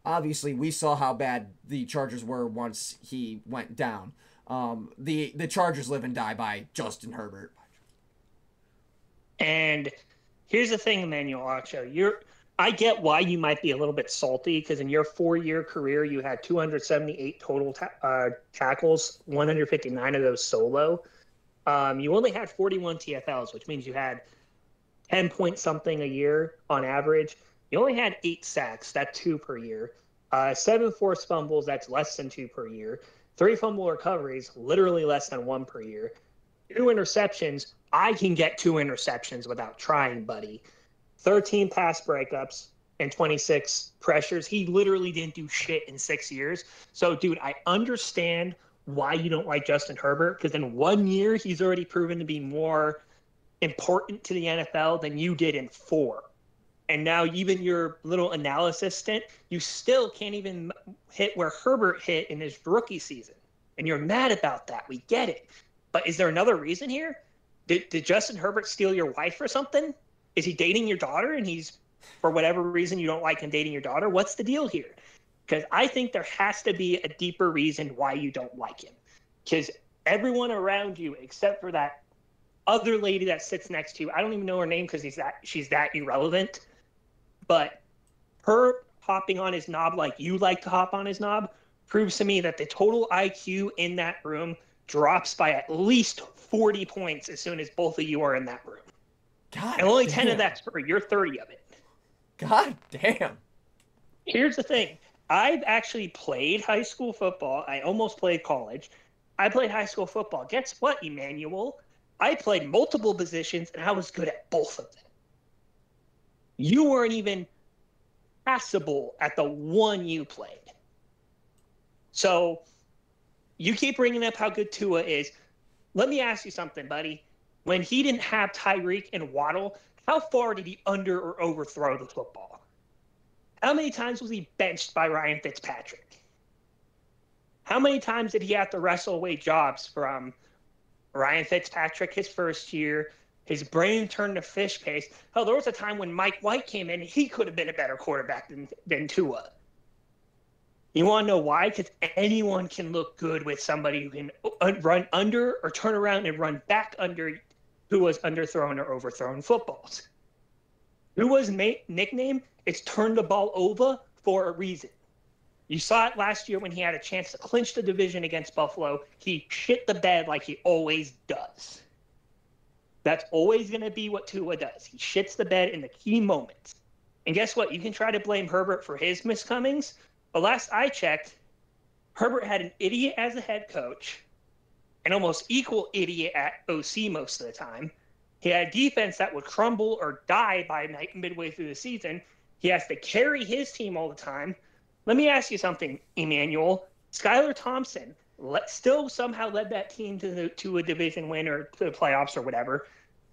Speaker 1: obviously we saw how bad the Chargers were once he went down. The Chargers live and die by Justin Herbert.
Speaker 2: And here's the thing, Emmanuel Acho. I get why you might be a little bit salty, because in your 4-year career, you had 278 total tackles, 159 of those solo. You only had 41 TFLs, which means you had 10 point something a year on average. You only had 8 sacks, that's 2 per year. 7 forced fumbles, that's less than 2 per year. 3 fumble recoveries, literally less than 1 per year. 2 interceptions, I can get 2 interceptions without trying, buddy. 13 pass breakups and 26 pressures. He literally didn't do shit in 6 years. So, dude, I understand why you don't like Justin Herbert, because in 1 year, he's already proven to be more important to the NFL than you did in 4. And now even your little analysis stint, you still can't even hit where Herbert hit in his rookie season. And you're mad about that. We get it. But is there another reason here? Did Justin Herbert steal your wife or something? Is he dating your daughter and he's, for whatever reason, you don't like him dating your daughter? What's the deal here? Because I think there has to be a deeper reason why you don't like him. Because everyone around you, except for that other lady that sits next to you, I don't even know her name because she's that irrelevant. But her hopping on his knob like you like to hop on his knob proves to me that the total IQ in that room drops by at least 40 points as soon as both of you are in that room.
Speaker 1: God
Speaker 2: and only
Speaker 1: damn.
Speaker 2: 10 of that's for you're 30 of it.
Speaker 1: God damn.
Speaker 2: Here's the thing. I've actually played high school football. I almost played college. I played high school football. Guess what, Emmanuel? I played multiple positions, and I was good at both of them. You weren't even passable at the one you played. So you keep bringing up how good Tua is. Let me ask you something, buddy. When he didn't have Tyreek and Waddle, How far did he under or overthrow the football? How many times was he benched by Ryan Fitzpatrick? How many times did he have to wrestle away jobs from Ryan Fitzpatrick his first year? His brain turned to fish paste. Hell, there was a time when Mike White came in, and he could have been a better quarterback than Tua. You want to know why? Because anyone can look good with somebody who can run under or turn around and run back under who was underthrown or overthrown footballs. Tua's nickname is turn the ball over for a reason. You saw it last year when he had a chance to clinch the division against Buffalo. He shit the bed like he always does. That's always going to be what Tua does. He shits the bed in the key moments. And guess what? You can try to blame Herbert for his miscomings, but last I checked, Herbert had an idiot as a head coach, an almost equal idiot at OC most of the time. He had a defense that would crumble or die by midway through the season. He has to carry his team all the time. Let me ask you something, Emmanuel. Skylar Thompson still somehow led that team to a division win or to the playoffs or whatever.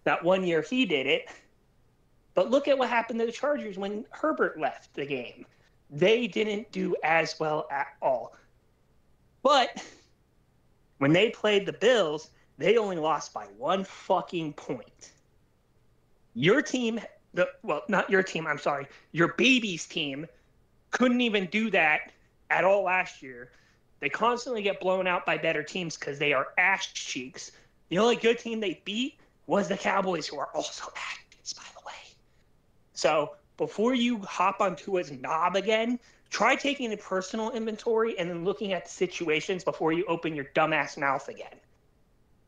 Speaker 2: That one year he did it. But look at what happened to the Chargers when Herbert left the game. They didn't do as well at all. But when they played the Bills, they only lost by 1 fucking point. Your team, not your team, I'm sorry, your baby's team couldn't even do that at all last year. They constantly get blown out by better teams because they are ass cheeks. The only good team they beat was the Cowboys, who are also ass cheeks, by the way. So before you hop onto his knob again, try taking a personal inventory and then looking at the situations before you open your dumbass mouth again.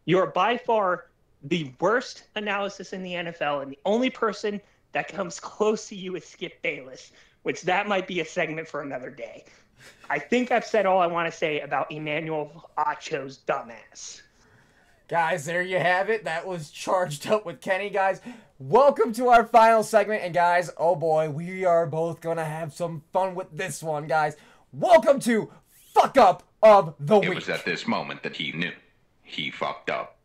Speaker 2: You're by far the worst analysis in the NFL, and the only person that comes close to you is Skip Bayless, which that might be a segment for another day. I think I've said all I want to say about Emmanuel Acho's dumbass.
Speaker 1: Guys, there you have it. That was Charged Up with Kenny, guys. Welcome to our final segment. And guys, oh boy, we are both going to have some fun with this one, guys. Welcome to Fuck Up of the Week.
Speaker 6: It was at this moment that he knew. He fucked up.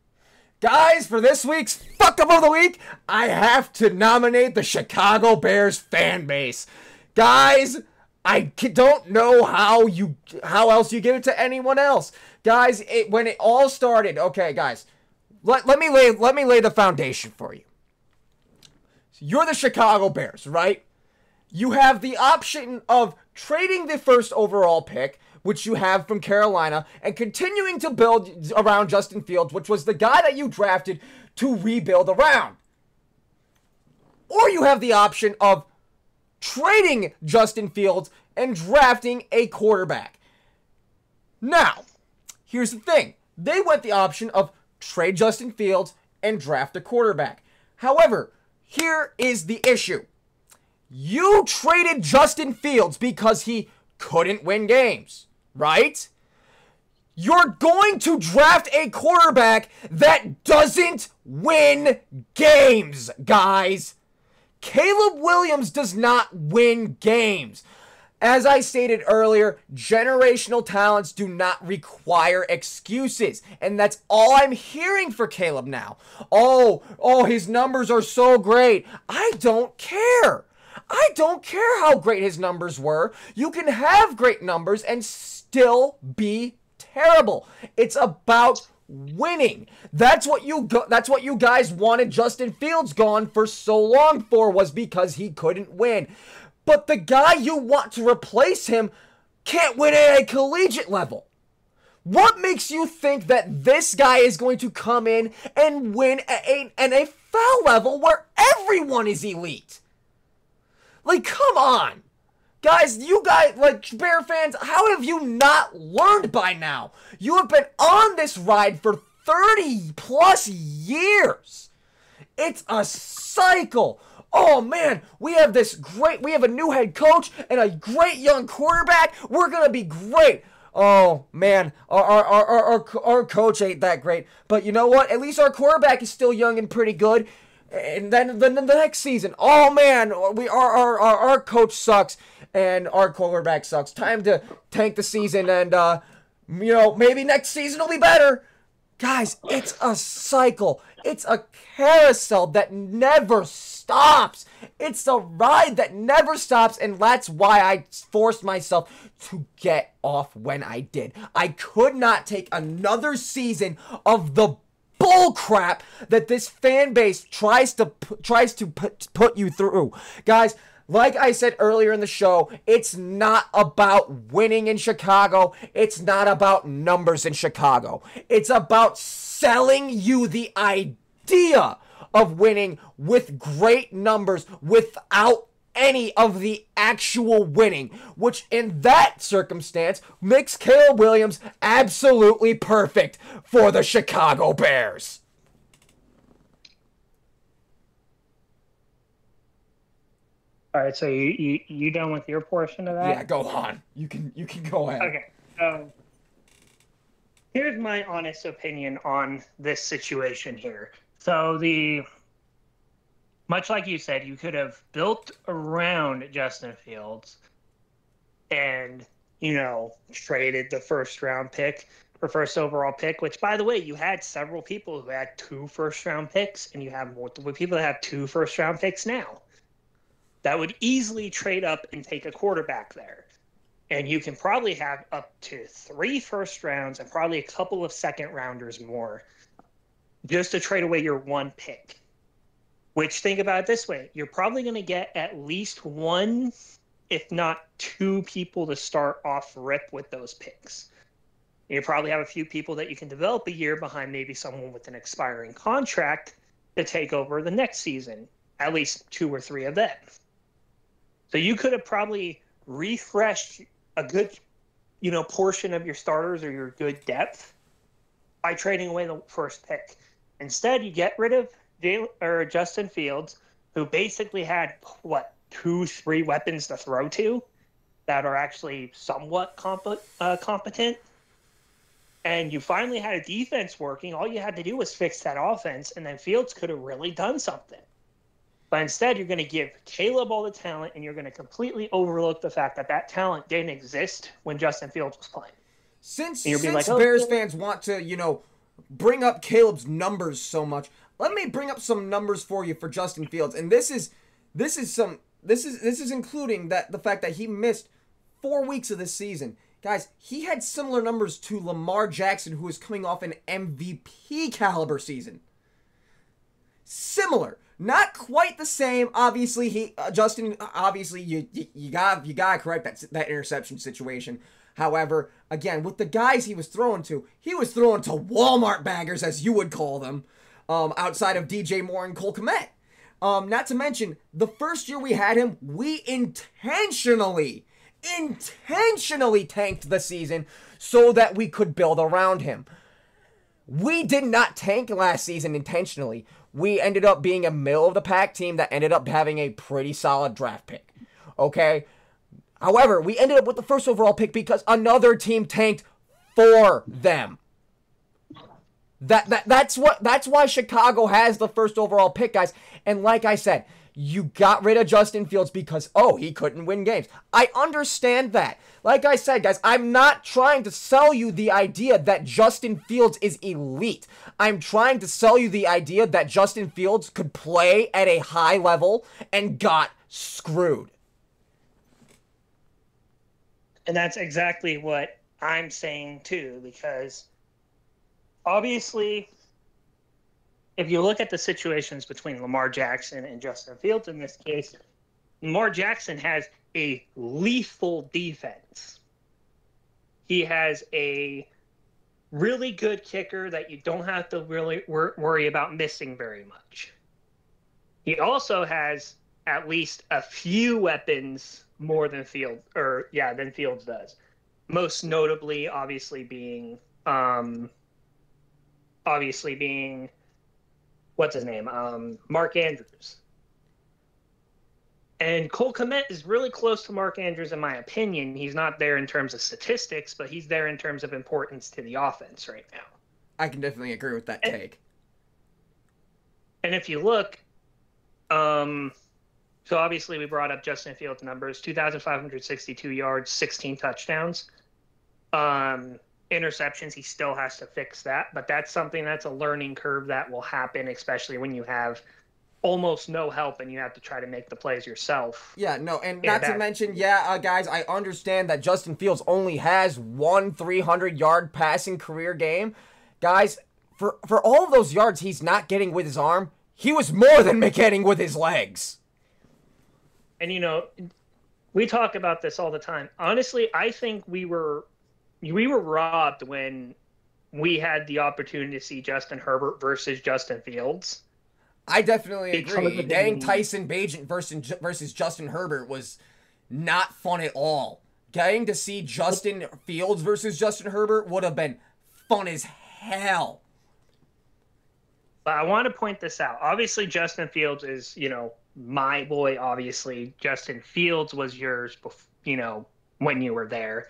Speaker 1: Guys, for this week's Fuck Up of the Week, I have to nominate the Chicago Bears fan base. Guys, I don't know how else you give it to anyone else. Guys, when it all started, okay, guys, let me lay the foundation for you. You're the Chicago Bears, right? You have the option of trading the first overall pick, which you have from Carolina, and continuing to build around Justin Fields, which was the guy that you drafted to rebuild around. Or you have the option of trading Justin Fields and drafting a quarterback. Now, here's the thing. They went the option of trade Justin Fields and draft a quarterback. However, here is the issue. You traded Justin Fields because he couldn't win games, right? You're going to draft a quarterback that doesn't win games, guys. Caleb Williams does not win games. As I stated earlier, generational talents do not require excuses. And that's all I'm hearing for Caleb now. Oh, his numbers are so great. I don't care. I don't care how great his numbers were. You can have great numbers and still be terrible. It's about winning. That's what you guys wanted Justin Fields gone for so long for, was because he couldn't win. But the guy you want to replace him can't win at a collegiate level. What makes you think that this guy is going to come in and win at a NFL level where everyone is elite? Like, come on. Guys, like, Bear fans, how have you not learned by now? You have been on this ride for 30 plus years. It's a cycle. Oh man, we have a new head coach and a great young quarterback. We're gonna be great. Oh man, our coach ain't that great. But you know what? At least our quarterback is still young and pretty good. And then the next season, oh man, our coach sucks and our quarterback sucks. Time to tank the season, and maybe next season will be better. Guys, it's a cycle. It's a carousel that never stops. It's a ride that never stops, and that's why I forced myself to get off when I did. I could not take another season of the bull crap that this fan base tries to put you through. Guys, like I said earlier in the show, it's not about winning in Chicago. It's not about numbers in Chicago. It's about selling you the idea of winning with great numbers without any of the actual winning, which in that circumstance makes Caleb Williams absolutely perfect for the Chicago Bears.
Speaker 2: All right, so you done with your portion of that?
Speaker 1: Yeah, go on. You can go ahead.
Speaker 2: Okay. So here's my honest opinion on this situation here. So much like you said, you could have built around Justin Fields and, traded the first round pick for first overall pick, which, by the way, you had several people who had 2 first round picks, and you have multiple people that have 2 first round picks now. That would easily trade up and take a quarterback there. And you can probably have up to 3 first rounds and probably a couple of second rounders more just to trade away your 1 pick. Which, think about it this way, you're probably going to get at least 1, if not 2 people to start off rip with those picks. You probably have a few people that you can develop a year behind maybe someone with an expiring contract to take over the next season, at least 2 or 3 of them. So you could have probably refreshed a good, portion of your starters or your good depth by trading away the first pick. Instead, you get rid of Justin Fields, who basically had 2-3 weapons to throw to that are actually somewhat competent. And you finally had a defense working. All you had to do was fix that offense, and then Fields could have really done something. But instead, you're going to give Caleb all the talent, and you're going to completely overlook the fact that talent didn't exist when Justin Fields was playing.
Speaker 1: Since Bears
Speaker 2: yeah.
Speaker 1: fans want to, bring up Caleb's numbers so much, let me bring up some numbers for you for Justin Fields. And this is including the fact that he missed 4 weeks of this season. Guys, he had similar numbers to Lamar Jackson, who is coming off an MVP caliber season. Similar. Not quite the same. Obviously, Justin. Obviously, you gotta correct that interception situation. However, again, with the guys he was throwing to Walmart baggers, as you would call them, outside of DJ Moore and Cole Kmet. Not to mention, the first year we had him, we intentionally tanked the season so that we could build around him. We did not tank last season intentionally. We ended up being a middle-of-the-pack team that ended up having a pretty solid draft pick. Okay? However, we ended up with the first overall pick because another team tanked for them. That's why Chicago has the first overall pick, guys. And like I said, you got rid of Justin Fields because, he couldn't win games. I understand that. Like I said, guys, I'm not trying to sell you the idea that Justin Fields is elite. I'm trying to sell you the idea that Justin Fields could play at a high level and got screwed.
Speaker 2: And that's exactly what I'm saying, too, because obviously, if you look at the situations between Lamar Jackson and Justin Fields in this case, Lamar Jackson has a lethal defense. He has a really good kicker that you don't have to really worry about missing very much. He also has at least a few weapons more than Fields does. Most notably, obviously being what's his name? Mark Andrews. And Cole Kmet is really close to Mark Andrews, in my opinion. He's not there in terms of statistics, but he's there in terms of importance to the offense right now.
Speaker 1: I can definitely agree with that take.
Speaker 2: And if you look, so obviously we brought up Justin Fields' numbers, 2,562 yards, 16 touchdowns. interceptions. He still has to fix that, but that's something that's a learning curve that will happen, especially when you have almost no help and you have to try to make the plays yourself.
Speaker 1: Yeah, no, and not to mention, guys, I understand that Justin Fields only has one 300-yard passing career game. Guys, for all of those yards he's not getting with his arm, he was more than getting with his legs.
Speaker 2: And, you know, we talk about this all the time. Honestly, I think we were robbed when we had the opportunity to see Justin Herbert versus Justin Fields.
Speaker 1: I definitely agree. Getting Tyson Bagent versus Justin Herbert was not fun at all. Getting to see Justin Fields versus Justin Herbert would have been fun as hell.
Speaker 2: But I want to point this out. Obviously, Justin Fields is, you know, my boy. Obviously, Justin Fields was yours, you know, when you were there.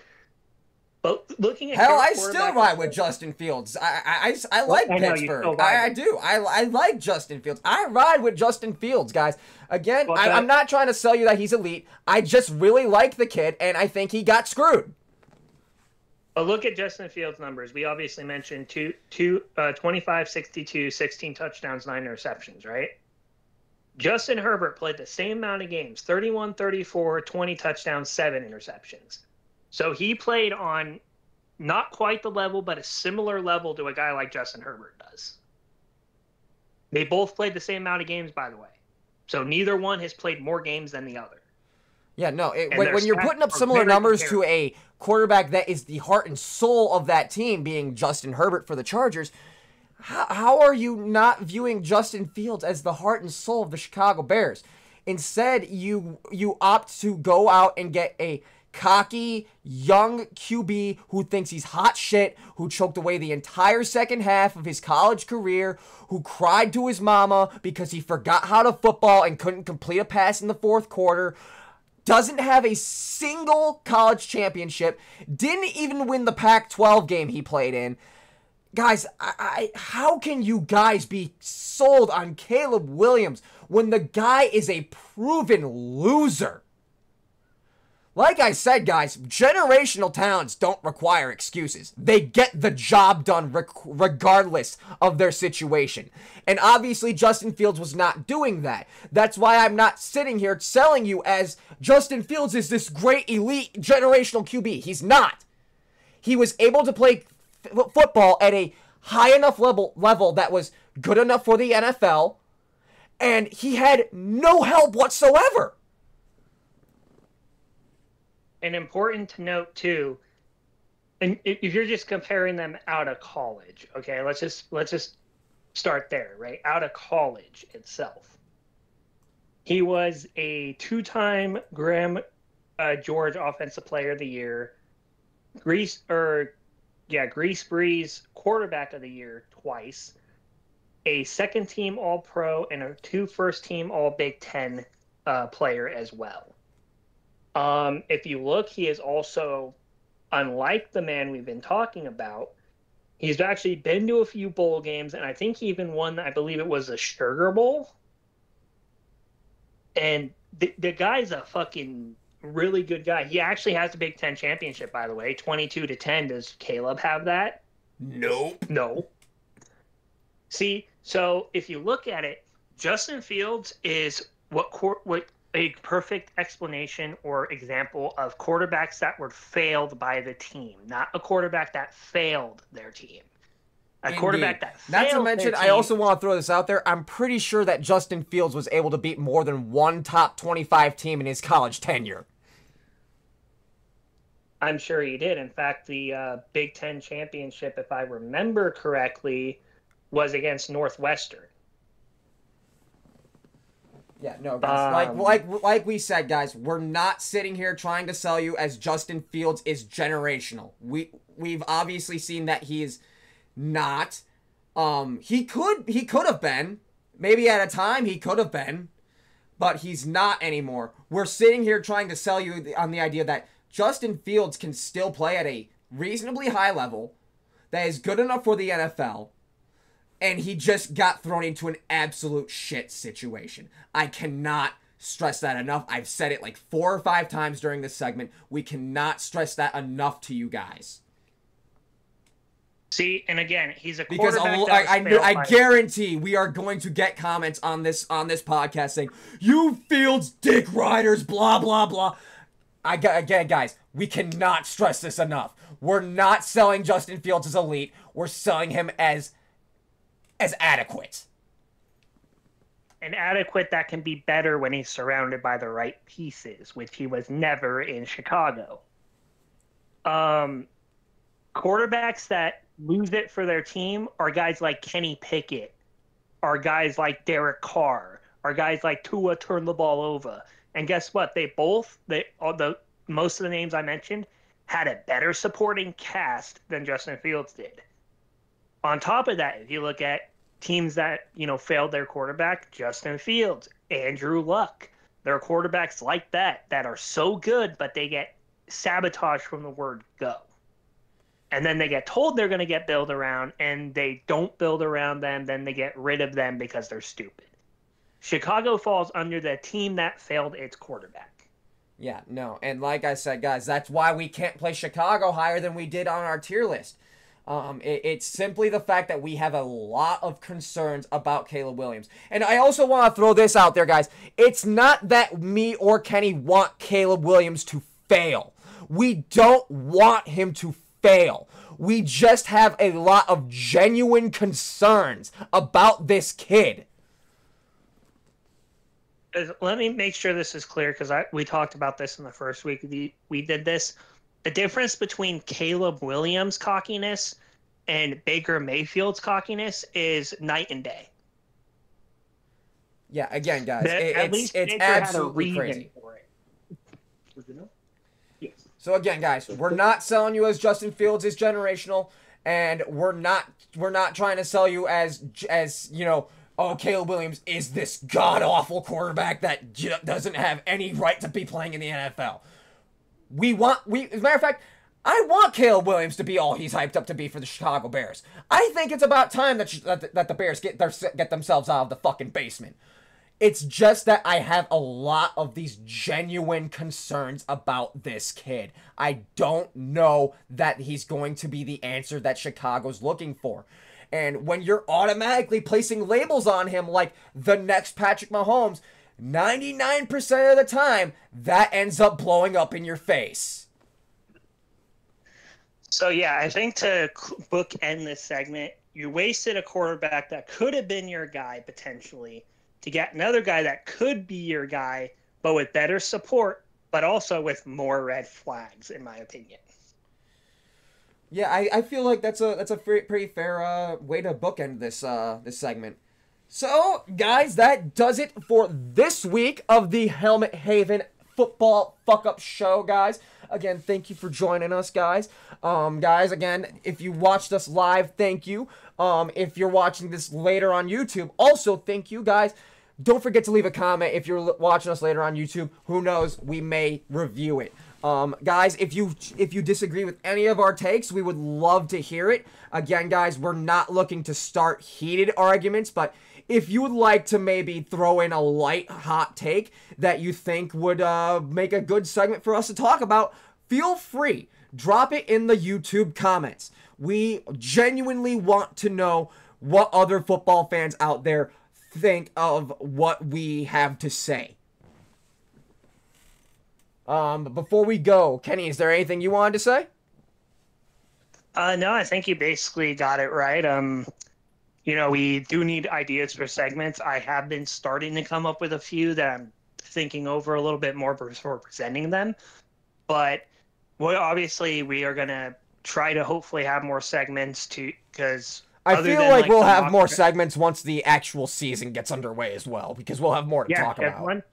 Speaker 2: But looking at
Speaker 1: hell, I still ride with Justin Fields. I like Pittsburgh. I do. I like Justin Fields. I ride with Justin Fields, guys. Again, I'm not trying to sell you that he's elite. I just really like the kid, and I think he got screwed.
Speaker 2: But look at Justin Fields' numbers. We obviously mentioned 25, 62, 16 touchdowns, 9 interceptions, right? Justin Herbert played the same amount of games, 31, 34, 20 touchdowns, 7 interceptions. So he played on not quite the level, but a similar level to a guy like Justin Herbert does. They both played the same amount of games, by the way. So neither one has played more games than the other.
Speaker 1: Yeah, no, when you're putting up similar numbers to a quarterback that is the heart and soul of that team, being Justin Herbert for the Chargers, how are you not viewing Justin Fields as the heart and soul of the Chicago Bears? Instead, you opt to go out and get a cocky, young QB who thinks he's hot shit, who choked away the entire second half of his college career, who cried to his mama because he forgot how to football and couldn't complete a pass in the fourth quarter, doesn't have a single college championship, didn't even win the Pac-12 game he played in. Guys, how can you guys be sold on Caleb Williams when the guy is a proven loser? Like I said, guys, generational talents don't require excuses. They get the job done regardless of their situation. And obviously, Justin Fields was not doing that. That's why I'm not sitting here selling you as Justin Fields is this great elite generational QB. He's not. He was able to play football at a high enough level that was good enough for the NFL, and he had no help whatsoever.
Speaker 2: And important to note too, and if you're just comparing them out of college, okay, let's just start there, right? Out of college itself, he was a 2-time Graham George Offensive Player of the Year, Grease Breeze Quarterback of the Year twice, a second-team All-Pro, and a 2 first-team All Big Ten player as well. If you look, he is also, unlike the man we've been talking about, he's actually been to a few bowl games, and I think he even won, I believe it was a Sugar Bowl. And the guy's a fucking really good guy. He actually has the Big Ten championship, by the way, 22-10. Does Caleb have that?
Speaker 1: Nope.
Speaker 2: No. See, so if you look at it, Justin Fields is what a perfect explanation or example of quarterbacks that were failed by the team, not a quarterback that failed their team. Quarterback that failed.
Speaker 1: Not to mention, I also want to throw this out there. I'm pretty sure that Justin Fields was able to beat more than one top 25 team in his college tenure.
Speaker 2: I'm sure he did. In fact, the Big Ten championship, if I remember correctly, was against Northwestern.
Speaker 1: Yeah, no, guys. Like we said, guys, we're not sitting here trying to sell you as Justin Fields is generational. We've obviously seen that he is not. He could have been. Maybe at a time he could have been, but he's not anymore. We're sitting here trying to sell you on the idea that Justin Fields can still play at a reasonably high level, that is good enough for the NFL, and he just got thrown into an absolute shit situation. I cannot stress that enough. I've said it like 4 or 5 times during this segment. We cannot stress that enough to you guys.
Speaker 2: See, and again, he's a
Speaker 1: Because
Speaker 2: quarterback that was failed
Speaker 1: I
Speaker 2: by-
Speaker 1: guarantee we are going to get comments on this podcast saying, "You Fields dick riders, blah blah blah." Again, guys, we cannot stress this enough. We're not selling Justin Fields as elite. We're selling him as adequate.
Speaker 2: and adequate that can be better when he's surrounded by the right pieces, which he was never in Chicago. Quarterbacks that lose it for their team are guys like Kenny Pickett, are guys like Derek Carr, are guys like Tua turned the ball over. And guess what? Most of the names I mentioned had a better supporting cast than Justin Fields did. On top of that, if you look at teams that, failed their quarterback, Justin Fields, Andrew Luck, there are quarterbacks like that are so good, but they get sabotaged from the word go. And then they get told they're going to get built around, and they don't build around them, then they get rid of them because they're stupid. Chicago falls under the team that failed its quarterback.
Speaker 1: Yeah, no, and like I said, guys, that's why we can't play Chicago higher than we did on our tier list. It's simply the fact that we have a lot of concerns about Caleb Williams. And I also want to throw this out there, guys. It's not that me or Kenny want Caleb Williams to fail. We don't want him to fail. We just have a lot of genuine concerns about this kid.
Speaker 2: Let me make sure this is clear, because we talked about this in the first week we did this. The difference between Caleb Williams' cockiness and Baker Mayfield's cockiness is night and day.
Speaker 1: Yeah, again, guys,
Speaker 2: At least
Speaker 1: it's
Speaker 2: Baker had a
Speaker 1: absolutely
Speaker 2: reason
Speaker 1: crazy.
Speaker 2: for it. Yes.
Speaker 1: So again, guys, we're not selling you as Justin Fields is generational, and we're not trying to sell you as oh, Caleb Williams is this god-awful quarterback that doesn't have any right to be playing in the NFL. As a matter of fact, I want Caleb Williams to be all he's hyped up to be for the Chicago Bears. I think it's about time that the Bears get themselves out of the fucking basement. It's just that I have a lot of these genuine concerns about this kid. I don't know that he's going to be the answer that Chicago's looking for. And when you're automatically placing labels on him like the next Patrick Mahomes, 99% of the time, that ends up blowing up in your face.
Speaker 2: So, yeah, I think to bookend this segment, you wasted a quarterback that could have been your guy potentially to get another guy that could be your guy, but with better support, but also with more red flags, in my opinion.
Speaker 1: Yeah, I feel like that's a pretty fair way to bookend this segment. So, guys, that does it for this week of the Helmet Haven Football Fuck Up Show, guys. Again, thank you for joining us, guys. Guys, again, if you watched us live, thank you. If you're watching this later on YouTube, also thank you, guys. Don't forget to leave a comment if you're watching us later on YouTube. Who knows? We may review it. Guys, if you disagree with any of our takes, we would love to hear it. Again, guys, we're not looking to start heated arguments, but if you would like to maybe throw in a light, hot take that you think would make a good segment for us to talk about, feel free. Drop it in the YouTube comments. We genuinely want to know what other football fans out there think of what we have to say. Before we go, Kenny, is there anything you wanted to say?
Speaker 2: No, I think you basically got it right. We do need ideas for segments. I have been starting to come up with a few that I'm thinking over a little bit more before presenting them. But obviously we are going to try to hopefully have more segments because
Speaker 1: I feel like we'll have more segments once the actual season gets underway as well, because we'll have more to talk about.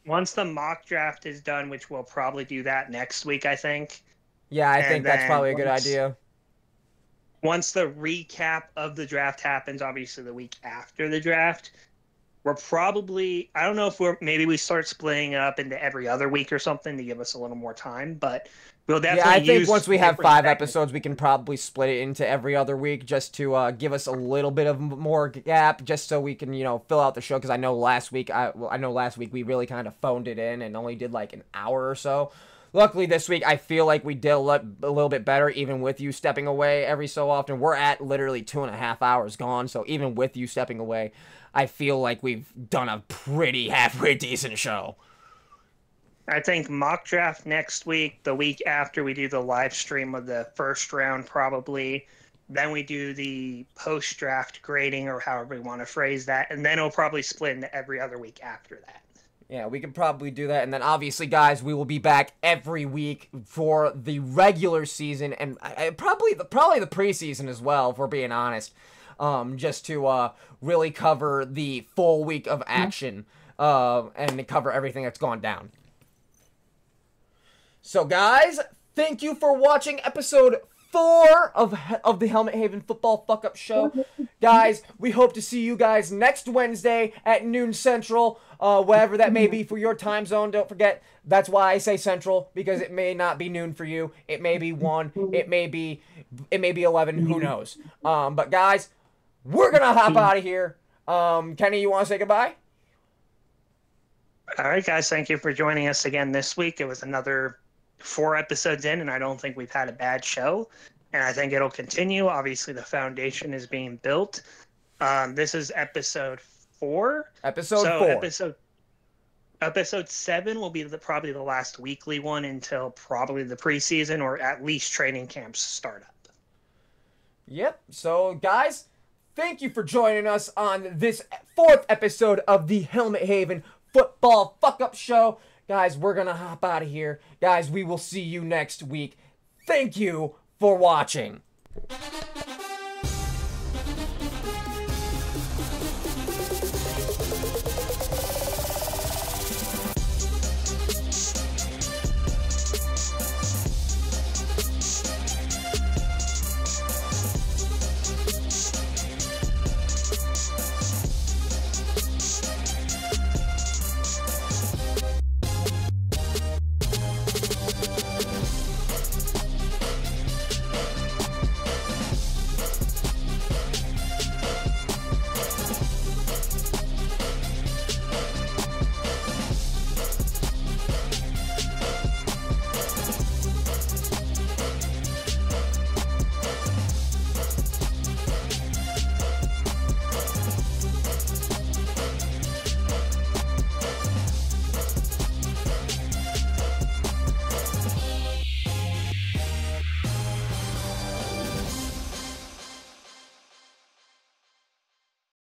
Speaker 2: Once the mock draft is done, which we'll probably do that next week, I think.
Speaker 1: Yeah, I think that's probably a good idea.
Speaker 2: Once the recap of the draft happens, obviously the week after the draft, we're probably, I don't know if maybe we start splitting it up into every other week or something to give us a little more time, but we'll definitely
Speaker 1: I think once we have 5 episodes, we can probably split it into every other week just to give us a little bit of more gap, just so we can, fill out the show, because I know last week we really kind of phoned it in and only did like an hour or so. Luckily, this week, I feel like we did a little bit better, even with you stepping away every so often. We're at literally 2.5 hours gone, so even with you stepping away, I feel like we've done a pretty halfway decent show.
Speaker 2: I think mock draft next week. The week after, we do the live stream of the first round, probably. Then we do the post-draft grading, or however we want to phrase that. And then it'll probably split into every other week after that.
Speaker 1: Yeah, we can probably do that. And then, obviously, guys, we will be back every week for the regular season and probably the preseason as well, if we're being honest, just to really cover the full week of action and cover everything that's gone down. So, guys, thank you for watching episode 4 of the Helmet Haven Football Fuck Up Show. Guys, we hope to see you guys next Wednesday at noon Central, whatever that may be for your time zone. Don't forget, that's why I say Central, because it may not be noon for you. It may be 1, it may be 11, who knows. But guys, we're gonna hop out of here. Kenny, you want to say goodbye?
Speaker 2: All right, guys, thank you for joining us again this week. It was another 4 episodes in, and I don't think we've had a bad show, and I think it'll continue. Obviously, the foundation is being built. This is episode 4. Episode 7 will be probably the last weekly one until probably the preseason, or at least training camps start up.
Speaker 1: Yep. So, guys, thank you for joining us on this 4th episode of the Helmet Haven Football Fuck Up Show. Guys, we're gonna hop out of here. Guys, we will see you next week. Thank you for watching.